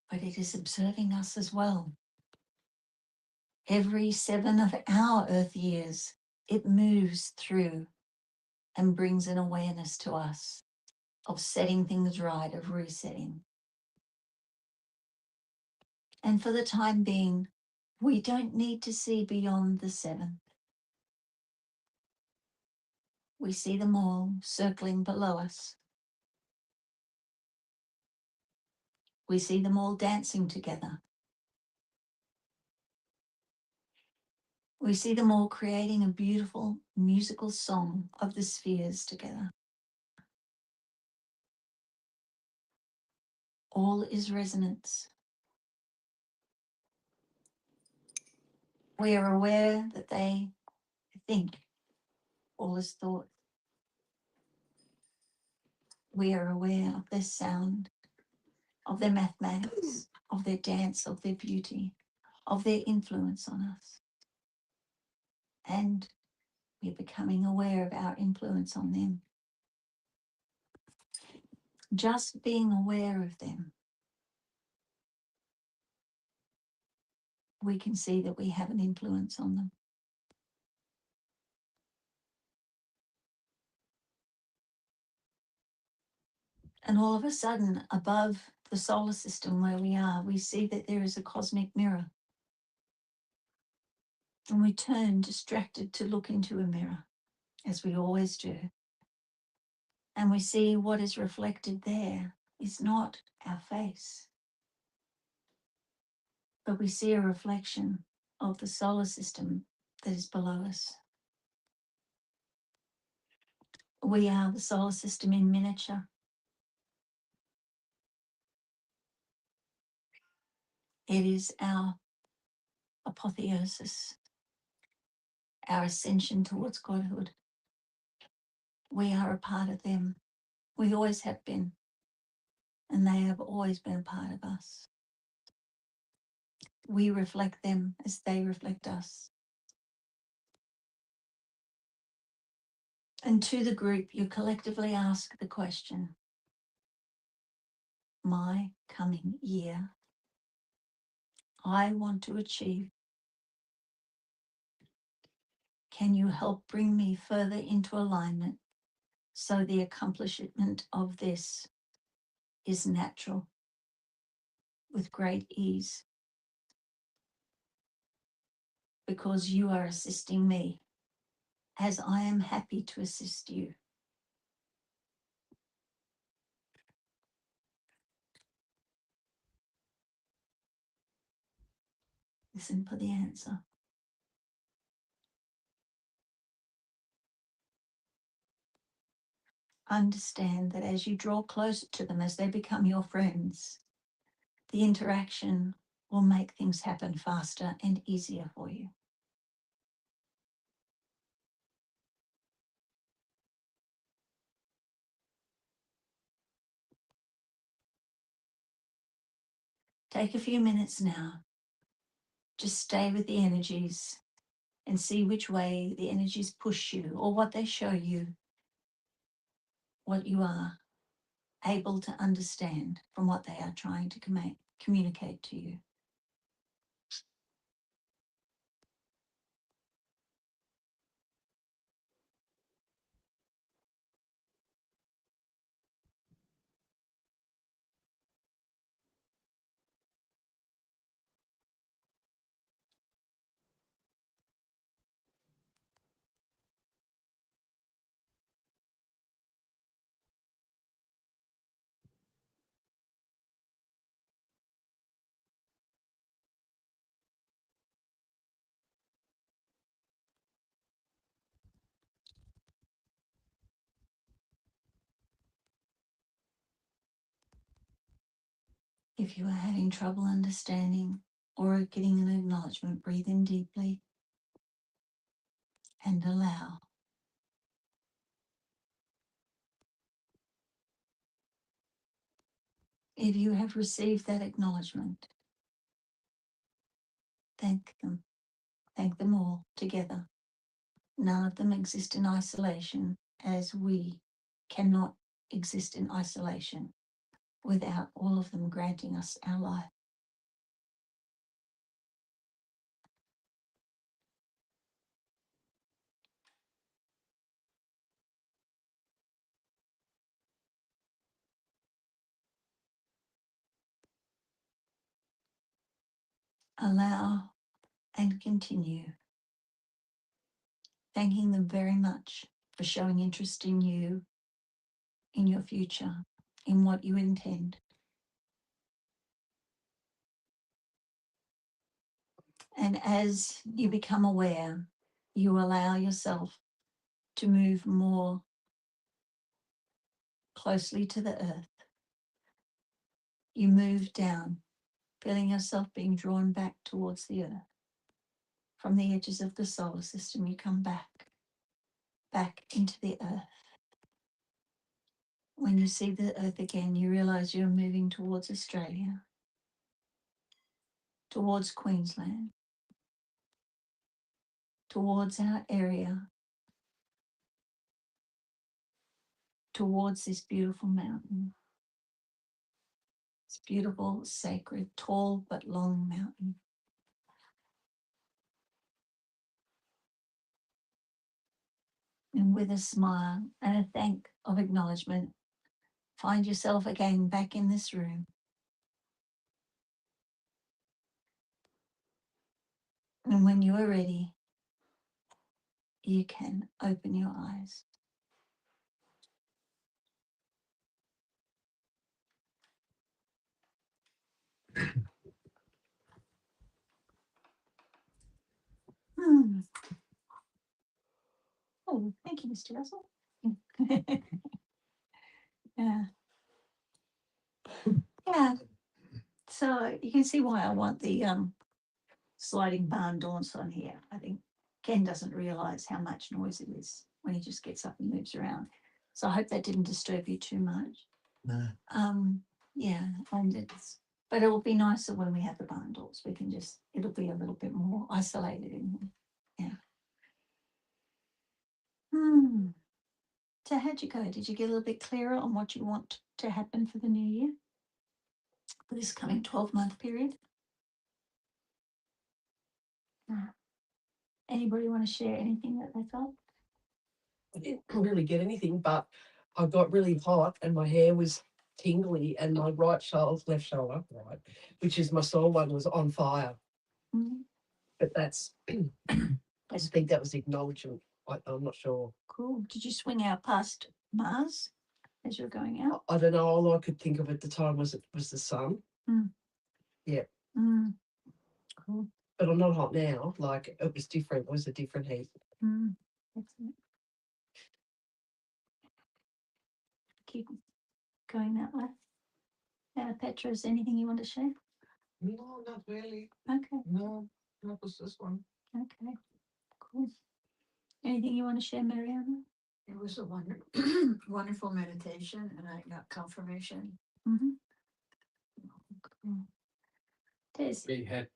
but it is observing us as well. Every 7 of our Earth years, it moves through and brings an awareness to us of setting things right, of resetting. And for the time being, we don't need to see beyond the 7. We see them all circling below us. We see them all dancing together. We see them all creating a beautiful musical song of the spheres together. All is resonance. We are aware that they think. All is thought. We are aware of their sound, of their mathematics, of their dance, of their beauty, of their influence on us. And we're becoming aware of our influence on them. Just being aware of them, we can see that we have an influence on them. And all of a sudden, above the solar system where we are, we see that there is a cosmic mirror. And we turn distracted to look into a mirror, as we always do. And we see what is reflected there is not our face, but we see a reflection of the solar system that is below us. We are the solar system in miniature. It is our apotheosis, our ascension towards Godhood. We are a part of them. We always have been, and they have always been a part of us. We reflect them as they reflect us. And to the group, you collectively ask the question, my coming year, I want to achieve. Can you help bring me further into alignment so the accomplishment of this is natural, with great ease? Because you are assisting me, as I am happy to assist you. Listen for the answer. Understand that as you draw closer to them, as they become your friends, the interaction will make things happen faster and easier for you. Take a few minutes now. Just stay with the energies and see which way the energies push you or what they show you, what you are able to understand from what they are trying to communicate to you. If you are having trouble understanding or getting an acknowledgement, breathe in deeply and allow. If you have received that acknowledgement, thank them. Thank them all together. None of them exist in isolation, as we cannot exist in isolation without all of them granting us our life. Allow and continue thanking them very much for showing interest in you, in your future, in what you intend. And as you become aware, you allow yourself to move more closely to the earth. You move down, feeling yourself being drawn back towards the earth. From the edges of the solar system, you come back into the earth. When you see the earth again, you realize you're moving towards Australia, towards Queensland, towards our area, towards this beautiful mountain. This beautiful, sacred, tall but long mountain. And with a smile and a thank of acknowledgement, find yourself again back in this room. And when you are ready, you can open your eyes. Hmm. Oh, thank you, Mr. Russell. Yeah. Yeah. So you can see why I want the sliding barn doors on here. I think Ken doesn't realise how much noise it is when he just gets up and moves around. So I hope that didn't disturb you too much. No. Yeah, and but it will be nicer when we have the barn doors. We can it'll be a little bit more isolated in here. Yeah. So how'd you go? Did you get a little bit clearer on what you want to happen for the new year? For this coming 12-month period? Anybody want to share anything that they felt? I didn't really get anything, but I got really hot and my hair was tingly and my left shoulder, right, which is my soul one, was on fire. Mm, But that's, I just think that was acknowledgement. I'm not sure. cool. Did you swing out past Mars as you're going out? I don't know. All I could think of at the time was the sun. Mm. Yeah. Mm. Cool. But I'm not hot now. Like it was different. It was a different heat. Mm. Excellent. Keep going that way. Petra, is there anything you want to share? No, not really. Okay. No, that was this one. Okay. Cool. Anything you want to share, Mariana? It was a wonderful meditation, and I got confirmation. Mm-hmm. Cool. Des. We had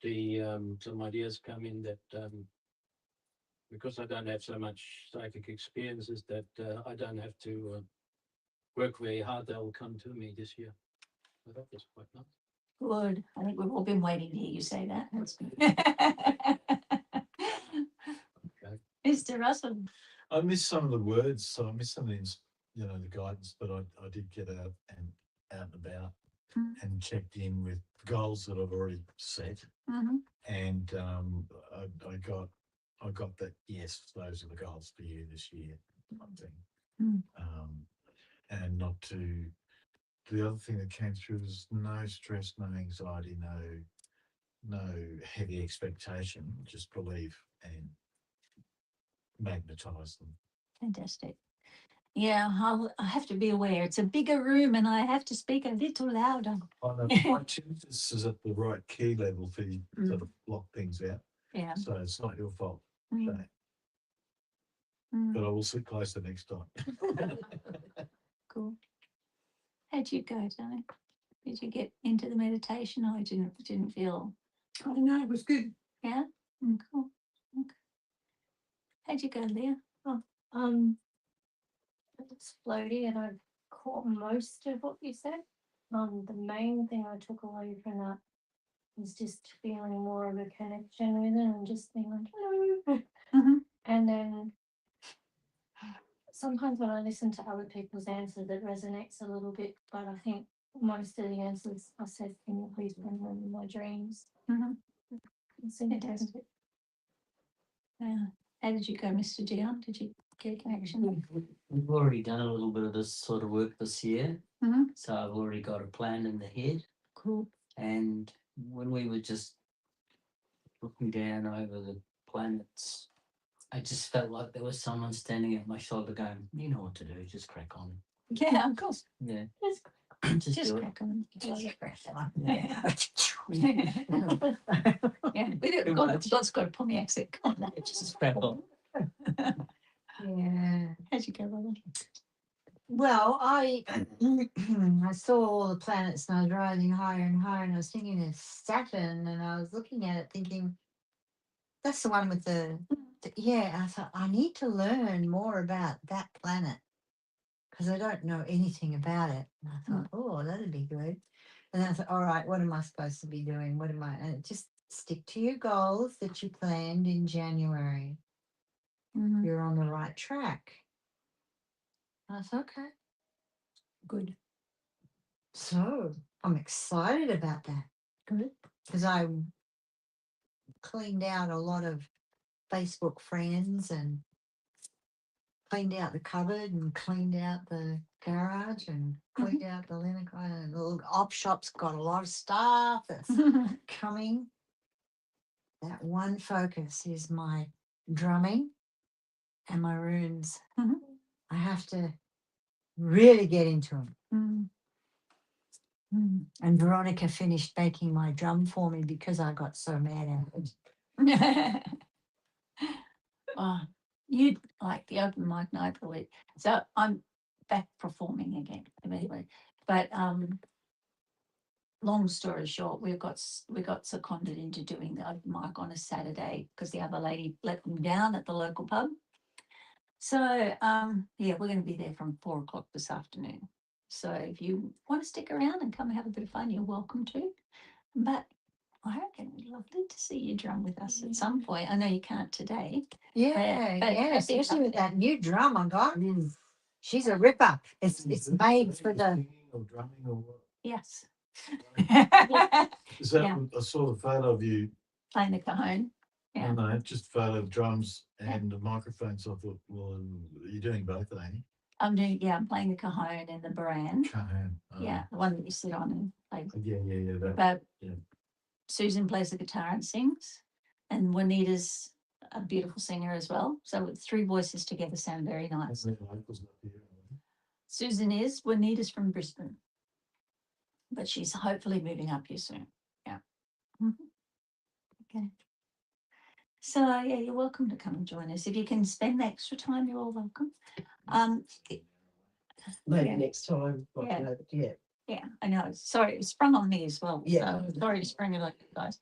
some ideas come in that because I don't have so much psychic experiences, that I don't have to work very hard. They'll come to me this year. So that was quite nice. Good. I think we've all been waiting to hear you say that. That's good. Okay. Mr. Russell. I missed some of the words, so I missed some of the, the guidance, but I did get out and about and checked in with goals that I've already set, and I got that. Yes, those are the goals for you this year. One thing, and not to. The other thing that came through was no stress, no anxiety, no heavy expectation. Just believe and magnetize them. Fantastic. Yeah, I have to be aware. It's a bigger room and I have to speak a little louder. I know my this is at the right key level for you to block things out. Yeah. So it's not your fault. Mm. Okay. But I will sit closer next time. Cool. How'd you go, Tony? Did you get into the meditation or you didn't feel? Oh no, it was good. Yeah? Cool. Okay. How'd you go, Leah? Um, it's floaty, and I caught most of what you said. The main thing I took away from that was just feeling more of a connection with it and just being like, hello. Mhm. And then sometimes when I listen to other people's answers, it resonates a little bit, but I think most of the answers I said, can you please bring them in my dreams? Mhm. It's in Fantastic. Yeah. How did you go, Mr. Dion? Did you get a connection? We've already done a little bit of this sort of work this year. Mhm. So I've already got a plan in the head. Cool. And when we were just looking down over the planets, I just felt like there was someone standing at my shoulder going, you know what to do, just crack on. Yeah, of course. Yeah. Just Just do it. crack on. Just crack on. Yeah. Yeah, we do. God's got a Pommy accent. Come on, now, Just crack on. Yeah. how'd you go, brother? Well, I I saw all the planets and I was rising higher and higher, and I was thinking of Saturn, and I was looking at it thinking, that's the one with yeah. I thought I need to learn more about that planet because I don't know anything about it. And I thought, oh, that'd be good. And then I thought, all right, what am I supposed to be doing? What am I? And just stick to your goals that you planned in January. Mhm. You're on the right track. I thought, okay. Good. So I'm excited about that. Good. Because I cleaned out a lot of Facebook friends and cleaned out the cupboard and cleaned out the garage and cleaned out the linen and the little op shop's got a lot of stuff that's coming. That one focus is my drumming and my runes. Mhm. I have to really get into them. Mm. And Veronica finished making my drum for me because I got so mad at it. Oh, you'd like the open mic night for it. So I'm back performing again, anyway. But long story short, we got seconded into doing the open mic on a Saturday because the other lady let them down at the local pub. So yeah, we're going to be there from 4 o'clock this afternoon. So if you want to stick around and come have a bit of fun, you're welcome to. But I reckon we'd love to see you drum with us at some point. I know you can't today. Yeah, but yeah, perhaps especially with that new drum I got. She's a ripper. It's made for the. Singing or drumming or what? Yes. Is that Yeah. I saw the photo of you? Playing the cajon. Yeah. No, just photo of drums and the microphone. So I thought, well, you're doing both, ain't you? I'm playing the cajon and the baran. Cajon. Yeah, the one that you sit on and play. Yeah. That, But yeah. Susan plays the guitar and sings, and Juanita's a beautiful singer as well. So with 3 voices together sound very nice. And the locals up here. Susan is. Juanita's from Brisbane, but she's hopefully moving up here soon. Yeah. Mhm. Okay. So yeah, you're welcome to come and join us. If you can spend the extra time, you're all welcome. Maybe Yeah. next time. Like, Yeah. yeah. Yeah, I know. Sorry, it sprung on me as well. Yeah. So sorry to spring it on you guys.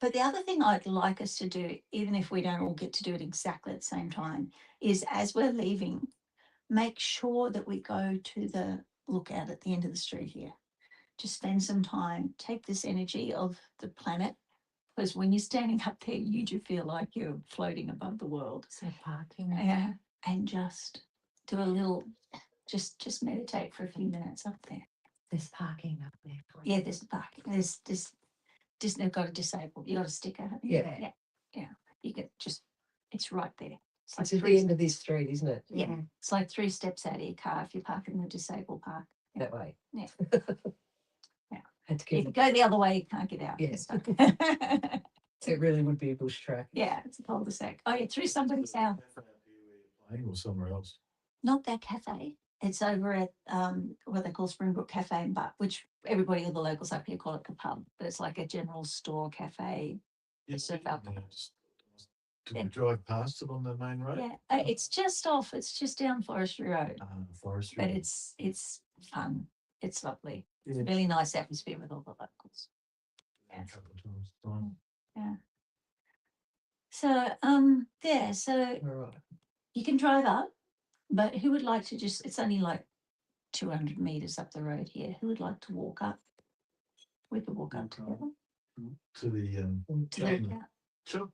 But the other thing I'd like us to do, even if we don't all get to do it exactly at the same time, is as we're leaving, make sure that we go to the lookout at the end of the street here. Just spend some time, take this energy of the planet, because when you're standing up there, you do feel like you're floating above the world. So parking. Yeah, and just do a little, just meditate for a few minutes up there. There's parking up there. Yeah, there's parking. There's they've got to disable. You got to stick out. Yeah. Yeah. You get it's right there. It's It's like at the end of this street, isn't it? yeah. It's like 3 steps out of your car if you park in the disabled park. That way. Yeah. Yeah. Had to If keep you go the other way, you can't get out. Yeah. Stuck. It really would be a bush track. Yeah, it's a cul-de-sac. Oh, yeah, through somebody's house. Playing or somewhere else. Not that cafe. It's over at what they call Springbrook Cafe and Bar, which everybody, all the locals up here call it a pub, but it's like a general store cafe. Yeah, It's serve alcohol. Did we drive past it on the main road? Yeah, it's just off. It's just down Forestry Road, Forestry. but it's fun. It's lovely. Yeah. Really nice atmosphere with all the locals. A couple of times. Fine. Yeah. So yeah, so All right. you can drive up. But who would like to just, it's only like 200 meters up the road here. Who would like to walk up? We could walk up together. To the To the lookout. Sure.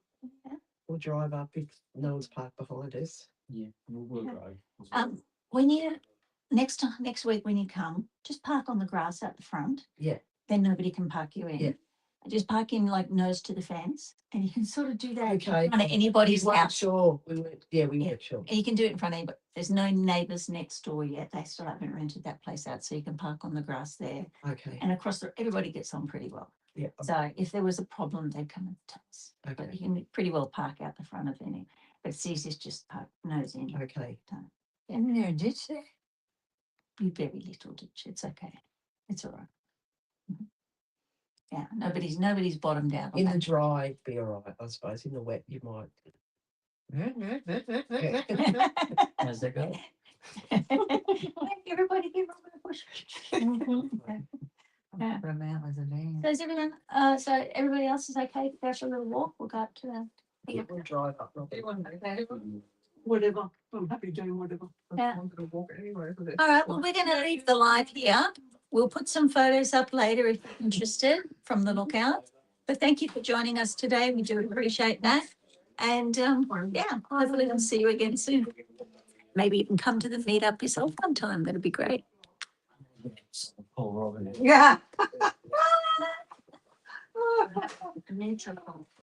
Yeah. We'll drive up if no one's parked behind us. Yeah, we'll Yeah. go. When you next week when you come, just park on the grass out the front. Yeah. Then nobody can park you in. Yeah. Just park in like nose to the fence, and you can sort of do that Okay. in front of anybody's We weren't house. sure. We weren't. Yeah, we Yeah. weren't sure. And you can do it in front of anybody. There's no neighbours next door yet. They still haven't rented that place out, so you can park on the grass there. Okay. And across the, everybody gets on pretty well. Yeah. So if there was a problem, they'd come and tell us. But Okay. you can pretty well park out the front of any. But it's easiest just park nose in. Okay. Isn't there a ditch there? You very little ditch. It's okay. It's all right. Mhm. Yeah, nobody's bottomed out. on In the that. dry, be all right, I suppose. In the wet, you might. How's that go? Everybody give over the bush. Okay. Yeah. From out as a van. So is everyone, so everybody else is okay to go for a little walk? We'll go up to the. Yeah, we'll drive up. Robbie. Whatever, I'm happy doing whatever. I Yeah. wanted to walk anywhere with it. All right, well, we're going to leave the live here. We'll put some photos up later if you're interested from the lookout. But thank you for joining us today. We do appreciate that. And yeah, hopefully we'll see you again soon. Maybe you can come to the meetup yourself one time. That'd be great. Paul Robin. Yeah.